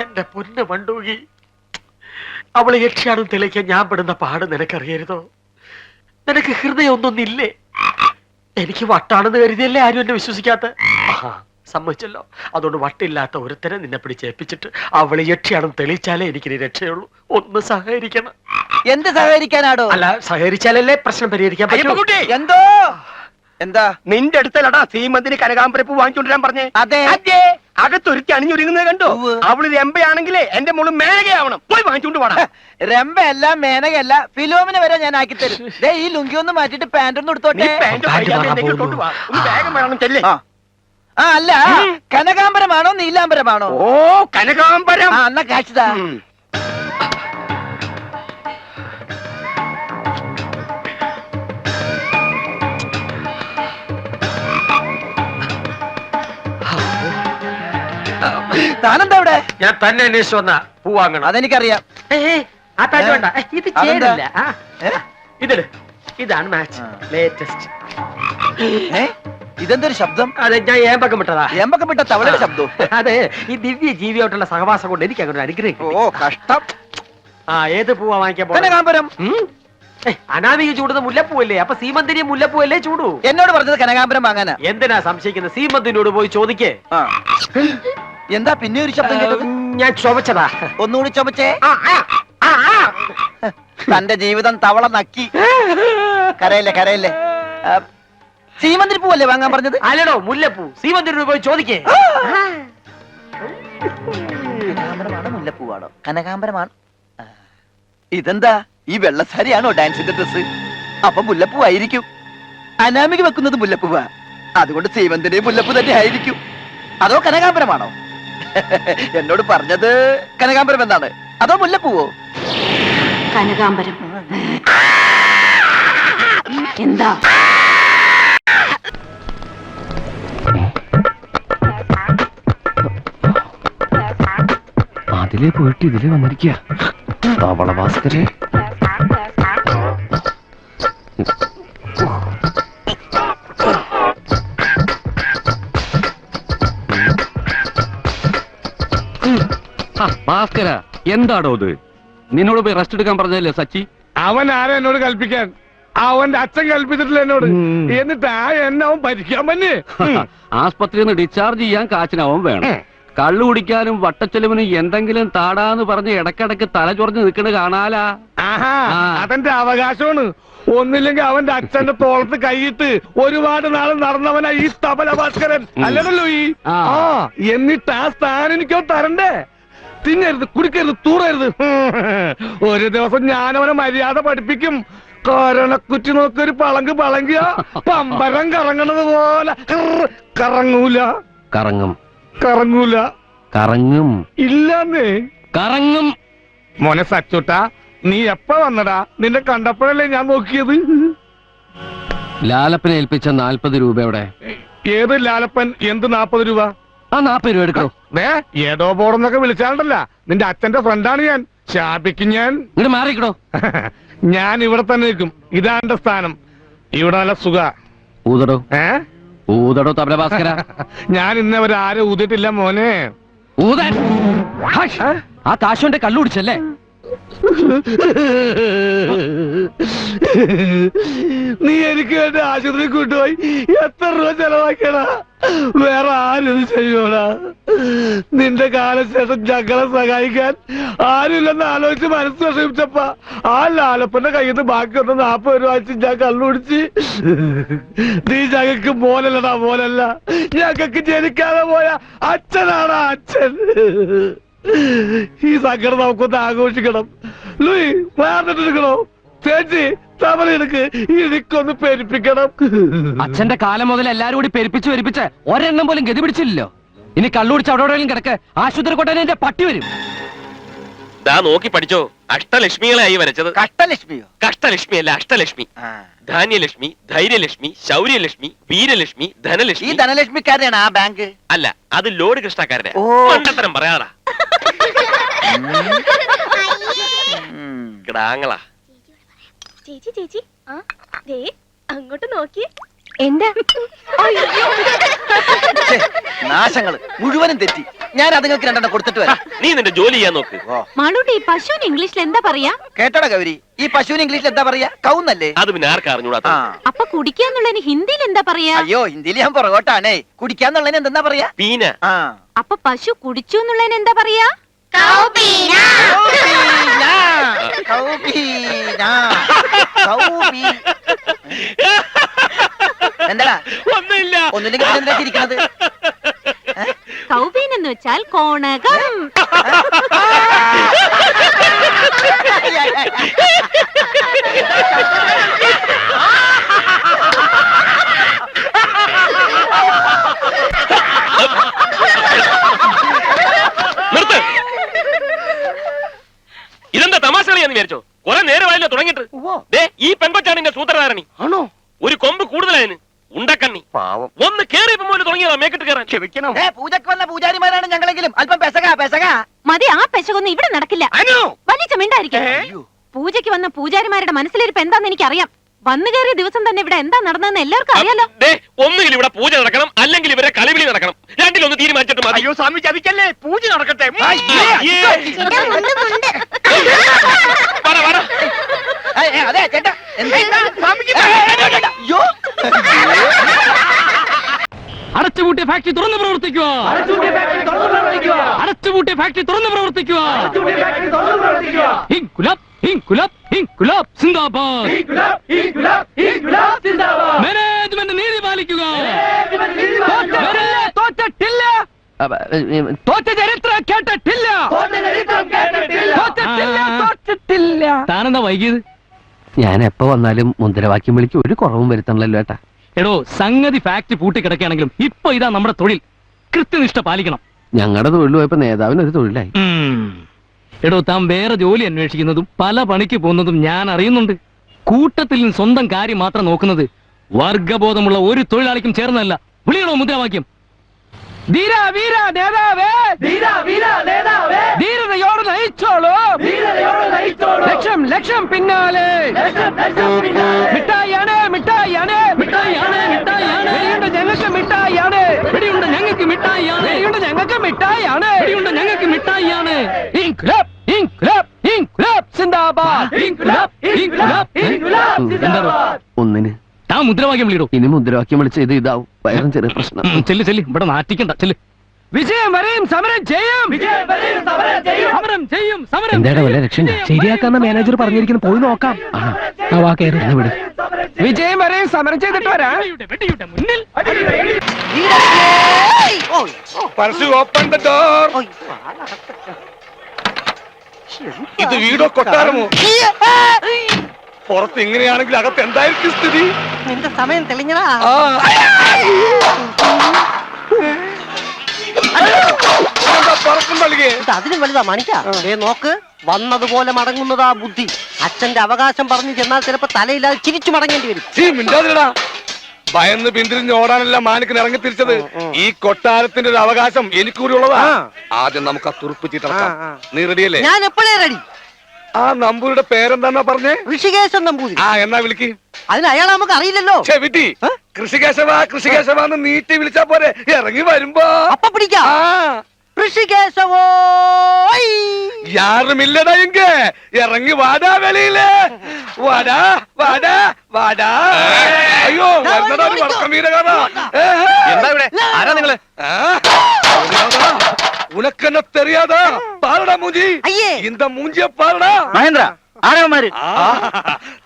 എന്റെ പൊന്ന് മണ്ടൂകി, അവളെ യക്ഷിയാണെന്ന് തെളിയിക്കാൻ ഞാൻ പെടുന്ന പാട് നിനക്കറിയരുതോ? നിനക്ക് ഹൃദയം ഒന്നൊന്നില്ലേ? എനിക്ക് വട്ടാണെന്ന് കരുതിയല്ലേ ആരും എന്നെ വിശ്വസിക്കാത്ത? സമ്മതിച്ചല്ലോ. അതുകൊണ്ട് വട്ടില്ലാത്ത ഒരുത്തനെ നിന്നെ പിടിച്ചേൽപ്പിച്ചിട്ട് അവളെ യക്ഷിയാണെന്ന് തെളിയിച്ചാലേ എനിക്കിനി രക്ഷയുള്ളൂ. ഒന്ന് സഹകരിക്കണം. എന്ത് സഹകരിക്കാനാടോ? അല്ല, സഹകരിച്ചാലല്ലേ പ്രശ്നം പരിഹരിക്കാൻ പറ്റൂ. എന്തോ എന്താ നിന്റെ അടുത്തല്ലടാ ശ്രീമന്തിന് കനകാമ്പരപ്പൂ വാങ്ങിച്ചോണ്ടിരാൻ പറഞ്ഞേ? അതെ. അകത്തൊരുത്തി അണിഞ്ഞൊരുങ്ങുന്നത് കണ്ടോ? അവള് രമ്പയാണെങ്കിലേ എന്റെ മോള് മേനകയാവണം. പോയി വാങ്ങിച്ചോണ്ട് പോടാ. രമ്പയല്ല മേനകയല്ല, ഫിലോമിനെ വരെ ഞാൻ ആക്കി തരും. ഈ ലുങ്കി ഒന്ന് മാറ്റിട്ട് പാന്റ് ഒന്ന് എടുത്തോട്ടെ. വേഗം വേണം ചെല്ലേ. അല്ല, കനകാംബരമാണോ നീലാംബരമാണോ? ഓ, കനകാംബരം. എന്നാ കാശിതാ. താനെന്താ ഇവിടെ? ഞാൻ തന്നെ അന്വേഷിച്ചു വന്ന പൂ വാങ്ങണം. അതെനിക്കറിയാം. ആ പാറ്റ് വേണ്ട, ഇത് ചേരില്ല. ഇതില് ഇതാണ് മാച്ച്, ലേറ്റസ്റ്റ്. ഇതെന്തൊരു ശബ്ദം? അതെ, ഞാൻ ഏമ്പക്കം വിട്ടതാ. ഏമ്പക്കം വിട്ട തവളയുടെ ശബ്ദം. അതെ, ഈ ദിവ്യ ജീവിയായിട്ടുള്ള സഹവാസം കൊണ്ട് എനിക്ക് അങ്ങനെ അനുഗ്രഹിക്കും. ഓ കഷ്ടം. ഏത് പൂവാ വാങ്ങിക്കാൻ പോകുന്നത്? കനകാംബരം. അനാമിക ചൂടുന്ന മുല്ലപ്പൂവല്ലേ? അപ്പൊ സീമന്തിനി മുല്ലപ്പൂവല്ലേ ചൂടൂ? എന്നോട് പറഞ്ഞത് കനകാംബരം വാങ്ങാനാ. എന്തിനാ സംശയിക്കുന്നത്? സീമന്തിനോട് പോയി ചോദിക്കേ. എന്താ പിന്നെ ഒരു ശബ്ദം കേട്ടത്? ഞാൻ ചുമച്ചതാ. ഒന്നുകൂടി ചുമച്ചേ. തന്റെ ജീവിതം തവള നക്കി. കരയല്ലേ കരയല്ലേ. സീമന്തിരി പൂവല്ലേ വാങ്ങാൻ പറഞ്ഞത്? അല്ലടോ, മുല്ലപ്പൂ. സീമന്തിനോട് പോയി ചോദിക്കേ. കനകാംബരമാണോ മുല്ലപ്പൂവാണോ? കനകാംബരമാണ്. ഇതെന്താ, ഈ വെള്ളസാരിയാണോ ഡാൻസിന്റെ ഡ്രസ്? അപ്പൊ മുല്ലപ്പൂ ആയിരിക്കും. അനാമിക വെക്കുന്നത് മുല്ലപ്പൂവാ, അതുകൊണ്ട് സീമന്തിന്റെ മുല്ലപ്പൂ തന്നെ ആയിരിക്കും. അതോ കനകാംബരമാണോ? എന്നോട് പറഞ്ഞത് കനകാംബരം എന്നാണ്, അതോ മുല്ലപ്പൂവോ? കനകാംബരം. എന്താ അതിലേ പോയിട്ട് ഇതിലേ വന്നിരിക്കുക. തവള ഭാസ്കരെ. ഭാസ്കര, എന്താടോ ഇത്? നിന്നോട് പോയി റെസ്റ്റ് എടുക്കാൻ പറഞ്ഞല്ലേ സച്ചി? അവൻ ആരാ എന്നോട് കൽപ്പിക്കാൻ? അവന്റെ അച്ഛൻ കൽപ്പിച്ചിട്ടില്ല എന്നോട്. എന്നിട്ട് എന്നെ അവൻ ഭരിക്കാൻ പറ്റേ? ആസ്പത്രിയിൽ നിന്ന് ഡിസ്ചാർജ് ചെയ്യാൻ കാച്ചിനാവും വേണം. കള്ളു കുടിക്കാനും വട്ടച്ചെലവിനും എന്തെങ്കിലും താടാന്ന് പറഞ്ഞ് ഇടക്കിടക്ക് തല ചൊറഞ്ഞ് നിൽക്കണ കാണാലാ. അതെന്റെ അവകാശമാണ്. ഒന്നില്ലെങ്കിൽ അവന്റെ അച്ഛന്റെ തോളത്ത് കൈയിട്ട് ഒരുപാട് നാള് നടന്നവനാ ഈ തബല ഭാസ്കരൻ, അല്ലല്ലോ ഈ. എന്നിട്ട് ആ സ്ഥാനം എനിക്കോ തരണ്ടേ? തിന്നരുത്, കുടിക്കരുത്, തൂറരുത്. ഒരു ദിവസം ഞാനവനെ മര്യാദ പഠിപ്പിക്കും. കോരണക്കുറ്റി നോക്കൊരു പളങ്ക് പളങ്ക പമ്പരം കറങ്ങണത് പോലെ കറങ്ങൂല. കറങ്ങും കറങ്ങൂല. കറങ്ങും. ഇല്ലെന്നേ കറങ്ങും. മോനെ സച്ചൂട്ടാ, നീ എപ്പ വന്നടാ? നിന്നെ കണ്ടപ്പോഴല്ലേ ഞാൻ നോക്കിയത്. ലാലപ്പനെ ഏൽപ്പിച്ച 40 രൂപ എവിടെ? ഏത് ലാലപ്പൻ? എന്ത് 40 രൂപ? ആ 40 രൂപ എടുക്കോ. ഏതോ ബോർഡെന്നൊക്കെ വിളിച്ചാണ്ടല്ല, നിന്റെ അച്ഛന്റെ ഫ്രണ്ടാണ് ഞാൻ. ശാപിക്കും ഞാൻ. ഇങ്ങോട്ട് മാറിക്കടോ. ഞാൻ ഇവിടെ തന്നെ നിൽക്കും. ഇതാ എന്റെ സ്ഥാനം. ഇവിടെ നല്ല സുഖ. ഊതടോ. ഊതടോ തബല ഭാസ്കര. ഞാൻ ഇന്നവരെ ആരും ഊതിട്ടില്ല മോനെ. ഊതാൻ ആ കാശുന്റെ കള്ളുടിച്ചല്ലേ? നീ എനിക്ക് വേണ്ടി ആശുപത്രി കൊണ്ടുപോയി എത്ര രൂപ ചെലവാക്കിയടാ? വേറെ ആരും ചെയ്യോടാ? നിന്റെ കാലശേഷം ഞങ്ങളെ സഹായിക്കാൻ ആരുമില്ലെന്ന് ആലോചിച്ച് മനസ്സ് വിഷമിച്ചപ്പ ആ ലാലപ്പന്റെ കയ്യിൽ നിന്ന് ബാക്കി വന്ന് 40 രൂപ വെച്ച് ഞാൻ കള്ളുടിച്ച്. നീ ഞങ്ങൾക്ക് മോനല്ലടാ, മോനല്ല. ഞങ്ങൾക്ക് ജനിക്കാതെ പോയ അച്ഛനാടാ അച്ഛൻ. ഈ സങ്കടം നമുക്കൊന്ന് ആഘോഷിക്കണം. ലൂയി വേർന്നിട്ടെടുക്കണോ? ചേച്ചി തവണ എടുക്ക്, എനിക്കൊന്ന് പെരുപ്പിക്കണം. അച്ഛന്റെ കാലം മുതൽ എല്ലാരും കൂടി പെരുപ്പിച്ച് ഒരെണ്ണം പോലും ഗതി പിടിച്ചില്ലല്ലോ. ഇനി കള്ളുടിച്ച് അവിടെ കിടക്ക്. ആശുപത്രി കൊട്ടാനെ പട്ടി വരും. നോക്കി പഠിച്ചോ. അഷ്ടലക്ഷ്മികളായി വരച്ചത്. കഷ്ടലക്ഷ്മിയോ? കഷ്ടലക്ഷ്മി അല്ല, അഷ്ടലക്ഷ്മി. ധാന്യലക്ഷ്മി, ധൈര്യലക്ഷ്മി, ശൗര്യലക്ഷ്മി, വീരലക്ഷ്മി, ധനലക്ഷ്മി. ഈ ധനലക്ഷ്മിക്കാരനാണ് ആ ബാങ്ക്? അല്ല, അത് ലോഡ് കൃഷ്ണക്കാരനാ. മണ്ടത്തരം പറയാറാ. കിടാങ്ങളാ. ചേച്ചി ചേച്ചി, അങ്ങോട്ട് നോക്കി. എന്താ? നാശങ്ങള് മുഴുവനും തെറ്റി. ഞാൻ അതുങ്ങൾക്ക് രണ്ടെണ്ണം കൊടുത്തിട്ട് വരാം. നീ നിന്റെ ജോലി ചെയ്യാൻ നോക്ക്. മാളൂട്ടി പശുവിന് ഇംഗ്ലീഷിൽ എന്താ പറയാ? കേട്ടോടാ ഗൗരി, ഈ പശുവിന് ഇംഗ്ലീഷിൽ എന്താ പറയാ? കൗന്നല്ലേ? അത് പിന്നെ ആർക്കാ അറിഞ്ഞൂടാ. ആ. അപ്പൊ കുടിക്കാന്നുള്ളതിന് ഹിന്ദിയിൽ എന്താ പറയാ? അയ്യോ, ഹിന്ദിയിൽ ഞാൻ പുറകോട്ടാണേ. കുടിക്കാന്നുള്ളതിന് എന്താ പറയാ? പീന. ആ. അപ്പൊ പശു കുടിച്ചു എന്നുള്ളതിന് എന്താ പറയാ? കൗപീന. കൗപീന. കൗപീ. എന്താടാ ഒന്നുമില്ല. ഒന്നില്ലെങ്കിൽ പിന്നെ എന്താ ചിരിക്കണത്? കൗബീൻ എന്ന് വെച്ചാൽ കോണകം. നിർത്ത്. ഇതെന്താ തമാശ കളിയാന്ന് വിചാരിച്ചോ? കുറെ നേരമായല്ലോ തുടങ്ങിട്ട്. ഈ പെൺകൊച്ചാണ് എന്റെ സൂത്രധാരണി. ആണോ? ഒരു കൊമ്പ് കൂടുതലായതിന് ഉണ്ടക്കണ്ണി. പാവം. ഒന്ന് കേറിയപ്പോ പോലും തുടങ്ങിയതാ മേക്കിട്ട് കയറാൻ. ക്ഷമിക്കണം. പൂജക്ക് വന്ന പൂജാരിമാരാണ് ഞങ്ങളെങ്കിലും അല്പം പെസക. മതി, ആ പെശകൊന്നും ഇവിടെ നടക്കില്ല. അനു, വലിയ ചമിണ്ടായിരിക്കും. പൂജയ്ക്ക് വന്ന പൂജാരിമാരുടെ മനസ്സിലിരിപ്പ് എന്താന്ന് എനിക്കറിയാം. വന്നു കയറിയ ദിവസം തന്നെ ഇവിടെ എന്താ നടന്നതെന്ന് എല്ലാവർക്കും അറിയാലോ. ഒന്നുകിൽ ഇവിടെ പൂജ നടക്കണം, അല്ലെങ്കിൽ ഇവരെ കളിവിളി നടക്കണം. രണ്ടിലൊന്ന് തീരുമാനിച്ചിട്ട് മതി. അയ്യോ സ്വാമി ചതിക്കല്ലേ, പൂജ നടക്കട്ടെ. പറ, പറ. അതെ ചേട്ടാ, അടച്ചുപൂട്ടിയ ഫാക്ടറി തുറന്ന് പ്രവർത്തിക്കുക. അടച്ചുപൂട്ടിയ ഫാക്ടറി തുറന്ന് പ്രവർത്തിക്കുക. ഇൻകുലാബ്, ഇൻകുലാബ്, ഇൻകുലാബ് സിന്ദാബാദ്. മാനേജ്മെന്റ് നീതി പാലിക്കുക. തോറ്റിട്ടില്ല, തോറ്റ ചരിത്രം കേട്ടിട്ടില്ല. തോറ്റിട്ടില്ല. താനെന്താ വൈകിയത്? ഞാൻ എപ്പോ വന്നാലും മുദ്രാവാക്യം വിളിക്ക് ഒരു കുറവും വരുത്തണല്ലോ ഏട്ടാ. എടോ, സംഗതി ഫാക്ടറി പൂട്ടിക്കിടക്കുകയാണെങ്കിലും ഇപ്പൊ ഇതാ നമ്മുടെ തൊഴിൽ. കൃത്യനിഷ്ഠ പാലിക്കണം. ഞങ്ങളുടെ തൊഴിൽ പോയപ്പോ നേതാവിന് ഒരു തൊഴിലായി. എടോ, താൻ വേറെ ജോലി അന്വേഷിക്കുന്നതും പല പണിക്ക് പോകുന്നതും ഞാൻ അറിയുന്നുണ്ട്. കൂട്ടത്തിൽ നിന്ന് സ്വന്തം കാര്യം മാത്രം നോക്കുന്നത് വർഗബോധമുള്ള ഒരു തൊഴിലാളിക്കും ചേർന്നതല്ല. വിളിയണോ മുദ്രാവാക്യം? ധീര വീര നേതാവേ, ധീര വീര നേതാവേ, ധീരതയോട് നയിച്ചോളൂ, ലക്ഷം ലക്ഷം പിന്നാലെ. മിഠായിയാണ്, മിഠായിയാണ്, മിഠായിയാണ്, മിഠായിയാണ്. വെടിയുണ്ട് ഞങ്ങൾക്ക് മിഠായിയാണ്, വെടിയുണ്ട് ഞങ്ങൾക്ക് മിഠായിയാണ്, വെടിയുണ്ട് ഞങ്ങൾക്ക് മിഠായിയാണ്, വെടിയുണ്ട് ഞങ്ങൾക്ക് മിഠായിയാണ്. ഇൻക്ലാബ്, ഇൻക്ലാബ്, ഇൻക്ലാബ് സിന്ദാബാദ്. ഇൻക്ലാബ്, ഇൻക്ലാബ്, ഇൻക്ലാബ് സിന്ദാബാദ്. ഒന്നിന് താൻ മുദ്രാവാക്യം വിളിയിടൂ. ഇനി മുദ്രാവാക്യം വിളിച്ച് ഇത് ഇതാവും. വയറും ചെറിയ പ്രശ്നം. ചെല്ല് ചെല്ല്, ഇവിടെ നാറ്റിക്കണ്ട, ചെല്ല്. വിജയം വരെയും സമരം ചെയ്യും, സമരം ചെയ്യും, സമരം. എന്താ വല്ല ലക്ഷ്യം? ശരിയാക്കാന്ന മാനേജർ പറഞ്ഞിരിക്കുന്നു, പോയി നോക്കാം. വിട്. വിജയം വരെയും സമരം ചെയ്തിട്ട് വരാം. വെടിയുടെ മുന്നിൽ പരസ്യം ഓപ്പൺ ദ ഡോർ. ഇത് വീടോ കൊട്ടാരമോ? പുറത്ത് ഇങ്ങനെയാണെങ്കിൽ അകത്ത് എന്തായിരിക്കും സ്ഥിതി? നിന്റെ സമയം തെളിഞ്ഞടാ. പറക്കും പള്ളികെ അതിനും വലുതാ മണിക്കാ. നോക്ക്, വന്നതുപോലെ മടങ്ങുന്നതാ ബുദ്ധി. അച്ഛന്റെ അവകാശം പറഞ്ഞു ചെന്നാൽ ചിലപ്പോ തലയില്ലാതെ ചിരിച്ചു മടങ്ങേണ്ടി വരും. മിണ്ടാതിരടാ. ഭയന്ന് പിന്തിരിഞ്ഞ് ഓടാനല്ല മാണിക്കൻ ഇറങ്ങി തിരിച്ചത്. ഈ കൊട്ടാരത്തിന്റെ ഒരു അവകാശം എനിക്കൂടി ഉള്ളതാ. ആദ്യം നമുക്ക് ആ തുറുപ്പ് ചീട്ടടക്കാം. നീ റെഡിയല്ലേ? ഞാൻ എപ്പോഴേ റെഡി. ആ നമ്പൂരിയുടെ പേരെന്താന്നാ പറഞ്ഞേ? ഋഷികേശൻ നമ്പൂതിരി. എന്നാ വിളിക്ക്. അതിന് അയാൾ നമുക്ക് അറിയില്ലല്ലോ. ചെവിട്ടി കൃഷികേശവ കൃഷികേശവാന്ന് നീട്ടി വിളിച്ചാ പോരെ? ഇറങ്ങി വരുമ്പോ അപ്പൊ പിടിക്കാം. ഋഷികേശവോ യാറുമില്ലടാ എങ്ക ഇറങ്ങി വാടാ വെളിയില്. വാടാ വാടാ വാടാ. അയ്യോ വരുന്നടാ വടക്കമീരകാരാ. എന്താ ഇവിടെ? ആരാ നിങ്ങള്? ഉനക്കെന്നെ തെറിയാതാ? പാറടാ മൂഞ്ചി. ഇന്ത മൂഞ്ചിയ പാറടാ. മഹേന്ദ്ര, ആരവന്മാര്?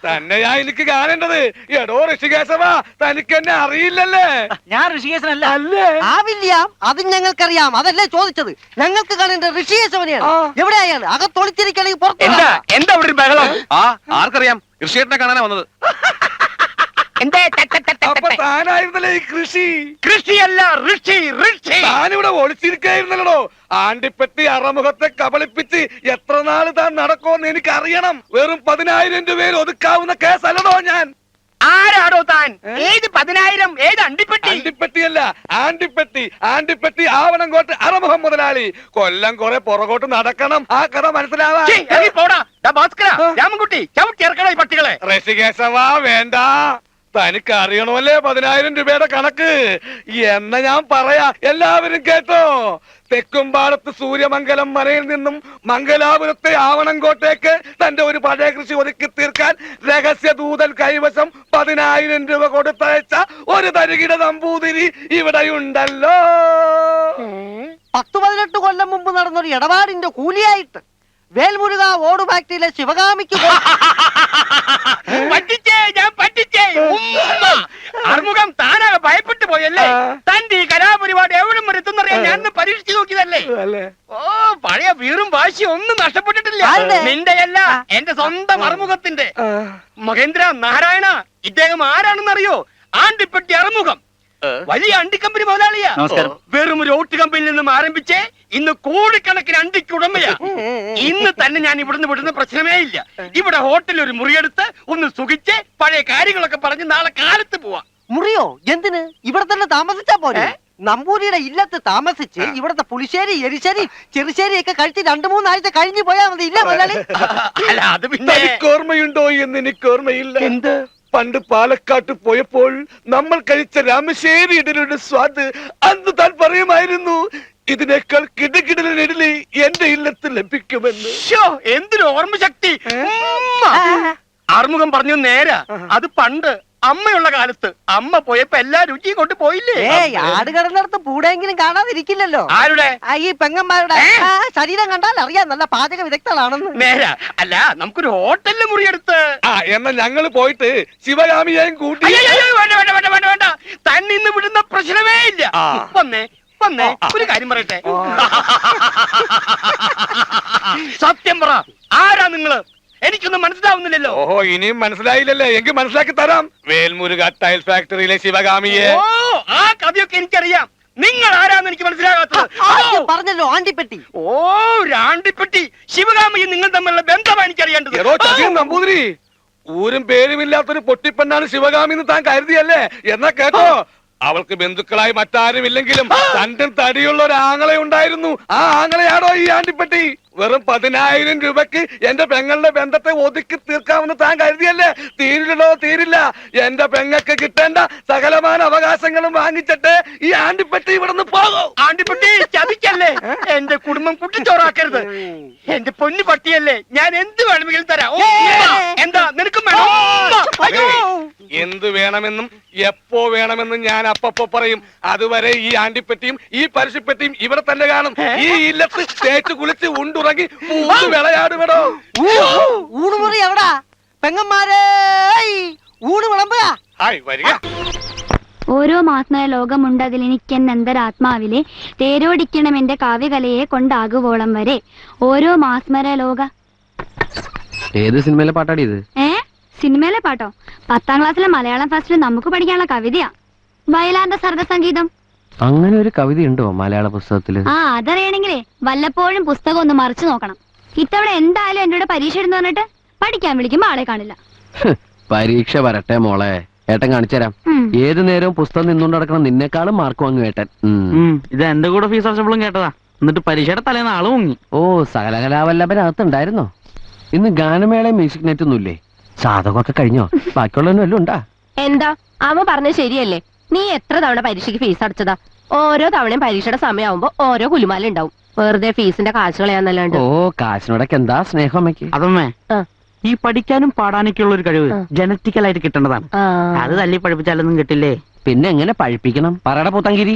തന്നെയാ എനിക്ക് കാണേണ്ടത്. എടോ ഋഷികേശവ, തനിക്ക് എന്നെ അറിയില്ലല്ലേ? ഞാൻ ഋഷികേശനല്ല. ആവില്ല, അതും ഞങ്ങൾക്കറിയാം. അതല്ലേ ചോദിച്ചത്. ഞങ്ങൾക്ക് കാണേണ്ട ഋഷികേശവനെയാണ്. എവിടെ അയാൾ? അകത്തൊളിച്ചിരിക്കണെങ്കിൽ പുറത്ത്. എന്താ ഇവിടെ ഒരു ബഹളം? ആർക്കറിയാം? കൃഷിയേട്ടനെ കാണാനാ വന്നത്. അപ്പൊ താനായിരുന്നല്ലേ ഈ കൃഷി? കൃഷിയല്ല, ഋഷി, ഋഷി. താനിവിടെ ഒളിച്ചിരിക്കായിരുന്നല്ലോ. ആണ്ടിപ്പെട്ടി അറമുഖത്തെ കബളിപ്പിച്ച് എത്ര നാള് താൻ നടക്കുമെന്ന് എനിക്കറിയണം. വെറും 10,000 രൂപയിൽ ഒതുക്കാവുന്ന കേസല്ലടോ ഞാൻ. ആരാടോ താൻ? ഏത് 10,000? ഏത് അണ്ടിപ്പെട്ടി? അണ്ടിപ്പെട്ടിയല്ല, ആണ്ടിപ്പെട്ടി. ആണ്ടിപ്പെട്ടി ആവണംകോട്ട് അറമുഖം മുതലാളി. കൊല്ലം കുറെ പുറകോട്ട് നടക്കണം ആ കഥ മനസ്സിലാവാ. പോടാ രാമൻകുട്ടി, ചവിട്ടി ഇറക്കണോ ഈ പട്ടികളെ? ഋഷികേശവ വേണ്ട. തനിക്ക് അറിയണമല്ലേ 10,000 രൂപയുടെ കണക്ക് എന്ന് ഞാൻ പറയാ. എല്ലാവരും കേട്ടോ. തെക്കുംപാടത്ത് സൂര്യമംഗലം മനയിൽ നിന്നും മംഗലാപുരത്തെ ആവണങ്കോട്ടേക്ക് തന്റെ ഒരു പഴയ കൃഷി ഒതുക്കി തീർക്കാൻ രഹസ്യ ദൂതൻ കൈവശം 10,000 രൂപ കൊടുത്തയച്ച ഒരു തരികിട നമ്പൂതിരി ഇവിടെയുണ്ടല്ലോ. 10-18 കൊല്ലം മുമ്പ് നടന്നൊരു ഇടപാടിന്റെ കൂലിയായിട്ട് വേൽമുരുക ഓട് ഫാക്ടറിയിലെ ശിവകാമിക്ക് പറ്റിച്ചേ, ഞാൻ പറ്റിച്ചേ. അറുമുഖം താനാകെ ഭയപ്പെട്ടു പോയല്ലേ. തന്റെ ഈ കലാപരിപാടി എവിടം വരെ എത്തുന്നറിയാൻ ഞാൻ പരീക്ഷിച്ചു നോക്കിയതല്ലേ. ഓ, പഴയ വീറും വാശിയും ഒന്നും നഷ്ടപ്പെട്ടിട്ടില്ല. നിന്റെയല്ല, എന്റെ സ്വന്തം അറുമുഖത്തിന്റെ. മഹേന്ദ്ര നാരായണ, ഇദ്ദേഹം ആരാണെന്നറിയോ? ആണ്ടിപ്പെട്ടി അറുമുഖം, വലിയ അണ്ടിക്കമ്പനി മുതലാളിയാ. വെറും ഒരു ഓട്ട് കമ്പനിയിൽ നിന്നും ആരംഭിച്ച് ഇന്ന് കോടിക്കണക്കിന് അണ്ടിക്ക് ഉടമയാ. ഇന്ന് തന്നെ ഞാൻ ഇവിടുന്ന് വിടുന്ന പ്രശ്നമേ ഇല്ല. ഇവിടെ ഹോട്ടലിൽ ഒരു മുറിയെടുത്ത് ഒന്ന് സുഖിച്ച് പഴയ കാര്യങ്ങളൊക്കെ പറഞ്ഞ് നാളെ കാലത്ത് പോവാ. മുറിയോ? എന്തിന്? ഇവിടെ തന്നെ താമസിച്ചാ പോലെ. നമ്പൂരിയുടെ ഇല്ലത്ത് താമസിച്ച് ഇവിടത്തെ പുളിശ്ശേരി, എരിശ്ശേരി, ചെറുശ്ശേരി ഒക്കെ കഴിച്ച് 2-3 ആഴ്ച കഴിഞ്ഞു പോയാ മതി. ഇല്ല മുതലാളി? അല്ല, അത് പിന്നെ ഓർമ്മയുണ്ടോ എന്ന് എനിക്ക് ഓർമ്മയില്ല. എന്ത്? പണ്ട് പാലക്കാട്ട് പോയപ്പോൾ നമ്മൾ കഴിച്ച രാമശ്ശേരി ഇഡലിയുടെ സ്വാദ് അന്ന് താൻ പറയുമായിരുന്നു, ഇതിനേക്കാൾ കിടുകിടലിന് ഇഡലി എന്റെ ഇല്ലത്ത് ലഭിക്കുമെന്ന്. എന്തൊരു ഓർമ്മശക്തി. ആറുമുഖം പറഞ്ഞു നേരാ. അത് പണ്ട് അമ്മയുള്ള കാലത്ത്. അമ്മ പോയപ്പോ എല്ലാ രുചിയും കൊണ്ട് പോയില്ലേ. ആട് കിടന്നിടത്ത് പൂടെയെങ്കിലും കാണാതിരിക്കില്ലല്ലോ. ആരുടെ? ഈ പെങ്ങന്മാരുടെ ശരീരം കണ്ടാൽ അറിയാം നല്ല പാചക വിദഗ്ധളാണെന്ന്. നേരാ. അല്ല, നമുക്കൊരു ഹോട്ടലിൽ മുറിയെടുത്ത്. എന്നാ ഞങ്ങള് പോയിട്ട് ശിവകാമിയെയും കൂട്ടി. വേണ്ട, തന്നെ ഇന്ന് വിടുന്ന പ്രശ്നമേ ഇല്ല. വന്നേ ഒരു കാര്യം പറയട്ടെ. സത്യം പറ, ആരാ നിങ്ങള്? എനിക്കൊന്നും മനസ്സിലാവുന്നില്ലല്ലോ. ഓഹോ, ഇനിയും മനസ്സിലായില്ലല്ലേ? എങ്കിൽ മനസ്സിലാക്കി തരാം. വേൽമുരുക ടൈൽ ഫാക്ടറിയിലെ ശിവകാമിയെ. ഓ, ആ കഥയൊക്കെ എനിക്കറിയാം. നിങ്ങൾ ആരാന്ന് എനിക്ക് മനസ്സിലാകാത്തത്. പറഞ്ഞല്ലോ, ആണ്ടിപ്പെട്ടി. ഓ, ആണ്ടിപ്പെട്ടി. ശിവകാമിയും നിങ്ങൾ തമ്മിലുള്ള ബന്ധമാണ് എനിക്കറിയേണ്ടത്. നമ്പൂതിരി, ഊരും പേരുമില്ലാത്തൊരു പൊട്ടിപ്പെണ്ണാണ് ശിവകാമി എന്ന് താൻ കരുതിയല്ലേ? എന്നാ കേട്ടോ, അവൾക്ക് ബന്ധുക്കളായി മറ്റാരും ഇല്ലെങ്കിലും തണ്ടും തടിയുള്ള ഒരു ആങ്ങളെ ഉണ്ടായിരുന്നു. ആ ആങ്ങളെയാണോ ഈ ആണ്ടിപ്പെട്ടി? വെറും 10,000 രൂപക്ക് എന്റെ പെങ്ങളുടെ ബന്ധത്തെ ഒതുക്കി തീർക്കാമെന്ന് താൻ കരുതിയല്ലേ? തീരില്ലല്ലോ, തീരില്ല. എന്റെ പെങ്ങൾക്ക് കിട്ടേണ്ട സകലമായ അവകാശങ്ങളും വാങ്ങിച്ചിട്ട് ഈ ആണ്ടിപ്പെട്ടി ഇവിടുന്ന് പോകും. ആണ്ടിപ്പെട്ടി ചതിക്കല്ലേ. എന്റെ കുടുംബം കുട്ടിച്ചോറാക്കരുത്. എന്റെ പൊന്നു പട്ടിയല്ലേ, ഞാൻ എന്ത് വേണമെങ്കിലും തരാം. എന്താ നിനക്കും വേണം? എന്ത് വേണമെന്നും എപ്പോ വേണമെന്നും ഞാൻ അപ്പപ്പോ പറയും. അതുവരെ ഈ ആണ്ടിപ്പെട്ടിയും ഈ പരശുപ്പെട്ടിയും ഇവിടെ തന്നെ കാണും. ഈ ഇല്ലത്ത് തേച്ച് കുളിച്ച് ഉണ്ടുറങ്ങി വിളയാടുവിടോ. ഊണുമുറി എവിടാ? പെങ്ങന്മാരെ ഊണ് വിളമ്പുക. ഹായ്, വരിക. ഓരോ മാസ്മര ലോകമുണ്ടതിൽ എനിക്കെന്നന്തരാത്മാവിലെ തേരോടിക്കണമെന്റെ കാവ്യകലയെ കൊണ്ടാകുവോളം വരെ ഓരോ മാസ്മര ലോക. ഏത് സിനിമയിലെ പാട്ടാടി ഇത്? സിനിമയിലെ പാട്ടോ? 10ാം ക്ലാസ്സിലെ മലയാളം ഫസ്റ്റിൽ നമുക്ക് പഠിക്കാനുള്ള കവിതയാ, വയലാന്ത സർഗസംഗീതം. അങ്ങനെ ഒരു കവിത ഉണ്ടോ മലയാള പുസ്തകത്തില്? അതറിയണെങ്കിലേ വല്ലപ്പോഴും പുസ്തകം ഒന്ന് മറിച്ചു നോക്കണം. ഇത്തവണ എന്തായാലും എന്നോട് പരീക്ഷ എഴുതുന്ന പറഞ്ഞിട്ട് പഠിക്കാൻ വിളിക്കുമ്പോ ആളെ കാണില്ല. പരീക്ഷ വരട്ടെ മോളെ, ഏട്ടൻ കാണിച്ചുതരാം. ഏത് നേരവും പുസ്തകം നിന്നുകൊണ്ട് നടക്കണം. നിന്നെക്കാളും മാർക്ക് വാങ്ങും ഏട്ടൻ. ഇത് എന്റെ കൂടെ ഫീസ് അടച്ചപ്പോഴും കേട്ടതാ. എന്നിട്ട് പരീക്ഷയുടെ തലേന്ന് ആള് മുങ്ങി. ഓ, സകലകലാവല്ലഭനകത്തുണ്ടായിരുന്നോ? ഇന്ന് ഗാനമേള മ്യൂസിക് നെറ്റ് ഒന്നുമില്ലേ? സാധകമൊക്കെ കഴിഞ്ഞോ? ബാക്കിയുള്ളവനും വല്ലതും ഉണ്ടാ? എന്താ അവ പറഞ്ഞത് ശരിയല്ലേ? നീ എത്ര തവണ പരീക്ഷയ്ക്ക് ഫീസ് അടച്ചതാ? ഓരോ തവണയും പരീക്ഷയുടെ സമയമാകുമ്പോ ഓരോ കുലുമാല ഉണ്ടാവും. വെറുതെ ഫീസിന്റെ കാശ് കളയാന്നല്ലാണ്ട്. ഓ, കാശിനോടൊക്കെ എന്താ സ്നേഹം അമ്മയ്ക്ക്. അതമ്മേ, ഈ പഠിക്കാനും പാടാനൊക്കെയുള്ള ഒരു കഴിവ് ജനറ്റിക്കലായിട്ട് കിട്ടേണ്ടതാണ്. അത് തല്ലി പഠിപ്പിച്ചാലൊന്നും കിട്ടില്ലേ. പിന്നെ എങ്ങനെ പഴിപ്പിക്കണം? പറയട പൂത്തങ്കിരി.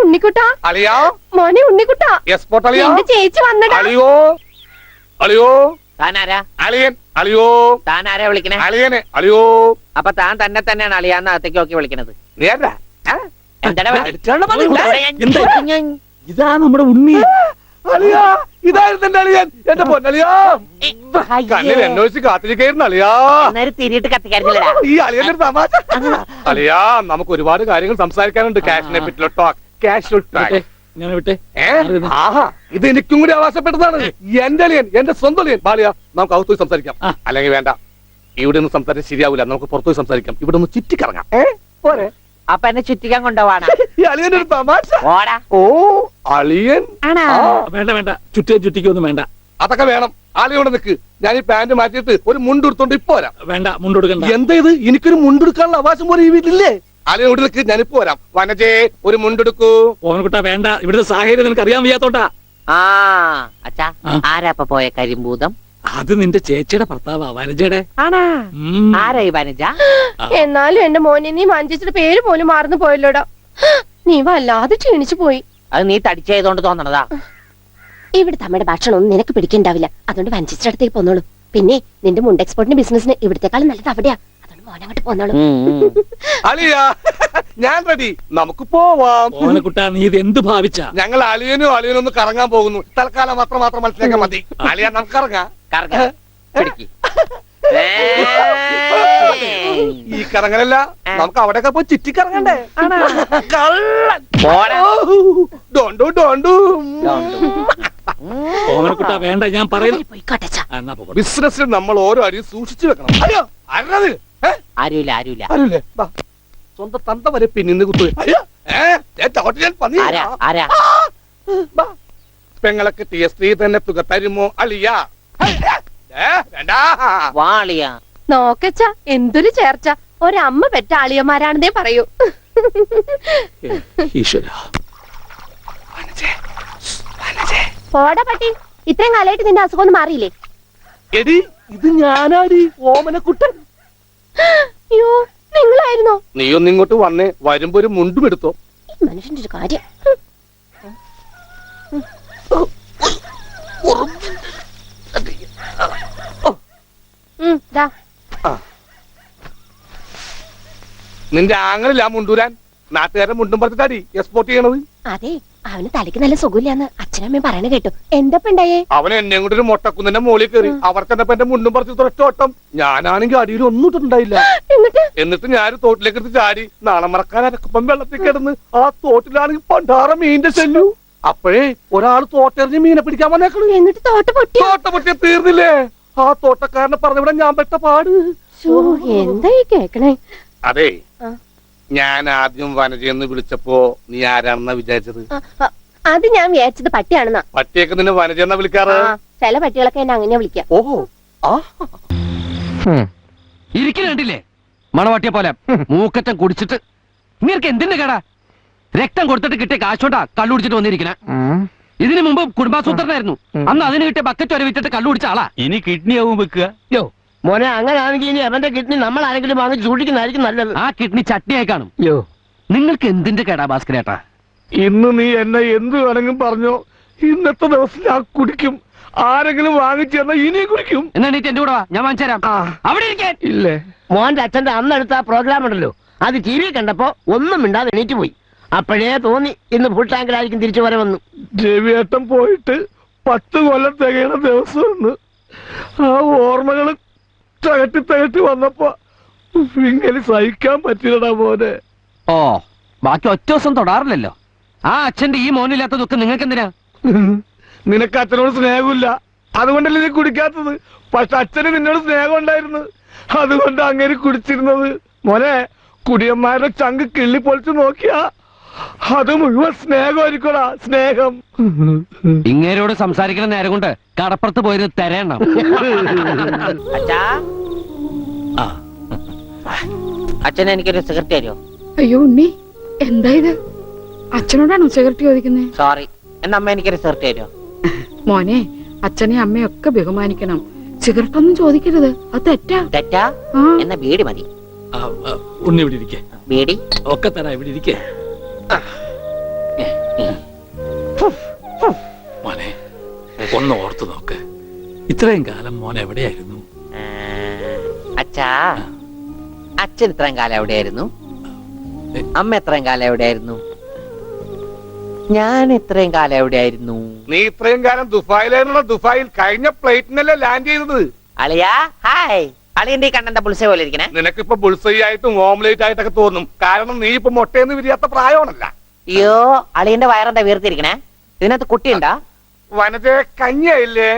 ഉണ്ണിക്കുട്ടാ, അളിയാ, മോനെ ഉണ്ണിക്കുട്ടാ, എസ്പോർട്ട് അളിയാ. എന്റെ ചേച്ചി വന്നടാ. അളിയോ, അളിയോ, താനാരാ? അളിയൻ. അളിയോ, താനാരാ വിളിക്കണേ? അളിയനെ. അളിയോ. അപ്പൊ താൻ തന്നെ തന്നെയാണ് അളിയാന്ന് അകത്തേക്ക് നോക്കി വിളിക്കണത്? നീ ആരാ? എന്താ ഇതാ നമ്മുടെ ഉണ്ണി. അളിയാ, ഇതായിരുന്നു എന്റെ അളിയൻ. എന്റെ പൊന്നളിയാ, കണ്ണിൽ അന്വേഷിച്ച് കാത്തിരിക്കായിരുന്നു അളിയാ. തിരിയിട്ട് കത്തിക്കാരില്ലടാ ഈ അളിയന്റെ തമാശ. അളിയാ, നമുക്ക് ഒരുപാട് കാര്യങ്ങൾ സംസാരിക്കാനുണ്ട്. കാഷിനെ പറ്റിയുള്ള ടോക്ക്, കാഷ്വൽ ടോക്ക്. ആഹാ, ഇത് എനിക്കും കൂടി അവകാശപ്പെട്ടതാണ്. എന്റെ അളിയൻ, എന്റെ സ്വന്തം അളിയൻ. ബാലിയ, നമുക്ക് അകത്ത് പോയി സംസാരിക്കാം. അല്ലെങ്കിൽ വേണ്ട, ഇവിടെ നിന്ന് സംസാരിച്ചാൽ ശരിയാവില്ല. നമുക്ക് പുറത്തുപോയി സംസാരിക്കാം. ഇവിടെ ഒന്ന് ചുറ്റിക്കറങ്ങാം. പോരെ? അപ്പൊ എന്നെ ചുറ്റിക്കാൻ കൊണ്ടുപോവാണ്. ഈ അളിയന്റെ ഒരു തമാശ. ഓടാ. ഓ, അളിയൻ. വേണ്ട വേണ്ട, ചുറ്റിക്കൊന്നും വേണ്ട. അതൊക്കെ വേണം. ആളിയോടെ നിൽക്ക്, ഞാൻ ഈ പാന്റ് മാറ്റിയിട്ട് ഒരു മുണ്ടെടുത്തോണ്ട് ഇപ്പൊ വരാം. വേണ്ട മുണ്ടെടുക്കണ്ട. എന്താ ഇത്? എനിക്കൊരു മുണ്ടെടുക്കാനുള്ള അവകാശം പോലെ ഈ വീട്ടിലില്ലേ? ആളിയോട് നിൽക്ക്, ഞാനിപ്പോ വരാം. വനജേ, ഒരു മുണ്ടെടുക്കൂ. ഓമനക്കുട്ട വേണ്ട, ഇവിടുത്തെ സാഹചര്യം നിനക്ക് അറിയാൻ വയ്യാത്തോട്ടാ. ആ അച്ഛാ, ആരാപ്പ പോയ കരിമ്പൂതം? അത് നിന്റെ ചേച്ചിയുടെ ഭർത്താവാ, വനജയുടെ. ആണാ? ആരായി വനജ? എന്നാലും എന്റെ മോനെ നീ മഞ്ചേച്ചിയുടെ പേര് പോലും മറന്നു പോയല്ലോടാ. നീ വല്ലാതെ ക്ഷീണിച്ചു പോയി. അത് നീ തടിച്ചതുകൊണ്ട് തോന്നണതാ. ഇവിടുത്തെ അമ്മയുടെ ഭക്ഷണം ഒന്നും നിനക്ക് പിടിക്കണ്ടാവില്ല. അതുകൊണ്ട് വഞ്ചിച്ചിട്ട് അടുത്തേക്ക് പോന്നോളൂ. പിന്നെ നിന്റെ മുണ്ട് എക്സ്പോർട്ടിന്റെ ബിസിനസിന് ഇവിടത്തെക്കാളും നല്ലത് അവിടെയാ. അതുകൊണ്ട് മോനെ അങ്ങോട്ട് പോന്നോളൂ. അളിയാ, ഞാൻ റെഡി, നമുക്ക് പോവാം. ഓമനക്കുട്ട, നീ ഇത് എന്ത് ഭാവിച്ചാ? ഞങ്ങൾ അളിയനും ഒന്ന് കറങ്ങാൻ പോകുന്നു. തൽക്കാലം മാത്രം മനസ്സിലാക്കാൻ മതി. അളിയാ, നമുക്ക് ഇറങ്ങാം. പിടിക്ക്. ഈ കറങ്ങലല്ല, നമുക്ക് അവിടെയൊക്കെ പോയി ചുറ്റിക്കറങ്ങണ്ടേ? ഓമനക്കുട്ട വേണ്ട, ഞാൻ പറയുന്നു. ബിസിനസ്സിൽ നമ്മൾ ഓരോ അരിയും സൂക്ഷിച്ചു വെക്കണം. അയ്യോ, ആരത്? ആരുമില്ല. ആരുല്ലേ? സ്വന്തം തന്ത വരെ പിന്നിന്ന് കുത്തു. പെങ്ങളൊക്കെ ടി എസ് തന്നെ തുക തരുമോ അളിയാ? വാളിയ നോക്കച്ച എന്തൊരു ചേർച്ച. ഒരമ്മ പെറ്റ ആളിയന്മാരാണെന്നേ പറയൂ. പോടാ പട്ടി, ഇത്രയും കാലമായിട്ട് നിന്റെ അസുഖം ഒന്നും മാറിയില്ലേ? എടി, ഇത് ഞാനാടി, ഓമനക്കുട്ടൻ. അയ്യോ, നിങ്ങളായിരുന്നോ? നീ ഒന്ന് ഇങ്ങോട്ട് വന്നേ, വരുമ്പോ ഒരു മുണ്ടും എടുത്തോ. ഈ മനുഷ്യന്റെ ഒരു കാര്യം. നിന്റെ ആങ്ങളില്ല മുണ്ടൂരാൻ. നാട്ടുകാരെ മുണ്ടും പറഞ്ഞിട്ടാടി എക്സ്പോർട്ട് ചെയ്യണത്. അതെ, അവന് തലയ്ക്ക് നല്ല സുഖമില്ലാന്ന് അച്ഛനമ്മയും പറയണ കേട്ടു. എന്തപ്പണ്ടായേ? അവൻ എന്നെ കൊണ്ട് ഒരു മൊട്ടക്കുന്നിന്റെ മോളിൽ കയറി. അവർ തന്നെ എന്റെ മുണ്ടും പറിച്ച് ഒറ്റോട്ടം. ഞാനാണെങ്കിൽ അടിയിൽ ഒന്നും ഇട്ടിട്ടുണ്ടായില്ല. എന്നിട്ട് ഞാൻ തോട്ടിലേക്ക് എടുത്ത് ചാടി. നാളെ മറക്കാൻ അരക്കപ്പം വെള്ളത്തിൽ കിടന്ന് ആ തോട്ടിലാണെങ്കിൽ പണ്ടാറ മീനിന്റെ ചെല്ലു. അപ്പോഴേ ഒരാൾ തോട്ടെറിഞ്ഞ് മീനെ പിടിക്കാൻ വന്നേക്കണു. എന്നിട്ട് തോട്ട പൊട്ടിയ തീർന്നില്ലേ? ആ തോട്ടക്കാരനെ പറഞ്ഞവിടെ ഞാൻ പെട്ട പാട്. എന്തായി കേക്കണേ? അതെ, ഞാൻ ആദ്യം വനജയെന്ന് വിളിച്ചപ്പോ നീ ആരാണെന്നാ വിചാരിച്ചത്? അത് ഞാൻ വിചാരിച്ചത് പട്ടിയാണെന്നാ. പട്ടിയൊക്കെ നിന്നെ വനജയെന്നാ വിളിക്കാറ്? ചില പട്ടികളൊക്കെ എന്നെ അങ്ങനെയാ വിളിക്കാം. ഓഹോ, ഇരിക്കണ്ടില്ലേ മണവാട്ടിയെ പോലെ മൂക്കറ്റം കുടിച്ചിട്ട്. നിങ്ങൾക്ക് എന്തിന്റെ കേടാ? രക്തം കൊടുത്തിട്ട് കിട്ടിയ കാശോട്ടാ കള്ളു കുടിച്ചിട്ട് വന്നിരിക്കണേ. ഇതിനു മുമ്പ് കുടുംബാസൂത്രനായിരുന്നു. അന്ന് അതിന് കിട്ടിയ ബക്കറ്റ് വരെ വിറ്റിട്ട് കള്ളു കുടിച്ച ആളാ. ഇനി കിഡ്നി ആവും വെക്കുക. യോ മോനെ, അങ്ങനെ ആണെങ്കിൽ ഇനി അവന്റെ കിഡ്നി നമ്മൾ ആരെങ്കിലും വാങ്ങി സൂക്ഷിക്കുന്നതായിരിക്കും നല്ലത്. ആ കിഡ്നി ചട്നിയായി കാണും. യോ, നിങ്ങൾക്ക് എന്തിന്റെ കേടാ ഭാസ്കരേട്ടാ? ഇന്ന് നീ എന്നെ എന്ത് വേണമെങ്കിലും പറഞ്ഞോ. ഇന്നത്തെ ദിവസം ഞാൻ കുടിക്കും. ആരെങ്കിലും വാങ്ങിച്ചു തന്നാ ഇനിയും കുടിക്കും. എന്നാ നീ എന്റെ കൂടെ വാ, ഞാൻ വാങ്ങിച്ചു തരാം. അവിടെ ഇരിക്കാൻ ഇല്ലേ? മോന്റെ അച്ഛന്റെ അന്നെടുത്ത ആ പ്രോഗ്രാം ഉണ്ടല്ലോ, അത് ടി വി കണ്ടപ്പോ ഒന്നും മിണ്ടാതെ എണീറ്റ് പോയി. അപ്പോഴേ തോന്നി ഇന്ന് ഫുൾ ടാങ്കിലായിരിക്കും തിരിച്ചു വരെ വന്നു. രവിയേട്ടൻ പോയിട്ട് 10 കൊല്ലം തികയണ ദിവസം ആ ഓർമ്മകള് തകട്ടി വന്നപ്പോ ഇങ്ങനെ സഹിക്കാൻ പറ്റില്ലടാ മോനെ. ഓ, ബാക്കി ഒറ്റ ദിവസം തൊടാറില്ലല്ലോ. ആ അച്ഛന്റെ ഈ മോനില്ലാത്ത ദുഃഖം നിങ്ങൾക്ക് എന്തിനാ? നിനക്ക് അച്ഛനോട് സ്നേഹമില്ല, അതുകൊണ്ടല്ലേ നീ കുടിക്കാത്തത്. പക്ഷെ അച്ഛന് നിന്നോട് സ്നേഹം ഉണ്ടായിരുന്നു, അതുകൊണ്ട് അങ്ങനെ കുടിച്ചിരുന്നത്. മോനെ, കുടിയന്മാരുടെ ചങ്ക് കിള്ളി പൊളിച്ചു നോക്കിയാ അത് മുഴുവൻ സ്നേഹമായിരിക്കടാ, സ്നേഹം. ഇങ്ങേരോട് സംസാരിക്കുന്ന നേരം കൊണ്ട് കടപ്പുറത്ത് പോയത് തരയണം. അച്ഛൻ എനിക്കൊരു സിഗരറ്റ് തരുമോ? അയ്യോ ഉണ്ണി, എന്താ ഇത്? അച്ഛനോടാണോ സിഗരറ്റ് ചോദിക്കുന്നത്? സോറി, എന്നാ അമ്മ എനിക്കൊരു സിഗരറ്റ് തരുമോ? മോനെ, അച്ഛനെ അമ്മയൊക്കെ ബഹുമാനിക്കണം. സിഗരറ്റ് ഒന്നും ചോദിക്കരുത്, അത് തെറ്റാ. തെറ്റാ? എന്നാ ബീഡി മതി. ഉണ്ണി ഇവിടെ ഇരിക്കേ. ബീഡി ഒക്കെ തരാ, ഇവിടെ ഇരിക്കേ. മോനെ, ഒന്ന് ഓർത്തു നോക്ക്. ഇത്രയും കാലം മോൻ എവിടെയായിരുന്നു? അച്ഛാ, അച്ഛൻ ഇത്രയും കാലം എവിടെയായിരുന്നു? അമ്മ എത്രയും കാലം എവിടെയായിരുന്നു? ഞാൻ ഇത്രയും കാലം എവിടെയായിരുന്നു? നീ ഇത്രയും കാലം ദുബായിലായിരുന്നോ? ദുബായിൽ കഴിഞ്ഞ ഫ്ലൈറ്റിനല്ലേ ലാൻഡ് ചെയ്തത്. അളിയാ ഹായ്. അളിയന്റെ ഈ കണ്ണന്റെ പുളിസ പോലെ ഇരിക്കണേ. നിനക്കിപ്പോ ബുൾസൈ ആയിട്ടും ഓംലേറ്റ് ആയിട്ടൊക്കെ തോന്നും. കാരണം നീ ഇപ്പൊ മുട്ടയെന്ന് വിരിയാത്ത പ്രായമാണല്ല. അയ്യോ, അളിയന്റെ വയറെന്താ വീർത്തിരിക്കണേ? ഇതിനകത്ത് കുട്ടിയുണ്ടാ? വനജ കഞ്ഞിയായില്ലേ?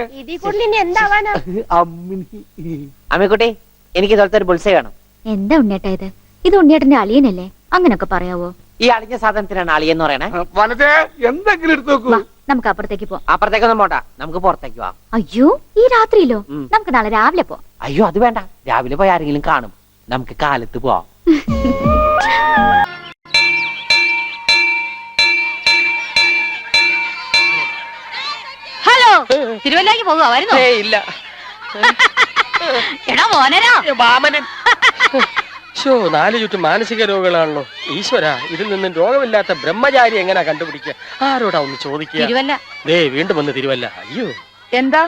അമ്മിക്കുട്ടി, എനിക്ക് ഇതുപോലത്തെ ഒരു ബുൾസൈ വേണം. എന്താ ഉണ്ണിയേട്ടാ ഇത്? ഇത് ഉണ്ണിയേട്ടന്റെ അളിയനല്ലേ? അങ്ങനൊക്കെ പറയാവോ? ഈ അളിഞ്ഞ സാധനത്തിനാണ് അളിയെന്ന് പറയണേ. വനജ, എന്തെങ്കിലും എടുത്തു നോക്കൂ. നമുക്ക് അപ്പുറത്തേക്ക് പോവാം. അപ്പുറത്തേക്കൊന്നും പോണ്ട, നമുക്ക് പുറത്തേക്ക് പോവാം. അയ്യോ, ഈ രാത്രിയിലോ? നമുക്ക് നാളെ രാവിലെ പോവാം. അയ്യോ അത് വേണ്ട, രാവിലെ പോയി ആരെങ്കിലും കാണും, നമുക്ക് കാലത്ത് പോവാം. ഹലോ, തിരുവല്ലയ്ക്ക് പോകുക വരുന്നോ? ഇല്ല. എടാ മോനരാ, വാമനൻ. നാല് ചുറ്റും മാനസിക രോഗികളാണല്ലോ. ഈശ്വര, ഇതിൽ നിന്നും രോഗമില്ലാത്ത ബ്രഹ്മചാരി എങ്ങനാ കണ്ടുപിടിക്കുക? ആരോടാ ഒന്ന് ചോദിക്കുക? തിരുവല്ല. ദേ വീണ്ടും വന്ന് തിരുവല്ല. അയ്യോ, എന്താ?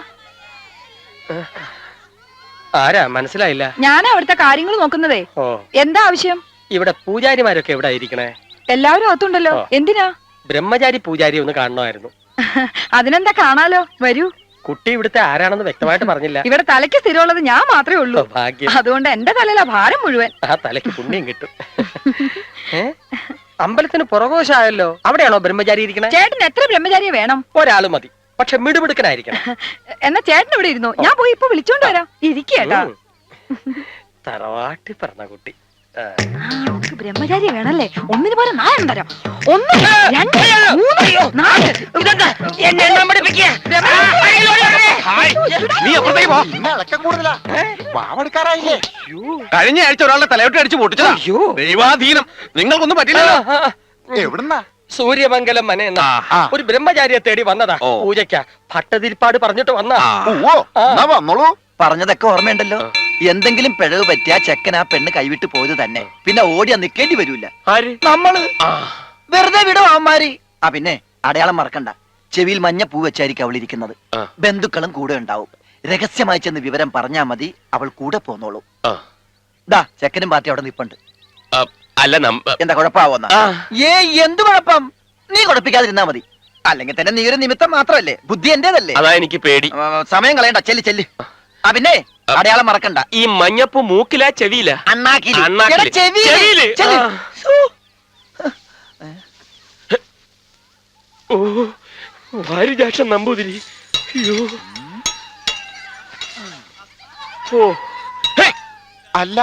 ആരാ മനസ്സിലായില്ല. ഞാനാ അവിടുത്തെ കാര്യങ്ങൾ നോക്കുന്നതേ. ഓ, എന്താ ആവശ്യം? ഇവിടെ പൂജാരിമാരൊക്കെ എവിടെ ഇരിക്കണേ? എല്ലാവരും അകത്തുണ്ടല്ലോ. എന്തിനാ? ബ്രഹ്മചാരി പൂജാരി ഒന്ന് കാണണമായിരുന്നു. അതിനെന്താ, കാണാലോ, വരൂ. കുട്ടി ഇവിടുത്തെ ആരാണെന്ന് വ്യക്തമായിട്ട് പറഞ്ഞില്ല. ഇവിടെ തലയ്ക്ക് സ്ഥിരമുള്ളത് ഞാൻ മാത്രമേ ഉള്ളൂ. ഭാഗ്യം. അതുകൊണ്ട് എന്റെ തലയിലാ ഭാരം മുഴുവൻ. ആ തലയ്ക്ക് പുണ്യം കിട്ടും. അമ്പലത്തിന് പുറകോശായല്ലോ, അവിടെയാണോ ബ്രഹ്മചാരി ഇരിക്കണേ? ചേട്ടൻ എത്ര ബ്രഹ്മചാരിയെ വേണം? ഒരാള് മതി, പക്ഷെ മിടുമിടുക്കനായിരിക്കണം. എന്നാ ചേട്ടൻ ഇവിടെ ഇരുന്നു, ഞാൻ പോയി ഇപ്പൊ വിളിച്ചോണ്ട് വരാം. ഇരിക്കേട്ടാ. തറവാട്ടി പറഞ്ഞ കുട്ടി. ബ്രഹ്മചാരി വേണല്ലേ? ഒന്നിന് പോലെ 4 തരാം. 1 2 3 4. നീ അപ്പുറത്തേക്ക് പോ. കഴിഞ്ഞ ആഴ്ച ഒരാളുടെ തലയോട്ട് അടിച്ച് പൊട്ടിച്ചതാ. ദൈവാധീനം, നിങ്ങൾക്കൊന്നും പറ്റില്ലല്ലോ. എവിടുന്നാ? സൂര്യമംഗലം മനയെന്ന ഒരു ബ്രഹ്മചാരിയെ തേടി വന്നതാ പൂജയ്ക്ക. ഭട്ടതിരിപ്പാട് പറഞ്ഞിട്ട് വന്നാ. വന്നോളൂ. പറഞ്ഞതൊക്കെ ഓർമ്മയുണ്ടല്ലോ. എന്തെങ്കിലും പിഴവ് പറ്റിയ ചെക്കൻ ആ പെണ്ണ് കൈവിട്ട് പോയത് തന്നെ. പിന്നെ ഓടിയാ നിക്കേണ്ടി വരൂല. ആര്? നമ്മള് വെറുതെ വിടും അവന്മാര്. ആ പിന്നെ അടയാളം മറക്കണ്ട, ചെവിയിൽ മഞ്ഞ പൂ വെച്ചായിരിക്കും അവൾ ഇരിക്കുന്നത്. ബന്ധുക്കളും കൂടെ ഉണ്ടാവും. രഹസ്യമായി ചെന്ന് വിവരം പറഞ്ഞാ മതി, അവൾ കൂടെ പോന്നോളൂ. ദാ ചെക്കനും പാർട്ടി അവിടെ നിപ്പുണ്ട്. അല്ല, എന്താ കുഴപ്പാവോന്ന? എന്ത് കുഴപ്പം? നീ കുഴപ്പിക്കാതിരുന്നാ മതി. അല്ലെങ്കിൽ തന്നെ നീ ഒരു നിമിത്തം മാത്രമല്ലേ, ബുദ്ധി എന്റേതല്ലേ. അതാ എനിക്ക് പേടി. സമയം കളയണ്ട, ചെല്ല് ചെല്ല്. ആ പിന്നെ അടയാളം മറക്കണ്ട. ഈ മഞ്ഞപ്പൂ മൂക്കിലാ ചെവിയില? അണ്ണാക്കില്. അണ്ണാക്കില്. എടാ, ചെവിയില്. ചെല്ല്. ഓ, വാരിജാക്ഷൻ നമ്പൂതിരി. അയ്യോ. ഓ, അല്ല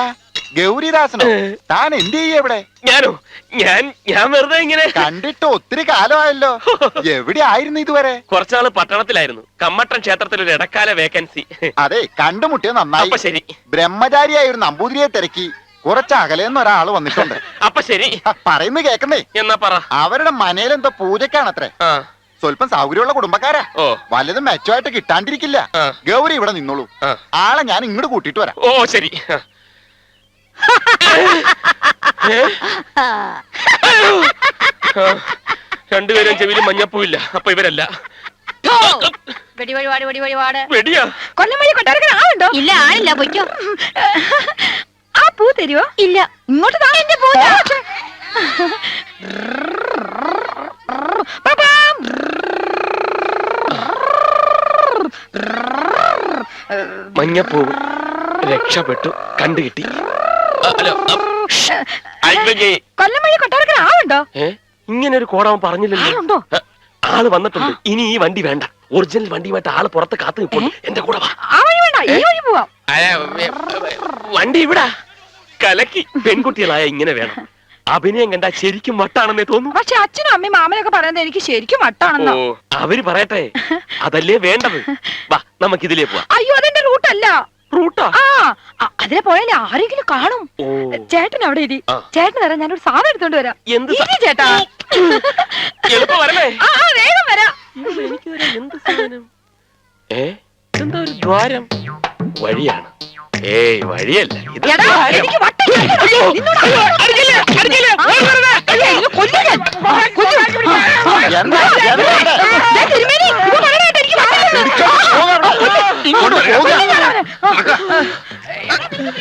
ഗൗരിദാസനോ? താൻ എന്ത് ചെയ്യ ഇവിടെ? ഞാനോ? ഞാൻ വെറുതെ ഇങ്ങനെ. കണ്ടിട്ട് ഒത്തിരി കാലമായല്ലോ. എവിടെ ആയിരുന്നു ഇതുവരെ? കുറച്ചാള് പട്ടണത്തിലായിരുന്നു. കമ്മട്ടൻ ക്ഷേത്രത്തിൽ ഒരു ഇടക്കാല വേക്കൻസി. അതെ, കണ്ടുമുട്ടിയത് നന്നായി. അപ്പൊ ശരി. ബ്രഹ്മചാരിയായ ഒരു നമ്പൂതിരിയെ തിരക്കി കുറച്ച് അകലെന്ന് ഒരാള് വന്നിട്ടുണ്ട്. അപ്പൊ ശരി. പറയുന്നത് കേക്കുന്നേ. എന്നാ പറ. അവരുടെ മനയിലെന്തോ പൂജക്കാണത്രേ. സ്വല്പം സൗകര്യമുള്ള കുടുംബക്കാരാ. വല്ലതും മെച്ചമായിട്ട് കിട്ടാണ്ടിരിക്കില്ല. ഗൗരി ഇവിടെ നിന്നോളൂ, ആളെ ഞാൻ ഇങ്ങോട്ട് കൂട്ടിട്ട് വരാം. ഓ ശരി. രണ്ടുപേരും ചെവിയിൽ മഞ്ഞപ്പൂവില്ല. അപ്പൊ ഇവരല്ല. വെടിയാ? കൊല്ലം വഴി കൊട്ടാരക്കര ആളുണ്ടോ? ഇല്ല, ആളില്ല. പൊയ്ക്കോ. ആ പൂ തരുവോ? ഇല്ല. ഇങ്ങോട്ട് താ. എന്റെ പൂ. മഞ്ഞപ്പൂവ് രക്ഷപ്പെട്ടു, കണ്ടുകിട്ടി. കൊല്ലം വഴി കൊട്ടാരക്കര ആളുണ്ടോ? ഇങ്ങനെ ഒരു കോടാവൻ പറഞ്ഞില്ലല്ലോ. ആള് വന്നിട്ടുണ്ട്. ഇനി ഈ വണ്ടി വേണ്ട, ഒറിജിനൽ വണ്ടിയുമായിട്ട് ആള് പുറത്ത് കാത്തു നിൽപ്പുണ്ട്. എന്റെ കൂടെ വാ. ആ വഴി വേണ്ട, ഈ വഴി പോവാം. വണ്ടി ഇവിടെ കലക്കി. പെൺകുട്ടികളായ ഇങ്ങനെ വേണം. അഭിനയം കണ്ടാ ശരിക്കും വട്ടാണെന്നേ തോന്നുന്നു. പക്ഷെ അച്ഛനും അമ്മയും മാമനൊക്കെ പറയുന്നത് എനിക്ക് ശരിക്കും വട്ടാണെന്നോ. അവര് പറയട്ടെ, അതല്ലേ വേണ്ടത്. വാ, നമുക്ക് ഇതിലേ പോവാം. അയ്യോ, അതെന്റെ റൂട്ടല്ല. റൂട്ടാ? ആ, അതിലെ പോയാലേ ആരെങ്കിലും കാണും. ചേട്ടൻ അവിടെ ഇരി. ചേട്ടൻ തരാം, ഞാനൊരു സാധനം എടുത്തോണ്ട് വരാം. എന്ത് ചേട്ടാ? എളുപ്പം വരണേ. വേഗം വരാം. എന്ത് സാധനം? എന്താ ഒരു ദ്വാരം? വഴിയാണ്. ഏയ്, വഴിയല്ല ഇത്. എനിക്ക്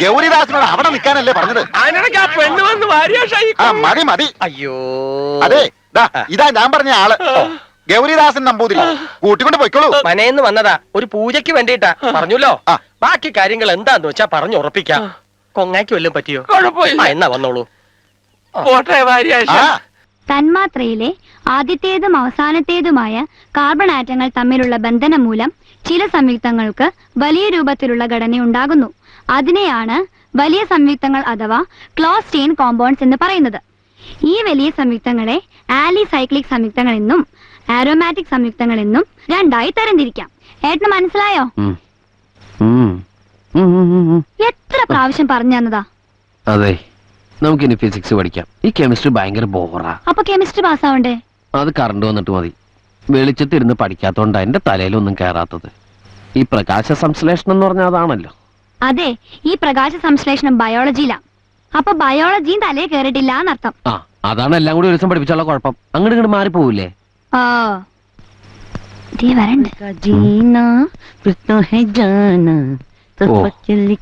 ഗൗരിദാസനോട് അവിടെ നിൽക്കാനല്ലേ പറഞ്ഞത്? അതിനിടയ്ക്ക് ആ പെണ്ണ് വന്ന് വാരിയാഷായി. മതി മതി. അയ്യോ, അതെ, ഇതാ ഞാൻ പറഞ്ഞ ആള്, ഗൗരിദാസൻ നമ്പൂതിരി. കൂട്ടിക്കൊണ്ട് പോയിക്കോളൂ. മനേന്ന് വന്നതാ, ഒരു പൂജയ്ക്ക് വേണ്ടിട്ടാ. പറഞ്ഞല്ലോ. ബാക്കി കാര്യങ്ങൾ എന്താന്ന് വെച്ചാ പറഞ്ഞു ഉറപ്പിക്കാം. കൊങ്ങാക്കി വല്ലതും പറ്റിയോ? എന്നാ വന്നോളൂ. തന്മാത്രയിലെ ആദ്യത്തേതും അവസാനത്തേതുമായ കാർബൺ ആറ്റങ്ങൾ തമ്മിലുള്ള ബന്ധനം മൂലം ചില സംയുക്തങ്ങൾക്ക് വലിയ രൂപത്തിലുള്ള ഘടന ഉണ്ടാകുന്നു. അതിനെയാണ് വലിയ സംയുക്തങ്ങൾ അഥവാ ക്ലോസ് ചെയിൻ കോമ്പൗണ്ട്സ് എന്ന് പറയുന്നത്. ഈ വലിയ സംയുക്തങ്ങളെ ആലിസൈക്ലിക് സംയുക്തങ്ങൾ എന്നും ആരോമാറ്റിക് സംയുക്തങ്ങൾ എന്നും രണ്ടായി തരംതിരിക്കാം. ഏട്ടന് മനസ്സിലായോ? എത്ര പ്രാവശ്യം പറഞ്ഞു തന്നതാ? അതെ, നമുക്കിനി ഫിസിക്സ് പഠിക്കാം. ഈ കെമിസ്ട്രി ഭയങ്കര ബോറാ. അപ്പൊ കെമിസ്ട്രി പാസ്സാവണ്ടേ? അത് കറണ്ട് വന്നിട്ട് മതി. വെളിച്ചത്തിരുന്ന് പഠിക്കാത്തോണ്ടാ എന്റെ തലയിലൊന്നും കയറാത്തത്. ഈ പ്രകാശ സംശ്ലേഷണം എന്ന് പറഞ്ഞാൽ അതാണല്ലോ. അതെ, ഈ പ്രകാശ സംശ്ലേഷണം ബയോളജിയിലാ. അപ്പൊ ബയോളജിയും തലേ കയറിയിട്ടില്ല എന്നർത്ഥം. ആ, അതാണ് എല്ലാം കൂടി ഒരു ദിവസം പഠിപ്പിച്ചുള്ള കുഴപ്പം. അങ്ങോട്ട് ഇങ്ങോട്ട് മാറിപ്പോവില്ലേ?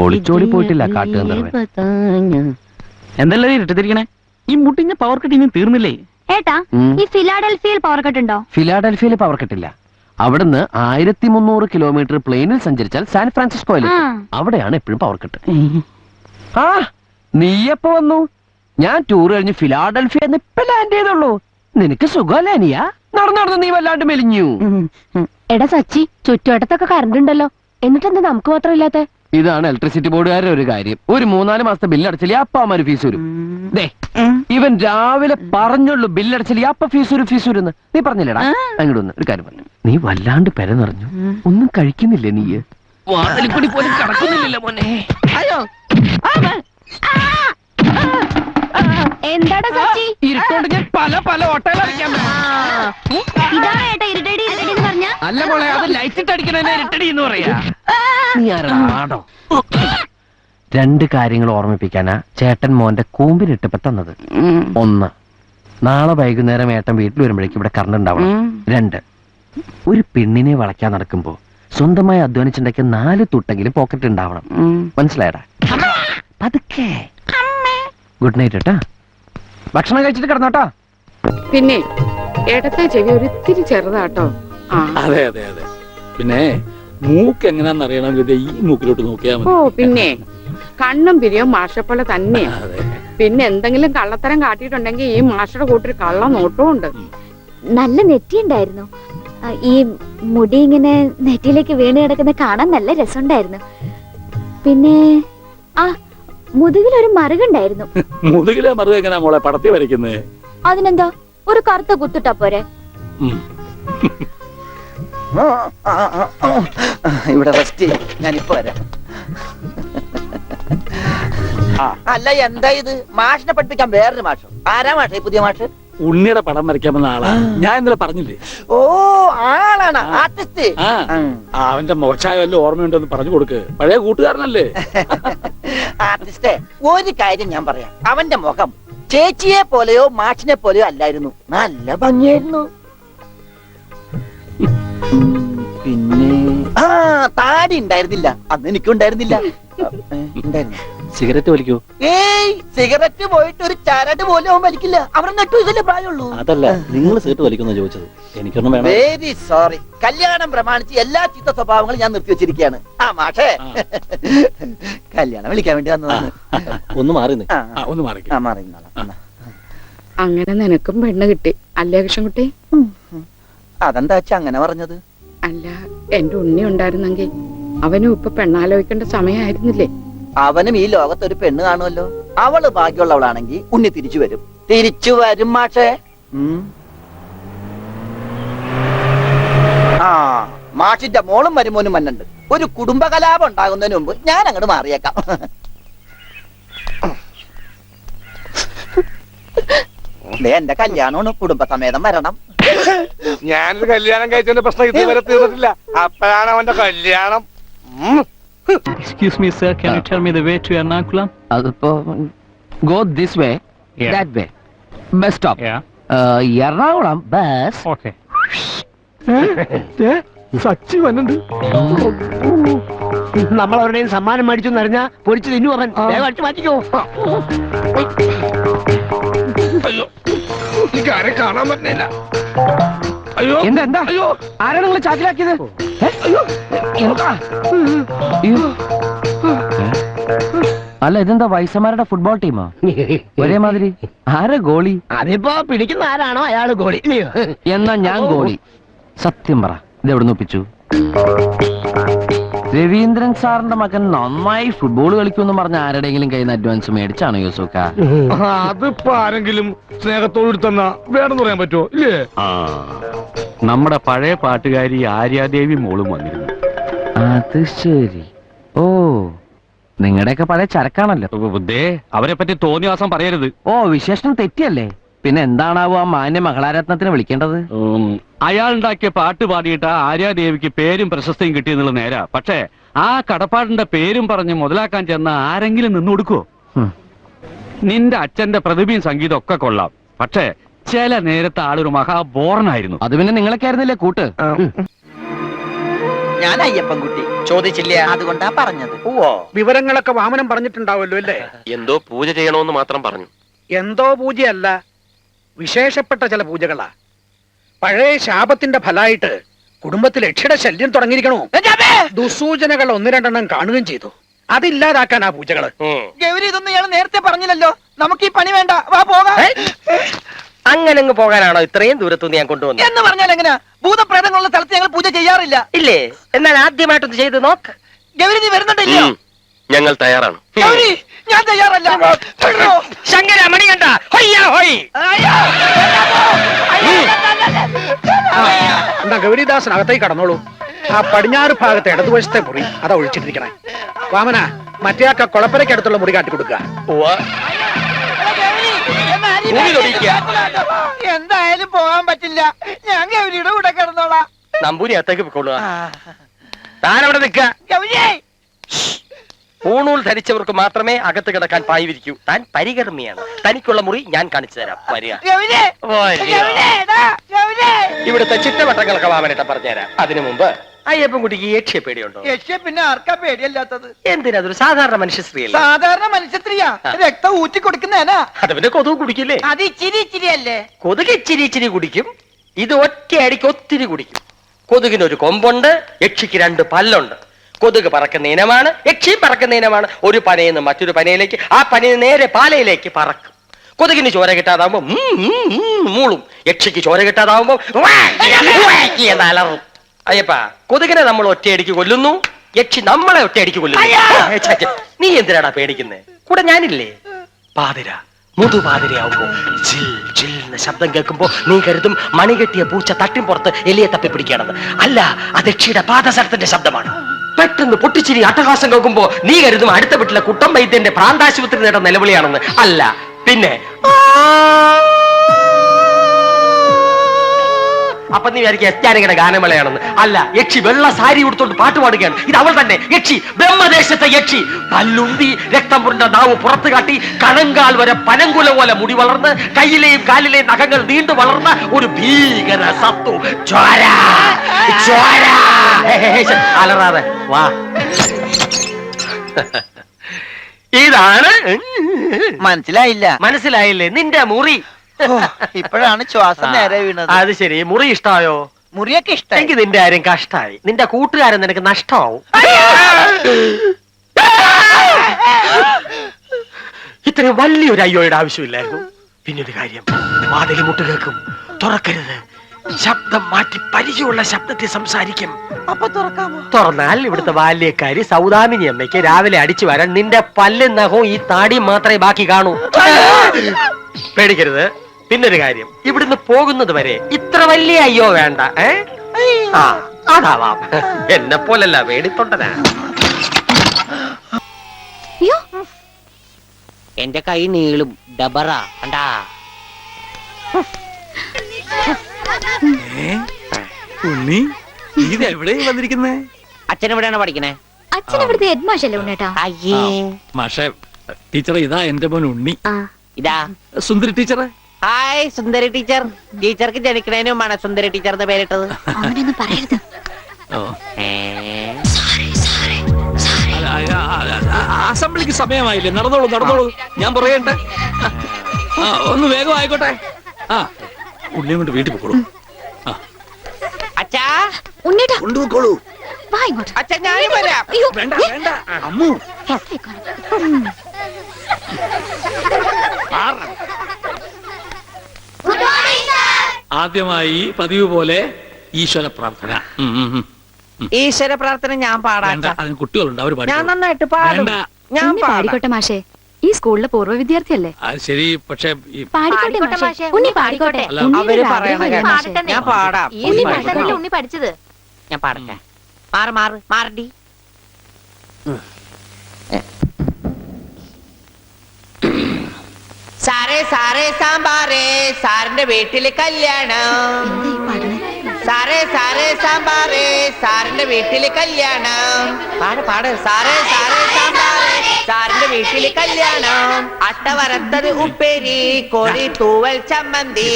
ഒളിച്ചോടി പോയിട്ടില്ല കാട്ടുകന്തർവൻ. എന്തല്ലേ ഇട്ടിരിക്കണേ? ഈ മുട്ടിഞ്ഞ പവർ കട്ട് ഇനി തീർന്നില്ലേ? ഏട്ടാ, ഈ ഫിലാഡൽഫിയയിൽ പവർ കട്ട് ഉണ്ടോ? ഫിലാഡൽഫിയയിൽ പവർ കട്ടില്ല. അവിടുന്ന് 1300 കിലോമീറ്റർ പ്ലെയിനിൽ സഞ്ചരിച്ചാൽ സാൻ ഫ്രാൻസിസ്കോയിൽ അവിടെയാണ് എപ്പോഴും പവർ കട്ട്. ആ, നീയപ്പോ വന്നു? ഞാൻ ടൂർ കഴിഞ്ഞ് ഫിലാഡൽഫിയ ഇപ്പൊ ലാൻഡ് ചെയ്തുള്ളൂ. നിനക്ക് സുഖമല്ലേ അനിയ? നടന്നു നീ വല്ലാണ്ട് മെലിഞ്ഞു. എടാ സച്ചി, ചുറ്റുവട്ടത്തൊക്കെ കറണ്ട് ഉണ്ടല്ലോ, എന്നിട്ടെന്താ നമുക്ക് മാത്രം ഇല്ലാത്ത? ഇതാണ് ഇലക്ട്രിസിറ്റി ബോർഡുകാരുടെ ഒരു കാര്യം. ഒരു 3-4 മാസത്തെ ബില്ലടച്ചില്ലേ അപ്പാമാര് ഫീസ് വരും. ഇവൻ രാവിലെ പറഞ്ഞുള്ളൂ ബില്ലടച്ചില്ലേ അപ്പ ഫീസ് വരുന്ന്. നീ പറഞ്ഞില്ലടാ? അങ്ങോട്ട് വന്ന് ഒരു കാര്യം പറഞ്ഞു. നീ വല്ലാണ്ട് പെര നിറഞ്ഞു. ഒന്നും കഴിക്കുന്നില്ലേ നീ? വാതിലിപ്പടി പോലും കടക്കുന്നില്ലല്ലോ മോനെ. എന്താടാ സച്ചി? ഇരുട്ടോണ്ട് ഞാൻ പല ഓട്ടയിലടിക്കാൻ. ഇതാണ് ഏട്ടാ ഇരുട്ടടി എന്ന് പറഞ്ഞ? അല്ല മോളെ, അത് ലൈറ്റ് അടിക്കണേ ഇരുട്ടടി എന്ന് പറയാ. നീ ആരാടോ? 2 കാര്യങ്ങൾ ഓർമ്മിപ്പിക്കാനാ ചേട്ടൻ മോന്റെ കൂമ്പിനിട്ടപ്പോ തന്നത്. 1, നാളെ വൈകുന്നേരം ഏട്ടൻ വീട്ടിൽ വരുമ്പോഴേക്കും ഇവിടെ കറണ്ട് ഉണ്ടാവണം. 2, ഒരു പെണ്ണിനെ വളയ്ക്കാൻ നടക്കുമ്പോ സ്വന്തമായി അധ്വാനിച്ചുണ്ടാക്കിയ 4 തുട്ടെങ്കിലും പോക്കറ്റ് ഉണ്ടാവണം. മനസ്സിലായടാ? പതുക്കെ. ഗുഡ് നൈറ്റ് ഏട്ടാ. ഭക്ഷണം കഴിച്ചിട്ട് കിടന്നോട്ടോ. പിന്നെ ഇടത്തെ ചെവി ഒരിത്തിരി ചെറുതാട്ടോ. അതെ അതെ അതെ. പിന്നെ മൂക്ക് എങ്ങനെയാന്ന് അറിയണമെങ്കിൽ ഈ മൂക്കിലോട്ട് നോക്കിയാൽ മതി. പിന്നെ കണ്ണും പിരിയും മാഷപ്പോലെ തന്നെയാ. പിന്നെ എന്തെങ്കിലും കള്ളത്തരം കാട്ടിയിട്ടുണ്ടെങ്കിൽ ഈ മാഷയുടെ കൂട്ടൊരു കള്ള നോട്ടവും ഉണ്ട്. നല്ല നെറ്റിയുണ്ടായിരുന്നു. ഈ മുടി ഇങ്ങനെ നെറ്റിയിലേക്ക് വീണ് കിടക്കുന്ന കാണാൻ നല്ല രസമുണ്ടായിരുന്നു. പിന്നെ ആ മുതുകിലൊരു മറുകുണ്ടായിരുന്നു. മുതുകിലെ മറുക എങ്ങനെയാ മോളെ പടത്തി വരയ്ക്കുന്നേ? അതിനെന്താ, ഒരു കറുത്ത കുത്തിട്ടാ പോരെ? ഇവിടെ റെസ്റ്റ്. ഞാനിപ്പോ വരാം. അല്ല, എന്താ ഇത്? മാഷിനെ പഠിപ്പിക്കാൻ വേറൊരു മാഷോ? ആരാ മാഷ പുതിയ മാഷ്? ഉണ്ണിയുടെ പടം വരയ്ക്കാൻ വന്ന ആളാ. ഞാൻ ഇന്നലെ പറഞ്ഞില്ലേ? ഓ, ആളാണ് ആർട്ടിസ്റ്റ്. അവന്റെ മോശമായ വല്ല ഓർമ്മയുണ്ടെന്ന് പറഞ്ഞു കൊടുക്ക്. പഴയ കൂട്ടുകാരനല്ലേ? ആർട്ടിസ്റ്റേ, ഒരു കാര്യം ഞാൻ പറയാം. അവന്റെ മുഖം ചേച്ചിയെ പോലെയോ മാഷിനെ പോലെയോ അല്ലായിരുന്നു. നല്ല ഭംഗിയായിരുന്നു. പിന്നെ താടി ഉണ്ടായിരുന്നില്ല. അന്ന് എനിക്കുണ്ടായിരുന്നില്ല. സിഗരറ്റ് വലിക്കൂ? ഏയ്, സിഗരറ്റ് പോയിട്ട് ഒരു ചരട് പോലും അവൻ വലിക്കില്ല. അവരെ നെട്ടൂസല്ലേ പ്രായമുള്ളൂ. അതല്ല, നിങ്ങൾ സിഗരറ്റ് വലിക്കുന്ന ചോദിച്ചത്. എനിക്കൊന്നും വേണം. Very sorry. കല്യാണം പ്രമാണിച്ച് എല്ലാ ചീത്ത സ്വഭാവങ്ങളും ഞാൻ നിർത്തി വെച്ചിരിക്കുകയാണ്. ആ മാഷേ, കല്യാണം വിളിക്കാൻ വേണ്ടി വന്നതാണ്. ഒന്ന് മാറി ഒന്ന് മാറി. അങ്ങനെ നിനക്കും പെണ്ണ് കിട്ടി അല്ലേ കൃഷ്ണൻകുട്ടി? അതെന്താ അങ്ങനെ പറഞ്ഞത്? അല്ല, എന്റെ ഉണ്ണി ഉണ്ടായിരുന്നെങ്കിൽ അവനും ഇപ്പൊ പെണ്ണാലോചിക്കേണ്ട സമയമായിരുന്നില്ലേ? അവനും ഈ ലോകത്തൊരു പെണ്ണ് കാണുമല്ലോ. അവള് ഭാഗ്യമുള്ളവളാണെങ്കിൽ ഉണ്ണി തിരിച്ചു വരും മാഷേ. ആ, മാഷിന്റെ മോളും മരുമോനും മന്നുണ്ട്. ഒരു കുടുംബകലാപം ഉണ്ടാകുന്നതിന് മുമ്പ് ഞാൻ അങ്ങോട്ട് മാറിയേക്കാം. എന്റെ കല്യാണമാണ്, കുടുംബസമേതം വരണം. ഞാനൊരു കല്യാണം കഴിച്ചതിന്റെ പ്രശ്നം ഇതുവരെ തീർന്നിട്ടില്ല. അപ്പോഴാണ് അവന്റെ കല്യാണം. Excuse me, sir. Can you tell me the way to Ernakulam? Go this way, that way. Bus stop. Ernakulam bus. Okay. Sachi വന്നുണ്ട്. നമ്മൾ അവരുടെയും സമ്മാനം മേടിച്ചു അറിഞ്ഞാ പൊരിച്ചു തിന്നു അവൻ. മാറ്റിക്കോ. അയ്യോ, എനിക്കാരെ കാണാൻ പറ്റില്ല. അയ്യോ, എന്താ? അയ്യോ, ആരാണ് നിങ്ങൾ ചാക്കിലാക്കിയത്? അയ്യോ, എന്താ? അല്ല, ഇതെന്താ വയസ്സന്മാരുടെ ഫുട്ബോൾ ടീമാ? ഒരേ മാതിരി. ആരാ ഗോളി? അതിപ്പോ പിടിക്കുന്ന ആരാണോ അയാള് ഗോളി. എന്നാ ഞാൻ ഗോളി. സത്യം പറ, ഇതെവിടെ ഒപ്പിച്ചു? രവീന്ദ്രൻ സാറിന്റെ മകൻ നന്നായി ഫുട്ബോൾ കളിക്കുമെന്ന് പറഞ്ഞ ആരുടെയെങ്കിലും കയ്യിൽ നിന്ന് അഡ്വാൻസ് മേടിച്ചാണോ യൂസുക്ക? അതിപ്പോ ആരെങ്കിലും സ്നേഹത്തോട് തന്നാ വേണമെന്ന് പറയാൻ പറ്റുമോ? ഇല്ലേ? നമ്മുടെ പഴയ പാട്ടുകാരി ആര്യാദേവി മോളും വന്നിരുന്നു. അത് ശരി. ഓ, നിങ്ങളുടെയൊക്കെ പഴയ ചരക്കാണല്ലോ. ദേ, അവരെ പറ്റി തോന്നിവാസം പറയരുത്. ഓ, വിശേഷണം തെറ്റിയല്ലേ? പിന്നെ എന്താണാവോ ആ മാന്യ മകളാരത്നത്തിന് വിളിക്കേണ്ടത്? അയാൾ ഉണ്ടാക്കിയ പാട്ട് പാടിയിട്ട് ആര്യാദേവിക്ക് പേരും പ്രശസ്തിയും കിട്ടിയെന്നുള്ള നേരാ. പക്ഷേ ആ കടപ്പാടിന്റെ പേരും പറഞ്ഞ് മുതലാക്കാൻ ചെന്ന ആരെങ്കിലും നിന്നു കൊടുക്കുവോ? നിന്റെ അച്ഛന്റെ പ്രതിഭയും സംഗീതം ഒക്കെ കൊള്ളാം. പക്ഷേ ചില നേരത്തെ ആളൊരു മഹാബോറനായിരുന്നു. അത് പിന്നെ നിങ്ങളൊക്കെ ആയിരുന്നില്ലേ കൂട്ട്? ഞാൻ അയ്യപ്പൻകുട്ടി ചോദിച്ചില്ല, അതുകൊണ്ടാ പറഞ്ഞത്. വിവരങ്ങളൊക്കെ വാമനം പറഞ്ഞിട്ടുണ്ടാവുമല്ലോ അല്ലേ? എന്തോ പൂജ ചെയ്യണമെന്ന് മാത്രം പറഞ്ഞു. എന്തോ പൂജയല്ല, വിശേഷപ്പെട്ട ചില പൂജകളാ. പഴയ ശാപത്തിന്റെ ഫലമായിട്ട് കുടുംബത്തിൽ യക്ഷിയുടെ ശല്യം തുടങ്ങിയിരിക്കണോ? ദുസൂചനകൾ 1-2 കാണുകയും ചെയ്തു. അതില്ലാതാക്കാൻ ആ പൂജകള്. ഗൗരി, ഇതൊന്നും ഇയാൾ നേരത്തെ പറഞ്ഞില്ലല്ലോ. നമുക്ക് ഈ പണി വേണ്ട, വാ പോകാം. അങ്ങനെ പോകാനാണോ ഇത്രയും ദൂരത്തുനിന്ന് ഞാൻ കൊണ്ടുവന്നത്? എന്ന് പറഞ്ഞാൽ എങ്ങനെയാ? ഭൂതപ്രേതങ്ങളുള്ള സ്ഥലത്ത് ഞങ്ങൾ പൂജ ചെയ്യാറില്ല. ഇല്ലേ? എന്നാൽ ആദ്യമായിട്ടൊന്ന് ചെയ്ത് നോക്ക്. ഗൗരി, നീ വരുന്നുണ്ടല്ലോ? ഞങ്ങൾ തയ്യാറാണ്. ഗൗരി, ഞാൻ തയ്യാറല്ല. ശങ്കര മണി കണ്ട എന്താ ഗൗരിദാസൻ അകത്തേക്ക് കടന്നോളൂ. ആ പടിഞ്ഞാറ് ഭാഗത്തെ ഇടതുവശത്തെ മുറി അതാ ഒഴിച്ചിട്ടിരിക്കണേ. വാമന, മറ്റേ ആ കുളപ്പരയ്ക്ക് അടുത്തുള്ള മുറി കാട്ടിക്കൊടുക്കുക. എന്തായാലും പോകാൻ പറ്റില്ല. ഞാൻ ഗൗരിയുടെ കൂടെ കിടന്നോളാം. നമ്പൂരി അകത്തേക്ക് പോയിക്കൊള്ളുക. താനവിടെ നിൽക്കുക. ഗൗരി, പൂണൂൽ ധരിച്ചവർക്ക് മാത്രമേ അകത്ത് കിടക്കാൻ പായി വിരിക്കൂ. താൻ പരികർമ്മിയാണ്. തനിക്കുള്ള മുറി ഞാൻ കാണിച്ചു തരാം. വരിക. ഇവിടുത്തെ ചിട്ടവട്ടങ്ങളൊക്കെ വാമനേട്ട പറഞ്ഞുതരാം. അതിനു മുമ്പ് അയ്യപ്പൻകുട്ടിക്ക് യക്ഷിയെ പേടിയുണ്ടോ? യക്ഷിയെ പിന്നെ ആർക്കാ പേടിയല്ലാത്തത്? എന്തിനാ? അതൊരു സാധാരണ മനുഷ്യ സ്ത്രീയല്ല. സാധാരണ മനുഷ്യ സ്ത്രീയാ. രക്തം ഊറ്റി കൊടുക്കുന്നേനാ. അത് പിന്നെ കൊതുക് കുടിക്കില്ലേ? അത് ഇച്ചിരി അല്ലേ? കൊതുക് ഇച്ചിരി കുടിക്കും. ഇത് ഒറ്റയടിക്ക് ഒത്തിരി കുടിക്കും. കൊതുകിനൊരു കൊമ്പുണ്ട്, യക്ഷിക്ക് 2 പല്ലുണ്ട്. കൊതുക് പറക്കുന്ന ഇനമാണ്, യക്ഷി പറക്കുന്ന ഇനമാണ്. ഒരു പനയിൽ നിന്ന് മറ്റൊരു പനയിലേക്ക്, ആ പനയിൽ നേരെ പാലയിലേക്ക് പറക്കും. കൊതുകിന് ചോര കിട്ടാതാവുമ്പോ മൂളും. യക്ഷിക്ക് ചോര കിട്ടാതാവുമ്പോ അലറും. അയ്യപ്പ, കൊതുകിനെ നമ്മൾ ഒറ്റയടിക്ക് കൊല്ലുന്നു, യക്ഷി നമ്മളെ ഒറ്റയടിക്ക് കൊല്ലുന്നു. നീ എന്തിനാടാ പേടിക്കുന്നേ? കൂടെ ഞാനില്ലേ? പാതിര, മുതുപാതിരയാവുമ്പോ ജിൽ ജിൽ എന്ന ശബ്ദം കേൾക്കുമ്പോ നീ കരുതും മണി കെട്ടിയ പൂച്ച തട്ടിൻപുറത്ത് എലിയെ തപ്പിപ്പിടിക്കുകയാണെന്ന്. അല്ല, അത് യക്ഷിയുടെ പാദസരത്തിന്റെ ശബ്ദമാണ്. പെട്ടെന്ന് പൊട്ടിച്ചിരി അട്ടഹാസം കേൾക്കുമ്പോ നീ കരുതും അടുത്ത വീട്ടിലെ കുട്ടം വൈദ്യന്റെ പ്രാന്താശുപത്രി നേട്ട നിലവിളിയാണെന്ന്. അല്ല, പിന്നെ അപ്പൊ നീ വിചാരിക്കുക എസ്റ്റാനിയുടെ ഗാനമേളയാണെന്ന്. അല്ല, യക്ഷി വെള്ള സാരി ഉടുത്തോണ്ട് പാട്ട് പാടുകയാണ്. ഇത് അവൾ തന്നെ, യക്ഷി, ബ്രഹ്മദേശത്തെ യക്ഷി. പല്ലുണ്ടി, രക്തം പുരണ്ട നാവ് പുറത്തു കാട്ടി, കണങ്കാൽ വരെ പനങ്കുല പോലെ മുടി വളർന്ന്, കയ്യിലെയും കാലിലെയും നഖങ്ങൾ നീണ്ടു വളർന്ന ഒരു ഭീകര സത്തു. ചോര ചോര. അലറാതെ വാ. ഇതാണ്. മനസ്സിലായില്ല. മനസ്സിലായില്ലേ? നിന്റെ മുറി. ഇപ്പോഴാണ് ശ്വാസം നേരെ വീണത്. അത് ശരി. മുറി ഇഷ്ടായോ? മുറിയൊക്കെ ഇഷ്ടം. എനിക്ക് നിന്റെ കാര്യം കഷ്ടായി. നിന്റെ കൂട്ടുകാരൻ നിനക്ക് നഷ്ടമാവും. ഇത്രയും വലിയൊരു അയ്യോയുടെ ആവശ്യമില്ലായിരുന്നു. പിന്നൊരു കാര്യം, വാതിൽ മുട്ട് കേൾക്കും, തുറക്കരുത്. ശബ്ദം മാറ്റി പരിചയമുള്ള ശബ്ദത്തിൽ സംസാരിക്കും. അപ്പൊ തുറക്കാമോ? തുറന്നാൽ ഇവിടുത്തെ ബാല്യക്കാരി സൗദാമിനി അമ്മയ്ക്ക് രാവിലെ അടിച്ചു വരാൻ നിന്റെ പല്ലും നഖവും ഈ താടിയും മാത്രമേ ബാക്കി കാണൂ. പേടിക്കരുത്. പിന്നൊരു കാര്യം, ഇവിടുന്ന് പോകുന്നത് വരെ ഇത്ര വലിയ അയ്യോ വേണ്ട. അതാവാം. എന്നെ പോലല്ല, പേടിത്തൊണ്ടനാ. എന്റെ കൈ നീളും. ഡബറ കണ്ടാ? ഉണ്ണി, ഇതെവിടെ വന്നിരിക്കുന്നേ? അച്ഛൻ എവിടെയാണ് പഠിക്കണേ? അച്ഛൻ ഇവിടുത്തെ ഹെഡ് മാഷല്ലേ ഉണ്ണേട്ടാ? അയ്യേ, മാഷെ, ടീച്ചറെ, ഇതാ എന്റെ മോൻ ഉണ്ണി. ഇതാ സുന്ദരി ടീച്ചറെ. ഹായ് സുന്ദരി ടീച്ചർ. ടീച്ചർക്ക് ജനിക്കണേന് മുമ്പാണ് സുന്ദരി ടീച്ചർ എന്ന് പേരിട്ടത്. അവനൊന്നും പറയരുത്. അസംബ്ലിക്ക് സമയമായില്ലേ? നടന്നോളൂ നടന്നോളൂ, ഞാൻ പറയട്ടെ. ഒന്ന് വേഗം ആയിക്കോട്ടെ. ഉള്ളിയും കൊണ്ട് വീട്ടിൽ പോക്കോളൂ. അച്ഛാ, ഉണ്ണേട്ടാ കൊണ്ടുപോക്കോളൂ. വാ ഇങ്ങോട്ട്. അച്ഛാ, ഞാനും വരാം. വേണ്ട വേണ്ട അമ്മു. ആദ്യമായി പതിവ് പോലെ ഈശ്വര പ്രാർത്ഥന. ഈശ്വര പ്രാർത്ഥന ഞാൻ പാടാം. അതിന് കുട്ടികളുണ്ട്, അവർ ഞാൻ നന്നായിട്ട് പാടും. ഞാൻ പാടിക്കോട്ടെ മാഷേ. ഈ സ്കൂളിലെ പൂർവ്വ വിദ്യാർത്ഥിയല്ലേ? അത് ശരി, പക്ഷെ പാടിക്കോട്ടെ മാഷേ. ഉണ്ണി പാടിക്കോട്ടെ. അല്ല, അവര് പറയണ കേട്ടോ. പാടട്ടെ. ഞാൻ പാടാം. ഉണ്ണി പാടത്തല്ലേ ഉണ്ണി പഠിച്ചത്? ഞാൻ പാടട്ടെ. മാറടി. സാറേ സാറേ സാമ്പാറേ സാറിന്റെ വീട്ടില് കല്യാണം. സാറേ സാറേ സാമ്പാറേ സാറിന്റെ വീട്ടില് കല്യാണം. പാട് സാറേ സാറേ സാമ്പാറേ സാറിന്റെ വീട്ടില് കല്യാണം. അട്ട വറുത്തത് ഉപ്പേരി കോഴി തൂവൽ ചമ്മന്തി.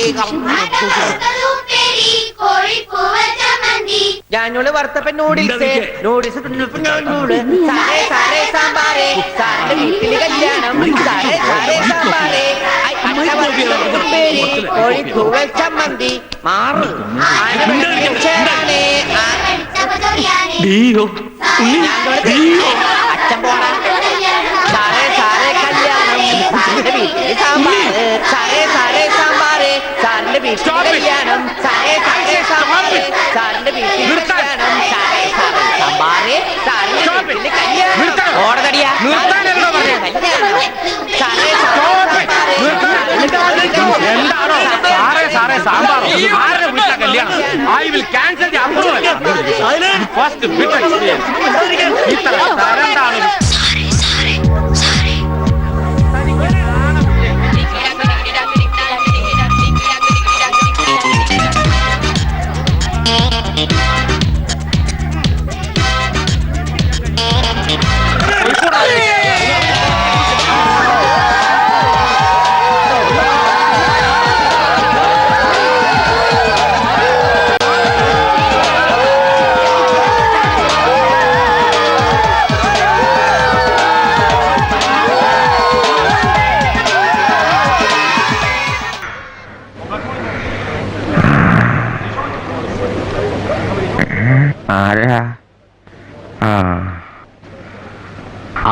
ഞാനോട് വറുത്തപ്പൻ നൂഡിൽസ് സാറേ സാറേ സാമ്പാറേ സാറിന്റെ വീട്ടില് കല്യാണം. സാറേ സാറേ സാമ്പാറേ അട്ട വറുത്തത് ഉപ്പേരി കോഴി തൂവൽ ചമ്മന്തി. മാറ് അച്ഛൻ പോടാ. സാറേ സാറേ കല്യാണം സാറിന്റെ വീട്ടില് സാമ്പാറ്. സാറേ സാറേ സാമ്പാറ് സാറിന്റെ വീട്ടില് കല്യാണം. സാറേ സാറേ സാമ്പാറ് സാറിന്റെ വീട്ടില് കല്യാണം. സാറേ സാറേ സാമ്പാറ് സാറിന്റെ വീട്ടില് കല്യാണം. ഓടതടിയാ കല്യാണം. സാറേ എന്താണോ സാറേ സാറേ സാമ്പാർ ആരുടെ വീട്ടിലെ കല്യാണം? I will cancel the approval. First bit experience. ഇത്ര തരംതാണ്.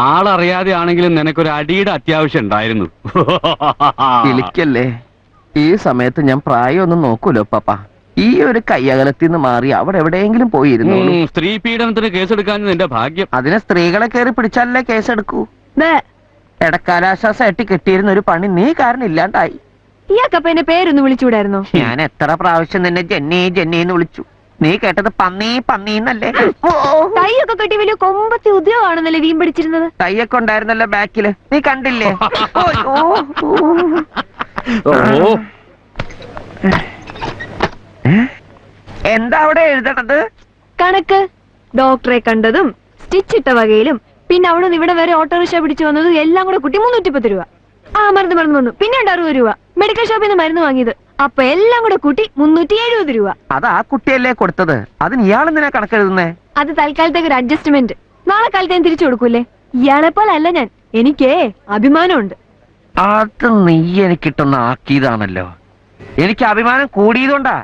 ആളറിയാതെ ആണെങ്കിലും നിനക്കൊരു അടിയുടെ അത്യാവശ്യം ഉണ്ടായിരുന്നു. വിളിക്കല്ലേ, ഈ സമയത്ത് ഞാൻ പ്രായമൊന്നും നോക്കൂലോ പപ്പ. ഈ ഒരു കയ്യകലത്തിൽ നിന്ന് മാറി അവിടെ എവിടെയെങ്കിലും പോയിരുന്നു. സ്ത്രീ പീഡനത്തിന് കേസെടുക്കാൻ നിന്റെ ഭാഗ്യം. അതിനെ സ്ത്രീകളെ കയറി പിടിച്ചാലല്ലേ കേസെടുക്കൂ. ഇടക്കാലാശ്വാസമായിട്ട് കിട്ടിയിരുന്ന ഒരു പണി നീ കാരണം ഇല്ലാണ്ടായി. ഇയാൾക്കപ്പ എന്റെ പേരൊന്ന് വിളിച്ചുകൂടായിരുന്നോ? ഞാൻ എത്ര പ്രാവശ്യം നിന്നെ ജെന്നി ജെന്നിന്ന് വിളിച്ചു. നീ കേട്ടത് പന്നി പന്നീന്നല്ലേ? കൈയൊക്കെ കെട്ടി വലിയ കൊമ്പത്തി ഉദ്യോഗമാണെന്നല്ലേ വീം പിടിച്ചിരുന്നത്? തയ്യൊക്കെ ഉണ്ടായിരുന്നല്ലോ ബാക്കില്, നീ കണ്ടില്ലേ? എന്താ അവിടെ എഴുതണത്? കണക്ക്. ഡോക്ടറെ കണ്ടതും സ്റ്റിച്ച് ഇട്ട വകയിലും പിന്നെ അവിടെ നിന്ന് ഇവിടെ വരെ ഓട്ടോറിക്ഷ പിടിച്ചു വന്നതും എല്ലാം കൂടെ കൂട്ടി 310 രൂപ. ആ മരുന്ന് വന്നു. പിന്നെ 60 രൂപ മെഡിക്കൽ ഷോപ്പിൽ നിന്ന് മരുന്ന് വാങ്ങിയത്. അപ്പൊ എല്ലാം കൂടെ കൂട്ടി 370 രൂപ. അത് ആ കുട്ടിയല്ലേ കൊടുത്തത്, അതിന് ഇയാളെന്തിനാ കണക്കെഴുതുന്നേ? അത് തൽക്കാലത്തേക്ക് ഒരു അഡ്ജസ്റ്റ്മെന്റ്. നാളെ കാലത്ത് ഞാൻ തിരിച്ചു കൊടുക്കൂലേ? ഇയാളെ പോലെ അല്ല ഞാൻ, എനിക്കേ അഭിമാനമുണ്ട്. അത് നീ എനിക്കിട്ടൊന്ന് ആക്കിയതാണല്ലോ. എനിക്ക് അഭിമാനം കൂടിയതുകൊണ്ടാ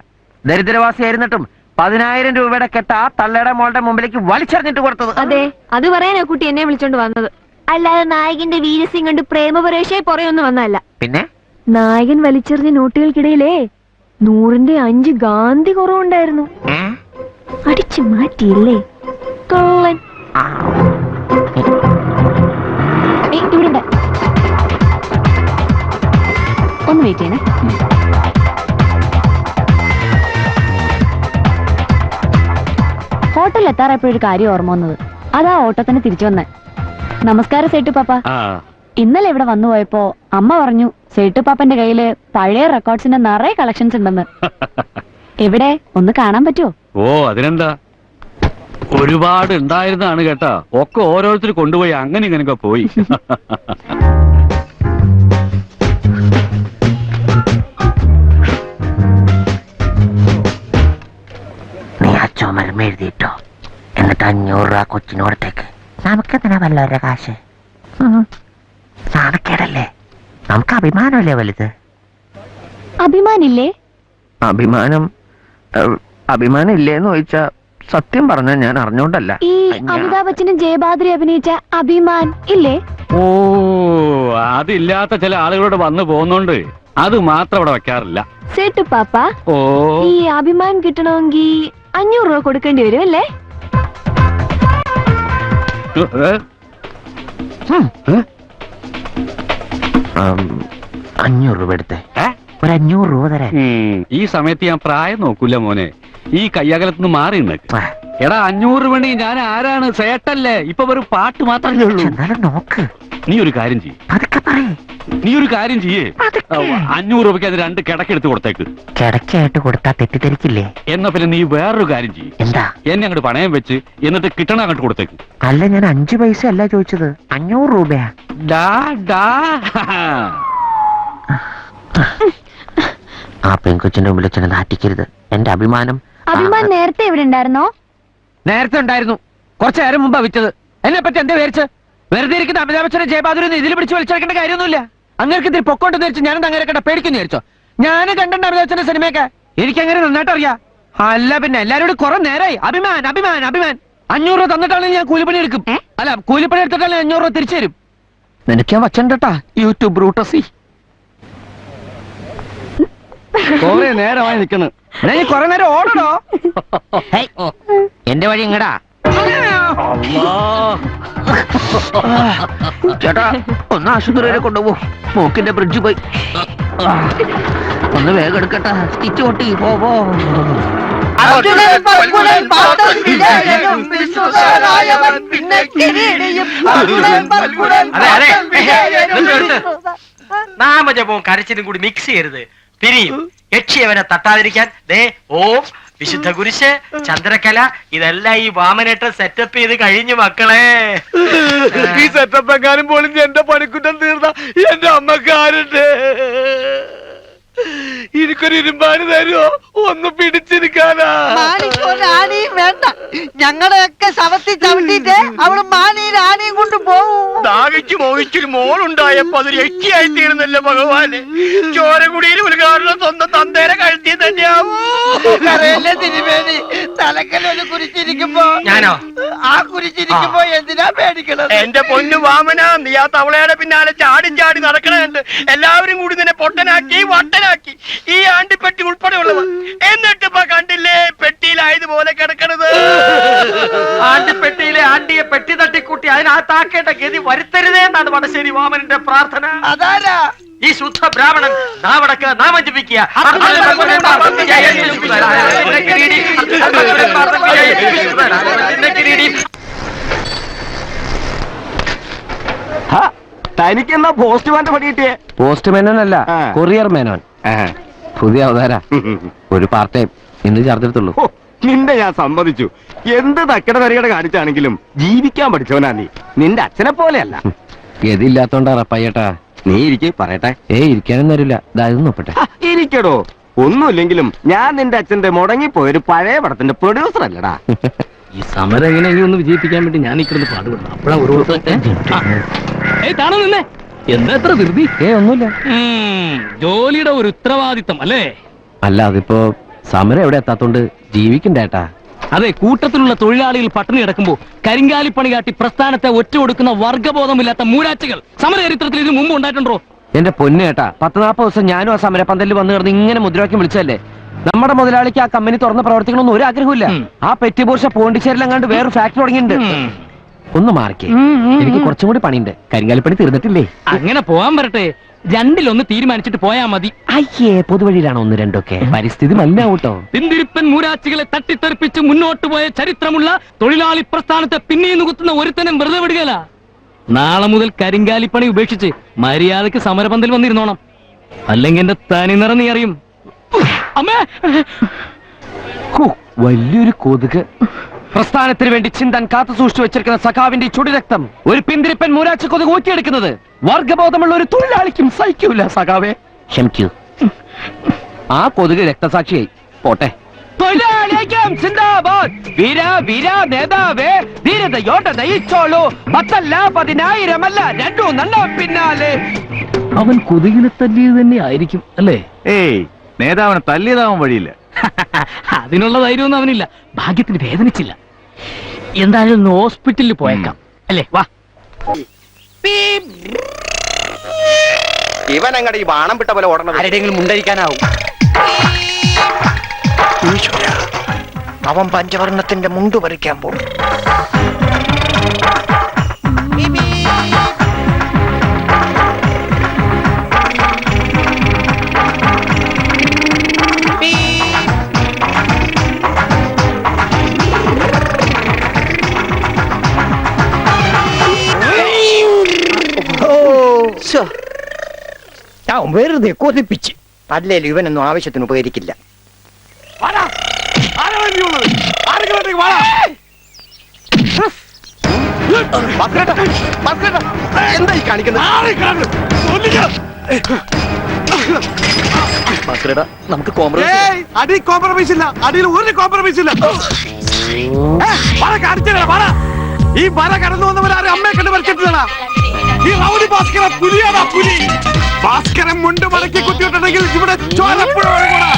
ദരിദ്രവാസിയായിരുന്നിട്ടും 10,000 രൂപയുടെ കെട്ട ആ തള്ളയുടെ മോളുടെ മുമ്പിലേക്ക് വലിച്ചെറിഞ്ഞിട്ട് കൊടുത്തത്. അതെ, അത് പറയാനാ കുട്ടി എന്നെ വിളിച്ചോണ്ട് വന്നത്. അല്ലാതെ നായകന്റെ വീരസിംഗ് കണ്ട് പ്രേമപരേഷായി പുറയൊന്നും വന്നല്ല. പിന്നെ നായകൻ വലിച്ചെറിഞ്ഞ നോട്ടുകൾക്കിടയിലേ 100ന്റെ 5 ഗാന്ധി കുറവുണ്ടായിരുന്നു. അടിച്ചു മാറ്റിയില്ലേ കള്ളൻ. ഇവിടെ ഒന്ന് വെയിറ്റ് ചെയ്യണേ. ഹോട്ടലിൽ എത്താറായപ്പോഴൊരു കാര്യം ഓർമ്മ വന്നത്. അതാ ഓട്ടത്തിന് തിരിച്ചു വന്നേ. നമസ്കാരം സേട്ടു പാപ്പ. ഇന്നലെ ഇവിടെ വന്നു പോയപ്പോ അമ്മ പറഞ്ഞു സേട്ടു പാപ്പന്റെ കയ്യില് പഴയ റെക്കോർഡ്സിന്റെ നിറയെ കളക്ഷൻസ് ഉണ്ടെന്ന്. എവിടെ ഒന്ന് കാണാൻ പറ്റുമോ? ഓ അതിനെന്താ, ഒരുപാട് ഉണ്ടായിരുന്നാണ് കേട്ടാ. ഒക്കെ ഓരോരുത്തർ കൊണ്ടുപോയി അങ്ങനെ ഇങ്ങനെയൊക്കെ പോയി. നീ ആ ചുമരം എഴുതിയിട്ടോ, എന്നിട്ട് 500 രൂപ കൊച്ചിനോടത്തേക്ക്. നമുക്കെന്തിനാ വല്ലവരുടെ കാശ്? നാണക്കേടല്ലേ? നമുക്ക് അഭിമാനമല്ലേ വലുത്? അഭിമാനില്ലേ? അഭിമാനം ഇല്ലേന്ന് ചോദിച്ചാ സത്യം പറഞ്ഞ ഞാൻ അറിഞ്ഞോണ്ടല്ല. ഈ അമിതാഭ് ബച്ചനും ജയബാദ്രി അഭിനയിച്ച അഭിമാൻ ഇല്ലേ? ഓ അതില്ലാത്ത ചില ആളുകളോട് വന്നു പോകുന്നോണ്ട് അത് മാത്രം അവിടെ വെക്കാറില്ല. സേട്ടു പാപ്പ, ഓ ഈ അഭിമാൻ കിട്ടണമെങ്കിൽ 500 രൂപ കൊടുക്കേണ്ടി വരും അല്ലേ? 500 രൂപ എടുത്തേ. ഒരു 500 രൂപ തരാൻ. ഈ സമയത്ത് ഞാൻ പ്രായം നോക്കൂല മോനെ. ഈ കയ്യകലത്തുനിന്ന് മാറി നിന്നേക്ക്. എടാ 500 രൂപ ഞാൻ ആരാണ്? സേട്ടല്ലേ? ഇപ്പൊ ഒരു പാട്ട് മാത്രമേ ഉള്ളൂ. നോക്ക്. നീ ഒരു കാര്യം ചെയ്യ്. അതൊക്കെ പറയേ. നീ ഒരു കാര്യം ചെയ്യേ. 500 രൂപയ്ക്ക് അത് 2 കിടക്കെടുത്ത് കൊടുത്തേക്ക്. കിടക്കായിട്ട് കൊടുത്താ തെറ്റിദ്ധരിക്കില്ലേ? എന്നാ പിന്നെ നീ വേറൊരു കാര്യം ചെയ്യ്. എന്താ? എന്നെ അങ്ങോട്ട് പണയം വെച്ച് എന്നിട്ട് കിട്ടണ അങ്ങോട്ട് കൊടുത്തേക്ക്. അല്ല, ഞാൻ 5 പൈസ അല്ല ചോദിച്ചത്, 500 രൂപയാ. ആ പെൺകൊച്ചിന്റെ മുമ്പിൽ ചെന്ന് നാട്ടിക്കരുത്. എന്റെ അഭിമാനം. അഭിമാൻ നേരത്തെ ഇവിടെ ഉണ്ടായിരുന്നോ? നേരത്തെ ഉണ്ടായിരുന്നു. കുറച്ചു നേരം മുമ്പാ വിറ്റത്. എന്നെ പറ്റി എന്താ വിചാരിച്ച്? വെറുതെ ഇരിക്കുന്ന അമിതാഭച്ചനെ ജയബാദുരനെ ഇതിൽ പിടിച്ച് വലിച്ചെടുക്കേണ്ട കാര്യമൊന്നുമില്ല. അങ്ങനെയൊക്കെ ഇതിൽ പൊക്കോട്ടെന്ന് വിചാരിച്ചു ഞാനും അങ്ങനെ കണ്ട പേടിക്കുന്നു വിചാരിച്ചോ? ഞാനും കണ്ടിട്ടുണ്ട് അമിതാഭച്ചന്റെ സിനിമയൊക്കെ. എനിക്കങ്ങനെ നന്നായിട്ട് അറിയാം. അല്ല പിന്നെ എല്ലാരോടും കുറെ നേരമായി അഭിമാൻ അഭിമാൻ അഭിമാൻ. 500 രൂപ തന്നിട്ടാണെങ്കിൽ ഞാൻ കൂലിപ്പണി എടുക്കും. അല്ല, കൂലിപ്പണി എടുത്തിട്ടാണെങ്കിൽ 500 രൂപ തിരിച്ചു തരും. നിനക്ക് ഞാൻ വച്ചണ്ടാ യൂട്യൂബ് ബ്രൂട്ടസി. കൊറേ നേരമായി നിൽക്കുന്നു. കൊറേ നേരം ഓടണോ? എന്റെ വഴി ഇങ്ങടാ. ചേട്ടാ, ഒന്ന് ആശുപത്രി വരെ കൊണ്ടുപോ. മൂക്കിന്റെ ബ്രിഡ്ജ് പോയി. ഒന്ന് വേഗം എടുക്കട്ടെ. സ്റ്റിച്ച് പൊട്ടി. പോ. നാമജപവും കരച്ചിലും കൂടി മിക്സ് ചെയ്യരുത്. പിരിയും. യക്ഷി അവനെ തട്ടാതിരിക്കാൻ ദേ ഓം, വിശുദ്ധ കുരിശ്, ചന്ദ്രക്കല, ഇതെല്ലാം ഈ വാമനേട്ടൻ സെറ്റപ്പ് ചെയ്ത് കഴിഞ്ഞു മക്കളെ. ഈ സെറ്റപ്പ് എങ്ങാനും പോലും എന്റെ പണിക്കുറ്റം തീർന്ന എന്റെ അമ്മക്കാരുണ്ട്. എനിക്കൊരു ഇരുമ്പാന് തരുമോ? ഒന്ന് പിടിച്ചിരിക്കാനാ. വേണ്ട, ഞങ്ങളുടെയൊക്കെ ശവത്തിൽ ചവിട്ടിട്ട് അവള് മാനിയിൽ ആനയും കൊണ്ട് പോവും. ദാഹിച്ചു മോഹിച്ചൊരു മോളുണ്ടായപ്പോ അതൊരു യക്ഷിയായി തീർന്നല്ലോ ഭഗവാന്. ചോരകുടിയിൽ ഉദ്ഘാടനം സ്വന്തം തന്തേരെ കഴുത്തി തന്നെയാവൂ. തലക്കലൊരു കുരിച്ചിരിക്കുമ്പോ ഞാനോ? ആ കുരിച്ചിരിക്കുമ്പോ എന്തിനാ പേടിക്കണത്? എന്റെ പൊന്നു വാമന, നീ ആ തവളയുടെ പിന്നാലെ ചാടി ചാടി നടക്കണുണ്ട്. എല്ലാവരും കൂടി നിന്നെ പൊട്ടനാക്കി വട്ടനാക്കി, ഈ ആണ്ടിപ്പെട്ടി ഉൾപ്പെടെയുള്ളവർ. എന്നിട്ട് ഇപ്പൊ കണ്ടില്ലേ പെട്ടിയിലായതുപോലെ കിടക്കണത്. ആണ്ടിപ്പെട്ടിയിലെ ആണ്ടിയെ പെട്ടി തട്ടിക്കൂട്ടി അതിനകത്താക്കേണ്ട ഗതി വരുത്തരുതേ എന്നാണ് വടശ്ശേരി വാമനന്റെ പ്രാർത്ഥന. അതാരാ? ഈ ശുദ്ധ ബ്രാഹ്മണൻ നാവടക്ക് നാമം ജപിക്കുക. തനിക്കെന്താ പോസ്റ്റ്മാന്റെ പണി കിട്ടിയേ? പോസ്റ്റ് മേനോനല്ല, കൊറിയർ മേനോൻ. പുതിയ അവതാര. ഒരു പാർട്ട് ടൈം ഇന്ന് ചേർത്തെടുത്തുള്ളൂ. നിന്റെ ഞാൻ സമ്മതിച്ചു. എന്ത് തക്കട തരികട കാണിച്ചാണെങ്കിലും ജീവിക്കാൻ പഠിച്ചവനാ നീ. നിന്റെ അച്ഛനെ പോലെയല്ല. ഗതിയില്ലാത്തോണ്ടാ റപ്പായേട്ടാ. നീ ഇരിക്ക്, പറയട്ടെ. ഇരിക്കാനൊന്നും തരില്ല. ഇതായത് നോക്കട്ടെ. ഇരിക്കടോ. ഒന്നുമില്ലെങ്കിലും ഞാൻ നിന്റെ അച്ഛന്റെ മുടങ്ങിപ്പോയൊരു പഴയ പടത്തിന്റെ പ്രൊഡ്യൂസർ അല്ലടാ. ഈ സമരം എങ്ങനെയെങ്കിലും ഒന്ന് വിജയിപ്പിക്കാൻ വേണ്ടി ഞാൻ ഇക്കിടന്ന് പാടുപെടുന്നു. അപ്പോഴാ ഒരു നിന്നെ എന്താ എത്ര ധൃതി? ഒന്നുമില്ല. ജോലിയുടെ ഒരു ഉത്തരവാദിത്തം അല്ലേ? അല്ല, അതിപ്പോ സമരം എവിടെ എത്താത്തോണ്ട് ജീവിക്കണ്ടേട്ടാ. അതെ, കൂട്ടത്തിലുള്ള തൊഴിലാളികൾ പട്ടിണി കിടക്കുമ്പോ കരിങ്കാലിപ്പണി കാട്ടി പ്രസ്ഥാനത്തെ ഒറ്റ കൊടുക്കുന്ന വർഗബോധമില്ലാത്ത മൂരാച്ചുകൾ സമര ചരിത്രത്തിൽ ഇതിനു മുമ്പ് ഉണ്ടായിട്ടുണ്ടോ? എന്റെ പൊന്നേട്ടാ, 10-40 ദിവസം ഞാനും ആ സമരപ്പന്തലിൽ വന്നു കിടന്ന് ഇങ്ങനെ മുദ്രാവാക്യം വിളിച്ചല്ലേ. നമ്മുടെ മുതലാളിക്ക് ആ കമ്പനി തുറന്ന് പ്രവർത്തിക്കണമെന്ന് ഒരു ആഗ്രഹമില്ല. ആ പെറ്റിബോർഷ പോണ്ടിച്ചേരിലെങ്ങാണ്ട് വേറൊരു ഫാക്ടറി തുടങ്ങിയിട്ടുണ്ട്. ഒന്ന് മാറിക്കേ, എനിക്ക് കുറച്ചും കൂടി പണിയുണ്ട്. കരിങ്കാലിപ്പണി തീർന്നിട്ടില്ലേ? അങ്ങനെ പോവാൻ വരട്ടെ. രണ്ടിലൊന്ന് തീരുമാനിച്ചിട്ട് പോയാ മതി. അയ്യേ, പൊതുവഴിയിലാണോ 1-2 പരിസ്ഥിതി മലിനാവൂട്ടോ. പിന്തിരിപ്പൻ മൂരാച്ചികളെ തട്ടിത്തെറിപ്പിച്ച് മുന്നോട്ട് പോയ ചരിത്രമുള്ള തൊഴിലാളി പ്രസ്ഥാനത്തെ പിന്നെയും നുകുത്തുന്ന ഒരുത്തനം വെറുതെ വിടുകയല്ല. നാളെ മുതൽ കരിങ്കാലിപ്പണി ഉപേക്ഷിച്ച് മര്യാദക്ക് സമരപന്തൽ വന്നിരുന്നോണം. അല്ലെങ്കിൽ എന്റെ തനി നിറ നീ അറിയും. അമ്മേ, വലിയൊരു കൊതുക്. പ്രസ്ഥാനത്തിന് വേണ്ടി ചിന്താൻ കാത്തു സൂക്ഷിച്ചു വെച്ചിരിക്കുന്ന സഖാവിന്റെ ചുടി രക്തം ഒരു പിന്തിരിപ്പൻ മൂരാച്ച കൊതുക് ഊറ്റിയെടുക്കുന്നത് വർഗബോധമുള്ള ഒരു തൊഴിലാളിക്കും സഹിക്കൂല. സഖാവേ ക്ഷമിക്കൂ. ആ കൊതുക് രക്തസാക്ഷിയായി പോട്ടെ. തൊഴിലാളിക്കും സിന്ദാബാദ്. വീര വീര നേതാവേ, ധീരതയോടെ നയിച്ചോളൂ. 10 അല്ല 10,000 അല്ല, 2 നല്ല പിന്നാലെ. അവൻ കൊതുകിനെ തല്ലിയത് തന്നെ ആയിരിക്കും അല്ലേ? നേതാവിനെ തല്ലിയതാവാൻ വഴിയില്ല. അതിനുള്ള ധൈര്യമൊന്നും അവനില്ല. ഭാഗ്യത്തിന് വേദനിച്ചില്ല. എന്തായാലും ഹോസ്പിറ്റലിൽ പോയേക്കാം അല്ലേ? വാ. ഇവൻ അങ്ങടെ ഈ ബാണം വിട്ട പോലെ ഓടണം. ആരുടെയെങ്കിലും മുണ്ടരിക്കാനാവും. അവൻ പഞ്ചവർണ്ണത്തിന്റെ മുണ്ട് പറിക്കാൻ പോകും. അവൻ വെറുതെ കൊതിപ്പിച്ച് അല്ലേലും ഇവനൊന്നും ആവശ്യത്തിന് ഉപകരിക്കില്ല. എന്തായി കാണിക്കുന്നത്? നമുക്ക് അടി കോംപ്രമൈസ് ഇല്ല, അടിയിൽ ഒരു കോംപ്രമൈസ് ഇല്ല. ഈ വര കടന്നു വന്നവരാരും അമ്മയെ കണ്ട് വരച്ചിട്ടില്ലടാ. ഈ റൗഡി ഭാസ്കര പുലിയാടാ, പുലി. ഭാസ്കരൻ മുണ്ട് മടക്കി കുത്തിയിട്ടുണ്ടെങ്കിൽ ഇവിടെ ചോരപ്പുഴ ഒഴുകൂടാ.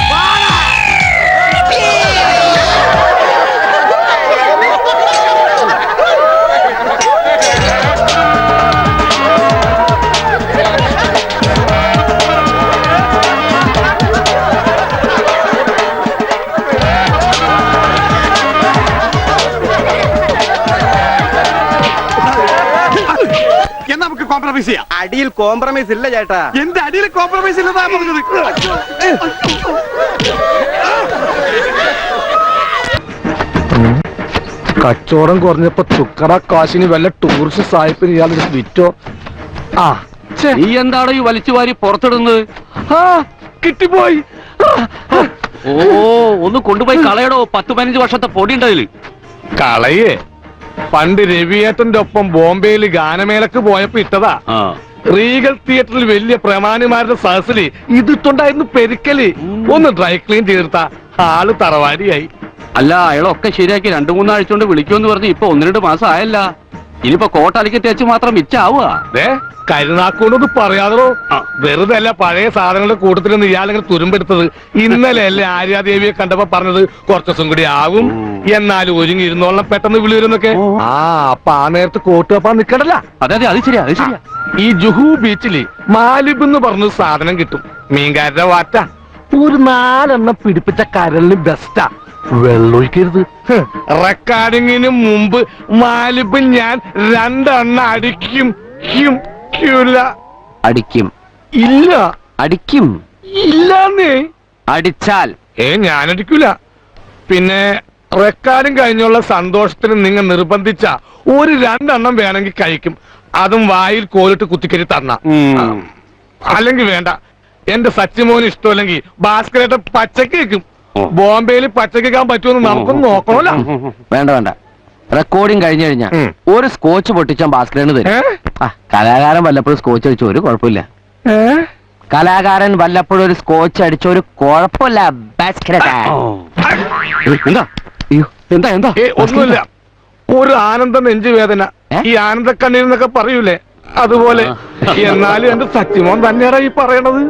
നമുക്ക് കോംപ്രമൈസ് ചെയ്യാം. അടിയിൽ കോംപ്രമൈസ് ഇല്ല ചേട്ടാ. എന്റെ അടിയിൽ കോംപ്രമൈസ് ഇല്ലെന്നാ പറഞ്ഞത്. കച്ചവടം കുറഞ്ഞപ്പോ തുക്കട കാശിന് വല്ല ടൂറിസ്റ്റ് സാഹിബിന് ഇയാൾ വിറ്റോ? ആ നീ എന്താണോ ഈ വലിച്ചു വാരി പുറത്തിടുന്നത്? കിട്ടിപ്പോയി. ഓ, ഒന്ന് കൊണ്ടുപോയി കളയടോ. 10-15 വർഷത്തെ പൊടി ഉണ്ടതില്. കളയേ? പണ്ട് രവിയേട്ടന്റെ ഒപ്പം ബോംബെയിൽ ഗാനമേളക്ക് പോയപ്പോ ഇട്ടതാ. റീഗൽ തിയേറ്ററിൽ വലിയ പ്രമാണിമാരുടെ സഹസില് ഇതിട്ടുണ്ടായിരുന്നു പെരുക്കല്. ഒന്ന് ഡ്രൈ ക്ലീൻ ചെയ്തിട്ടാ ആള് തറവാടിയായി. അല്ല, അയാളൊക്കെ ശരിയാക്കി 2-3 ആഴ്ച കൊണ്ട് വിളിക്കുമെന്ന് പറഞ്ഞ് ഇപ്പൊ 1-2 മാസം ആയല്ല. ഇനിയിപ്പോ കോട്ടലിക്ക് തേച്ച് മാത്രം മിച്ചാവുക. കരുനാക്കൊണ്ടൊന്ന് പറയാതോ. വെറുതെ അല്ല പഴയ സാധനങ്ങളുടെ കൂട്ടത്തിൽ നിന്ന് ഇയാളിങ്ങനെ തുരുമ്പെടുത്തത്. ഇന്നലെ അല്ലേ ആര്യാദേവിയെ കണ്ടപ്പോ പറഞ്ഞത് കുറച്ചു ദിവസം കൂടി ആകും, എന്നാലും ഒരുങ്ങി ഇരുന്നോളം പെട്ടെന്ന് വിളി വരുന്നൊക്കെ. അപ്പൊ ആ നേരത്ത് കോട്ട് വെപ്പാൻ നിക്കണ്ടല്ല. അതെ, അത് ശരിയാ, അത് ശരിയാ. ഈ ജുഹു ബീച്ചില് മാലിബ് എന്ന് പറഞ്ഞ സാധനം കിട്ടും. മീൻകാരുടെ വാറ്റ ഒരു 4 എണ്ണം പിടിപ്പിച്ച കരലിന് ബെസ്റ്റാ. വെള്ളൊഴിക്കരുത്. റെക്കോർഡിങ്ങിന് മുമ്പ് മാലിബ് ഞാൻ 2 എണ്ണം അടിക്കും. അടിക്കും ഇല്ല, അടിക്കും ഇല്ലാന്നേ. അടിച്ചാൽ ഞാനടിക്കൂല. പിന്നെ റെക്കോർഡിങ് കഴിഞ്ഞുള്ള സന്തോഷത്തിന് നിങ്ങൾ നിർബന്ധിച്ച ഒരു 2 എണ്ണം വേണമെങ്കിൽ കഴിക്കും. അതും വായിൽ കോലിട്ട് കുത്തിക്കരി തന്ന. അല്ലെങ്കിൽ വേണ്ട. എന്റെ സച്ചിമോന് ഇഷ്ടമല്ലെങ്കിൽ ഭാസ്കരേട്ട പച്ചക്ക് വെക്കും. ബോംബെയിൽ പച്ചക്കാൻ പറ്റുമെന്ന് നമുക്കൊന്ന് നോക്കണമല്ലോ. വേണ്ട വേണ്ട, റെക്കോർഡിങ് കഴിഞ്ഞു കഴിഞ്ഞാ ഒരു സ്കോച്ച് പൊട്ടിച്ചാൽ ഭാസ്കരന് തരും. കലാകാരൻ വല്ലപ്പോഴും സ്കോച്ച് അടിച്ച ഒരു കുഴപ്പമില്ല. കലാകാരൻ വല്ലപ്പോഴും ഒരു സ്കോച്ച് അടിച്ച ഒരു കുഴപ്പമില്ല ഭാസ്കരേട്ടാ. എന്താ എന്താ ഒന്നുമില്ല. ഒരു ആനന്ദ നെഞ്ചുവേദന, ഈ ആനന്ദ കണ്ണീർ എന്നൊക്കെ പറയൂലേ, അതുപോലെ. എന്നാലും എന്റെ സച്ചിമോൻ തന്നെയാണ് ഈ പറയണത്.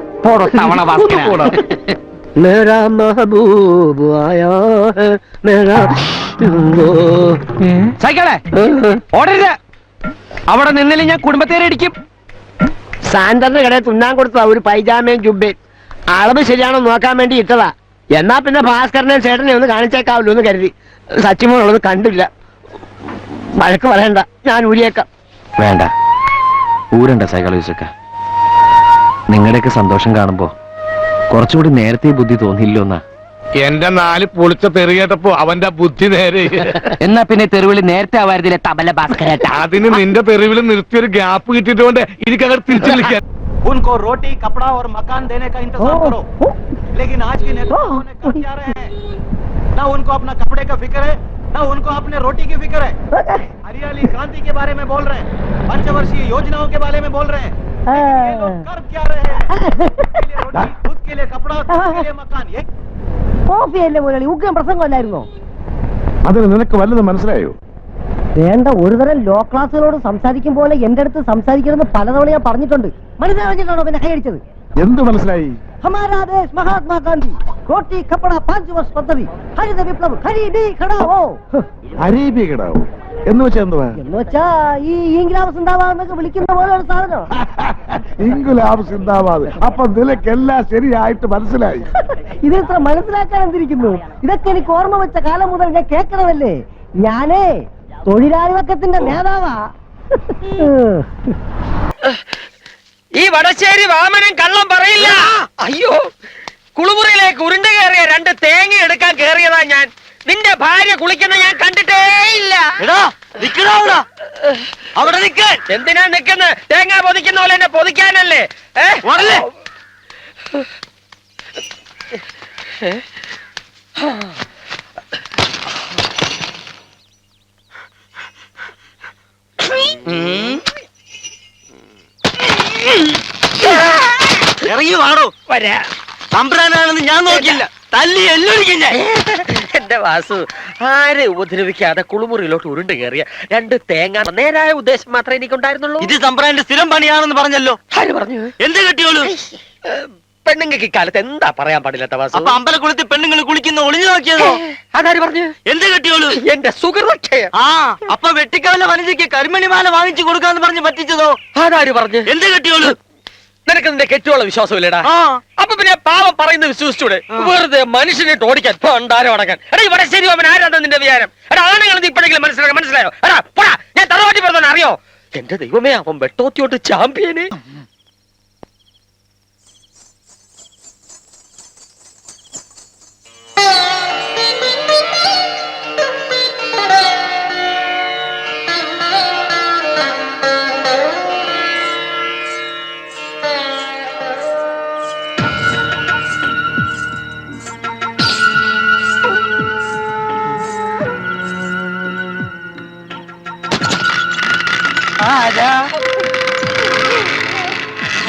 मेरा महबूब आया है मेरा സൈക്കിളെ ഓടരുത്. അവിടെ നിന്നില്ല ഞാൻ കുടുംബത്തേരെ ഇടിക്കും. സാന്ററിന്റെ കടയിൽ തുന്നാൻ കൊടുത്തതാ ഒരു പൈജാമയും ജുബയും. അളവ് ശരിയാണോ നോക്കാൻ വേണ്ടി ഇട്ടതാ. എന്നാ പിന്നെ ഭാസ്കരനെ ചേട്ടനെ ഒന്ന് കാണിച്ചേക്കാവല്ലോ എന്ന് കരുതി. സച്ചിമോനുള്ളത് കണ്ടില്ല. വഴക്ക് പറയണ്ട, ഞാൻ ഊരിയേക്കാം. വേണ്ട, ഊരണ്ട സൈക്കിളൊക്കെ. നിങ്ങളുടെയൊക്കെ സന്തോഷം കാണുമ്പോ കുറച്ചുകൂടി നേരത്തെ ബുദ്ധി തോന്നിയില്ലോന്നാ. എന്റെ 4 പൊളിച്ച തെറി കേട്ടപ്പോ അവന്റെ ബുദ്ധി നേരെ. എന്നാ പിന്നെ തെരുവിളി നേരത്തെ ആവായിരുന്നില്ലേ തബല ഭാസ്കരേട്ട? അതിന് നിന്റെ തെരുവിൽ നിർത്തിയൊരു ഗ്യാപ്പ് കിട്ടിയിട്ടുണ്ട്. എനിക്കങ്ങനെ തിരിച്ചു വിളിക്കാൻ. उनको रोटी कपड़ा और मकान देने का इंतजाम करो, लेकिन आज के नेताओं ने कर क्या रहे हैं? ना उनको अपना कपड़े का फिक्र है, ना उनको अपने रोटी की फिक्र है. हरियाली क्रांति के बारे में बोल रहे हैं, पंचवर्षीय योजनाओं के बारे में बोल रहे हैं. ये लोग कर क्या रहे हैं? रोटी, खुद के लिए कपड़ा, खुद के लिए मकान. ये കോഫിയല്ലേ മുരളി, ഉഗ്രം പ്രസംഗമല്ലായിരുന്നോ? അതിന് നിനക്ക് വല്ലതും മനസ്സിലായോ? വേണ്ട, ഒരു തരം ലോ ക്ലാസ്സുകളോട് സംസാരിക്കും പോലെ എന്റെ അടുത്ത് സംസാരിക്കണമെന്ന് പലതവണ ഞാൻ പറഞ്ഞിട്ടുണ്ട്. മനസ്സിലാവുന്നില്ലാണോ പിന്നെ കൈയടിച്ചത്? എന്ത് മനസ്സിലായി? ഹമാരാ ദേശ് മഹാത്മാഗാന്ധി റോട്ടി കപ്പട 5 വർഷ പദ്ധതി ഹരിത വിപ്ലവ് ഖരീബി ഘടാവോ. അരീബി കിടാവോ എന്ന് വെച്ചാ എന്തുവാ? എന്ന് വെച്ചാ ഈ ഇംഗ്ലാബ് സിന്ദാബാദ് വിളിക്കുന്ന പോലെ ഒരു സാധനം. ഇംഗ്ലാബ് സിന്ദാബാദ്. അപ്പൊ നിനക്കെല്ലാം ശരിയായിട്ട് മനസ്സിലായി. ഇതെത്ര മനസ്സിലാക്കാൻ എന്തിരിക്കുന്നു? ഇതൊക്കെ എനിക്ക് ഓർമ്മ വെച്ച കാലം മുതൽ ഞാൻ കേൾക്കണമല്ലേ. ഞാനേ തൊഴിലാളി വർഗത്തിന്റെ നേതാവാ. ഈ വടശ്ശേരി വാമനൻ കള്ളം പറയില്ല. അയ്യോ, കുളിമുറിയിലേക്ക് ഉരുണ്ട് കയറിയ 2 തേങ്ങ എടുക്കാൻ കയറിയതാ ഞാൻ. നിന്റെ ഭാര്യ കുളിക്കുന്ന ഞാൻ കണ്ടിട്ടേ ഇല്ല. അവിടെ നിൽക്കാൻ എന്തിനാ നിൽക്കുന്നത്? തേങ്ങ പൊതിക്കുന്ന പോലെ എന്നെ പൊതിക്കാനല്ലേ? ഇറങ്ങി വാടോ. വരാ. തമ്പ്രാനാണെന്ന് ഞാൻ നോക്കില്ല, തല്ലി എല്ലൊരിക്കും ഞാൻ. എന്റെ വാസു, ആരെ ഉപദ്രവിക്കാതെ കുളിമുറിയിലോട്ട് ഉരുണ്ട് കയറിയ 2 തേങ്ങ നേരായ ഉദ്ദേശം മാത്രമേ എനിക്കുണ്ടായിരുന്നുള്ളൂ. ഇത് തമ്പ്രാന്റെ സ്ഥിരം പണിയാണെന്ന് പറഞ്ഞല്ലോ. ആര് പറഞ്ഞു? എന്ത് കെട്ടിയോളൂ? പെണ്ണുങ്ങൾക്ക് ഇക്കാലത്ത് എന്താ പറയാൻ പാടില്ലാത്ത വാസു? അപ്പൊ അമ്പലക്കുളത്തിൽ പെണ്ണുങ്ങൾ കുളിക്കുന്ന ഒളിഞ്ഞു നോക്കിയതോ? അതാര് പറഞ്ഞു? എന്ത് കെട്ടിയോളൂ? എന്റെ സുഹൃതക്ഷയം. ആ, അപ്പൊ വെട്ടിക്കവല വനിതയ്ക്ക് കരിമണിമാല വാങ്ങിച്ചു കൊടുക്കാന്ന് പറഞ്ഞ് പറ്റിച്ചതോ? അതാര് പറഞ്ഞു? എന്ത് കെട്ടിയോളൂ? നിനക്ക് നിന്റെ കെട്ടുള്ള വിശ്വാസമില്ലടാ. ആ, അപ്പൊ പിന്നെ പാവം പറയുന്നത് വിശ്വസിച്ചൂടെ? വെറുതെ മനുഷ്യനെ ഓടിക്കാൻ പണ്ടാരം അടക്കാൻ. എടാ ഇവിടെ ശരി, അവൻ ആരാണ് നിന്റെ വിചാരം? എടാ ആണുങ്ങൾ ഇപ്പോഴെങ്കിലും മനസ്സിലായോ? എടാ പോടാ, ഞാൻ തറവാട്ടി പറഞ്ഞ അറിയോ? എന്റെ ദൈവമേ, അവൻ വെട്ടോത്തിയോട്ട് ചാമ്പ്യന്.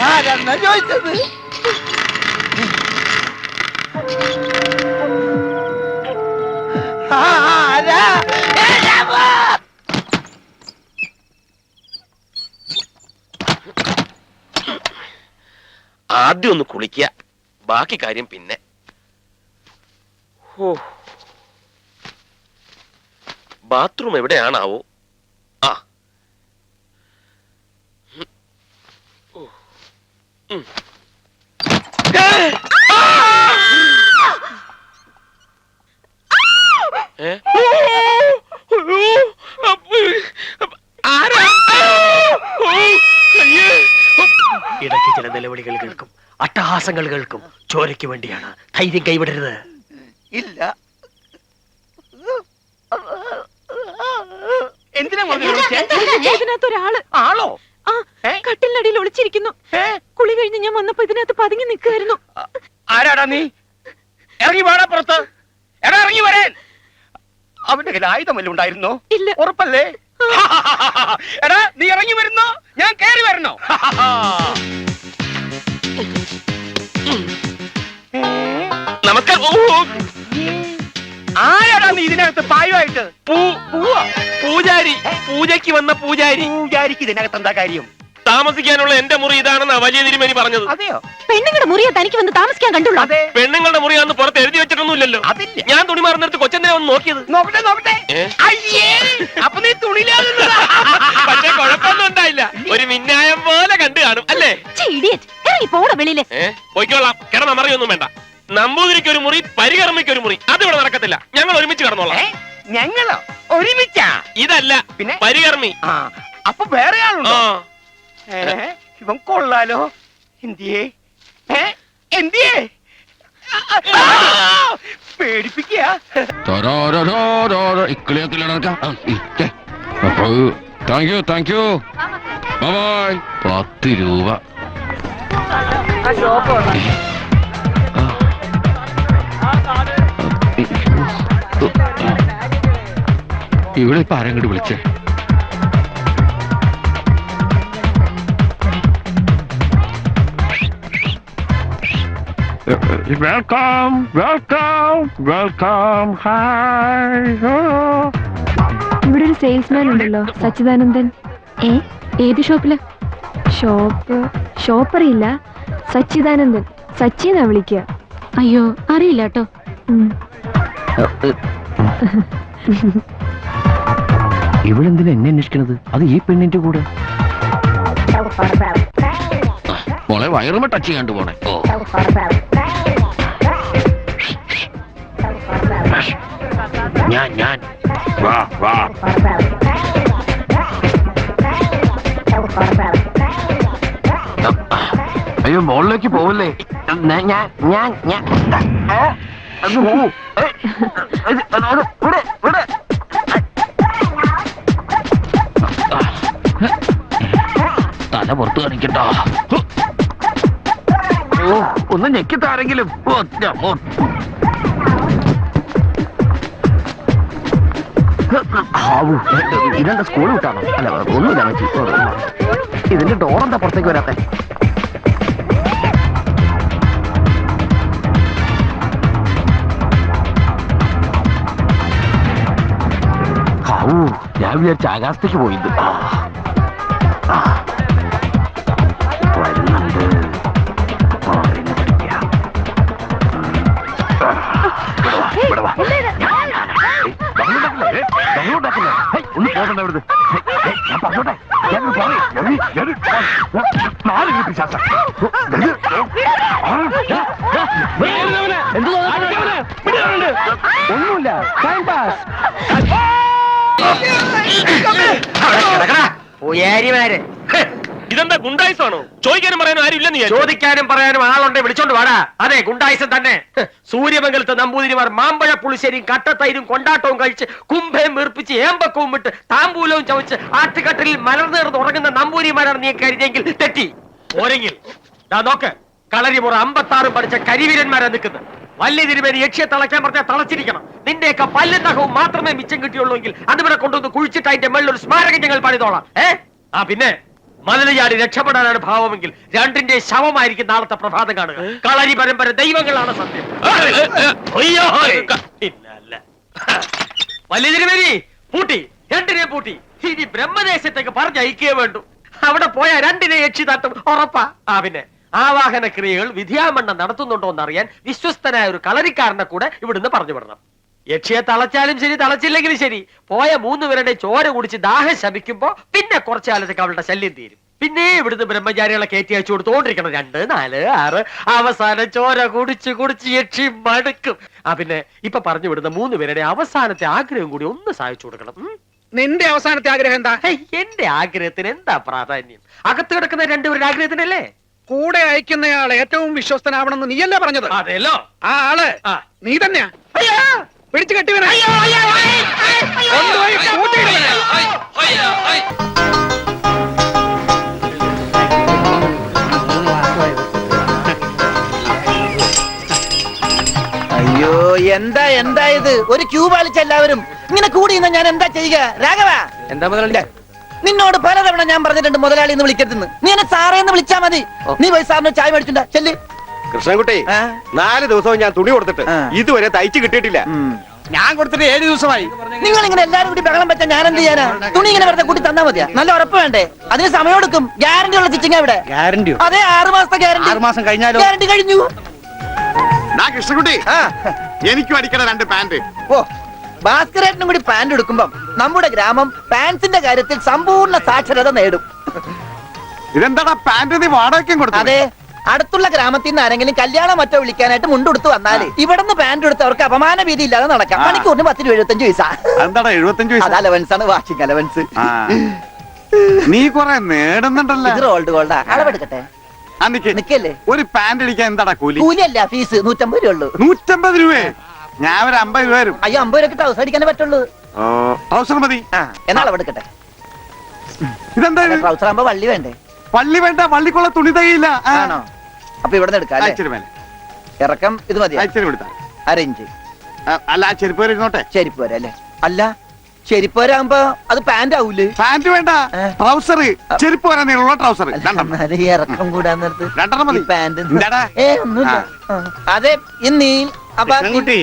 ആരാന്നാ ചോദിച്ചത്? ആരാ? ആദ്യം ഒന്ന് കുളിക്കുക, ബാക്കി കാര്യം പിന്നെ. ബാത്റൂം എവിടെയാണാവോ? ആ, ഇടയ്ക്ക് ചില നിലവിളികൾ കേൾക്കും, അട്ടഹാസങ്ങൾ കേൾക്കും. ചോരയ്ക്ക് വേണ്ടിയാണ്. ധൈര്യം കൈവിടരുത്. ഇല്ല. എന്തിനാ ഇതിനകത്തൊരാള് ആളോ? കട്ടിലിനടിയിൽ ഒളിച്ചിരിക്കുന്നു. കുളി കഴിഞ്ഞ് ഞാൻ വന്നപ്പോ ഇതിനകത്ത് പതുങ്ങി നിൽക്കുമായിരുന്നു. ആരാടാ നീ? ഇറങ്ങി വാടാ പുറത്ത്. എടാ ഇറങ്ങി വരാൻ. അവന്റെ കയ്യിൽ ആയുധം വല്ലതും ഉണ്ടായിരുന്നോ? ഇല്ല. ഉറപ്പല്ലേ? എടാ നീ ഇറങ്ങി വരുന്നോ? ഞാൻ കയറി വരണോ? നമസ്കാരം. ആരാടാ നീ ഇതിനകത്ത് പായുമായിട്ട്? പൂജാരി, പൂജയ്ക്ക് വന്ന പൂജാരി. പൂജാരിക്ക് ഇതിനകത്ത് എന്താ കാര്യം? താമസിക്കാനുള്ള എന്റെ മുറി ഇതാണെന്നാ വലിയ തിരുമേനി പറഞ്ഞത്. അതെയോ? പെണ്ണുങ്ങളുടെ മുറിയെ തനിക്ക് വന്ന് താമസിക്കാൻ കണ്ടുള്ളൂ. അതെ. പെണ്ണുങ്ങളുടെ മുറിയാന്ന് പുറത്ത് എഴുതി വെച്ചിട്ടൊന്നുമില്ലല്ലോ. അതില്ല. ഞാൻ തുണി മാറുന്നിടത്ത് കൊച്ചെന്തിനാ വന്ന് നോക്കിയത്? നോക്കട്ടെ. അയ്യേ, അപ്പൊ നീ തുണിയിലാകുന്നതാ. പക്ഷെ കുഴപ്പമൊന്നും ഉണ്ടായില്ല. ഒരു മിന്നായം പോലെ കണ്ടു കാണും അല്ലേ? ഇറങ്ങി പോട വെളിയില്. പോയിക്കോളാം, കിടന്നമറിയൊന്നും വേണ്ട. നമ്പൂതിരിക്ക് ഒരു മുറി, പരികർമ്മയ്ക്ക് ഒരു മുറി. അതിവിടെ നടക്കത്തില്ല. ഞങ്ങൾ ഒരുമിച്ച് കിടന്നോളാം. ഞങ്ങളോ ഒരുമിച്ചാ? ഇതല്ല, പിന്നെ പരികർമ്മി. അപ്പൊ വേറെ ആളുണ്ടോ? ഇവൻ കൊള്ളാലോ. എന്തിയേ? പേടിപ്പിക്കുക. Thank you. 10 രൂപ. ഇവിടെ ഇപ്പൊ ആരെങ്കിലും വിളിച്ചേ? വെൽക്കം. ഹായ്. ഇവിടെ ഒരു സെയിൽസ്മാൻ ഉണ്ടല്ലോ, സച്ചിദാനന്ദൻ. ഏത് ഷോപ്പില്? ഷോപ്പറിയില്ല, സച്ചിദാനന്ദൻ. സച്ചിന്നാ വിളിക്കുക. അയ്യോ അറിയില്ല കേട്ടോ. ഇവളെന്തിനാ എന്നെ അന്വേഷിക്കണത്? അത് ഈ പെണ്ണിന്റെ കൂടെ. മോളെ വയറുമ ടച്ച് ചെയ്യാണ്ട് പോണേ. ഞാൻ വാ. അയ്യോ മോളിലേക്ക് പോവല്ലേ? തല പുറത്ത് കാണിക്കട്ടോ. ഒന്ന് ഞെക്കിത്താരെങ്കിലും. ഇതെന്താ സ്കൂൾ വിട്ടാണോ? അല്ല ഒന്നുമില്ല മച്ചി. ഇതിന്റെ ഡോറെന്താ പുറത്തേക്ക് വരാത്തെ? ഞാൻ വിചാരിച്ച ആകാശത്തേക്ക് പോയിത്. വരുന്നുണ്ട്. ഒന്ന് പോകണ്ട ഇവിടുന്ന്. ഞാൻ പറഞ്ഞോട്ടെ, ഞാനൊന്ന് ഒന്നുമില്ല. Time pass. ഇതെന്താ ഗുണ്ടായിസാണോ? ചോദിക്കാനും പറയാനും ആരും ഇല്ലെന്ന് ചോദിക്കാനും പറയാനും ആളുണ്ടെ വിളിച്ചോണ്ട് വാടാ. അതെ, ഗുണ്ടായിസം തന്നെ. സൂര്യമംഗലത്ത് നമ്പൂതിരിമാർ മാമ്പഴ പുളിശ്ശേരിയും കട്ടത്തൈരും കൊണ്ടാട്ടവും കഴിച്ച് കുംഭയും വീർപ്പിച്ച് ഏമ്പക്കവും വിട്ട് താമ്പൂലവും ചവച്ച് ആട്ടുകട്ടിലിൽ മലർന്നേർന്ന് ഉറങ്ങുന്ന നമ്പൂരിമാരാണ് നീ കരുതിയെങ്കിൽ തെറ്റി. ഓരെങ്കിൽ നോക്ക്, കളരിമുറ 56 പഠിച്ച കരിവീരന്മാരാ നിൽക്കുന്നത്. വലിയ തിരുമേനി യക്ഷിയെ തളയ്ക്കാൻ പറഞ്ഞാൽ തളച്ചിരിക്കണം. നിന്റെയൊക്കെ പല്ലും നഖവും മാത്രമേ മിച്ചം കിട്ടിയുള്ളൂ എങ്കിൽ അതിവിടെ കൊണ്ടുവന്ന് കുഴിച്ചിട്ട് അതിന്റെ മേളിലൊരു സ്മാരകം ഞങ്ങൾ പണിതോളാം. പിന്നെ മതിലുചാടി രക്ഷപ്പെടാനാണ് ഭാവമെങ്കിൽ രണ്ടിന്റെ ശവമായിരിക്കും നാളത്തെ പ്രഭാതം കാണുക. കളരി പരമ്പര ദൈവങ്ങളാണ് സത്യം. പിന്നല്ല. വലിയ തിരുമേനി പൂട്ടി, രണ്ടിനെ പൂട്ടി. ഇനി ബ്രഹ്മദേശത്തേക്ക് പറഞ്ഞയക്കേ വേണ്ടു. അവിടെ പോയ രണ്ടിനെ യക്ഷി തട്ടും ഉറപ്പാ. പിന്നെ ആവാഹന ക്രിയകൾ വിധിയാമണ്ണം നടത്തുന്നുണ്ടോ എന്നറിയാൻ വിശ്വസ്തനായ ഒരു കളരിക്കാരനെ കൂടെ ഇവിടുന്ന് പറഞ്ഞു വിടണം. യക്ഷിയെ തളച്ചാലും ശരി, തളച്ചില്ലെങ്കിലും ശരി, പോയ 3 പേരുടെ ചോര കുടിച്ച് ദാഹം ശമിക്കുമ്പോ പിന്നെ കുറച്ചു കാലത്തേക്ക് അവളുടെ ശല്യം തീരും. പിന്നെ ഇവിടുന്ന് ബ്രഹ്മചാരികളെ കയറ്റി അയച്ചു കൊടുത്തോണ്ടിരിക്കണം. 2, 4, 6 അവസാനം ചോര കുടിച്ച് കുടിച്ച് യക്ഷി മടുക്കും. പിന്നെ ഇപ്പൊ പറഞ്ഞു വിടുന്ന 3 പേരുടെ അവസാനത്തെ ആഗ്രഹം കൂടി ഒന്ന് സാധിച്ചു കൊടുക്കണം. നിന്റെ അവസാനത്തെ ആഗ്രഹം എന്താ? എന്റെ ആഗ്രഹത്തിന് എന്താ പ്രാധാന്യം? അകത്ത് കിടക്കുന്ന 2 പേരുടെ ആഗ്രഹത്തിനല്ലേ? കൂടെ അയക്കുന്നയാൾ ഏറ്റവും വിശ്വസ്തനാവണമെന്ന് നീയല്ലേ പറഞ്ഞത്? അതെല്ലോ. ആ ആള് നീ തന്നെയാ. പിടിച്ചു കെട്ടി വരാ. അയ്യോ, എന്താ എന്താ ഇത്? ഒരു ക്യൂ പാലിച്ച എല്ലാവരും ഇങ്ങനെ കൂടി ഞാൻ എന്താ ചെയ്യുക? രാഘവ, എന്താ മുതലാളി? നിന്നോട് പലതവണ ഞാൻ പറഞ്ഞിട്ടുണ്ട് മുതലാളി എന്ന് വിളിക്കരുതെന്ന്. നീ എന്നെ സാറേ എന്ന് വിളിച്ചാ മതി. നീ പോയി സാറിന് ചായ മേടിച്ചിട്ടുണ്ടാ ചെല്ല്. കൃഷ്ണൻകുട്ടി, 4 ദിവസവും ഞാൻ തുണി കൊടുത്തിട്ട് ഇതുവരെ തയ്ച്ചു കിട്ടിയിട്ടില്ല. ഞാൻ കൊടുത്തിട്ട് 7 ദിവസമായി. നിങ്ങൾ ഇങ്ങനെ എല്ലാരും കൂടി ബഹളം വെച്ചാൽ ഞാൻ എന്ത് ചെയ്യാനാ? തുണി ഇങ്ങനെ വെറുതെ കൂട്ടി തന്നാ മതിയാ? നല്ല ഉറപ്പ് വേണ്ടേ? അതിന് സമയം എടുക്കും. ഗ്യാരണ്ടി ഉള്ള സ്റ്റിച്ചിങ് ഇവിടെ. ഗ്യാരണ്ടിയോ? അതെ, 6 മാസത്തെ ഗ്യാരണ്ടി. 6 മാസം കഴിഞ്ഞാലോ? ഗ്യാരണ്ടി കഴിഞ്ഞു. കൃഷ്ണൻകുട്ടി, എനിക്കും അടിക്കണ 2 പാന്റ്. ഓ, ഭാസ്കരേട്ടനും കൂടി പാന്റ് എടുക്കുമ്പം നമ്മുടെ ഗ്രാമം പാൻസിന്റെ കാര്യത്തിൽ സമ്പൂർണ്ണ സാക്ഷരത നേടും. ഇതെന്താടാ പാന്റ് നീ വാടകയ്ക്കും കൊടുത്തു? അതെ, അടുത്തുള്ള ഗ്രാമത്തിൽ നിന്ന് ആരെങ്കിലും കല്യാണം മറ്റോ വിളിക്കാനായിട്ട് മുണ്ടെടുത്ത് വന്നാല് ഇവിടുന്ന് പാന്റ് എടുത്ത് അവർക്ക് അപമാന ഭീതി ഇല്ലാതെ നടക്കാം. മണിക്കൂറിന് 10-75 പൈസ. എന്താടാ 75 പൈസ? അത് അലവൻസ് ആണ്, വാഷിംഗ് അലവൻസ്. നീ കൊറേ നേടുന്നുണ്ടല്ലോ. ഇത് റോൾഡ് ഗോൾഡാ. അളവെടുക്കട്ടെ? നിക്കല്ലേ. ഒരു പാന്റ് അടിക്കാൻ എന്താടാ കൂലി? കൂലിയല്ല, ഫീസ് 150 രൂപ ഉള്ളൂ. 150 രൂപയെ? ഞാൻ ഒരു 50 രൂപ വരും. അയ്യോ, 50 രൂപ ട്രൗസർ അടിക്കാനേ പറ്റുള്ളൂ. ട്രൗസർ മതി. എന്നാ അളവെടുക്കട്ടെ? ഇതെന്താ? ട്രൗസർ ആകുമ്പോ വള്ളി വേണ്ടേ? വള്ളി വേണ്ട, വള്ളിക്കുള്ള തുണി തയ്യില്ല. ആണോ? അപ്പൊ ഇവിടെ എടുക്കാം. ഇറക്കം ഇത് മതി. 1/2 ഇഞ്ച്. അല്ല, ചെരുപ്പ് വരെ ഇരുന്നോട്ടെ. ചെരുപ്പ് വരെ അല്ലേ? അല്ല, ചെരുപ്പ് വരാകുമ്പോ അത് പാന്റ് ആവൂലേ? പാന്റ് വേണ്ട, ട്രൗസർ. ചെരുപ്പ് വരാൻ നീളമുള്ള ട്രൗസർ. ഇറക്കം കൂടാൻ നേരത്ത് 2 മതി. പാന്റ് ഒന്നുമില്ല. അതെ, കുട്ടി,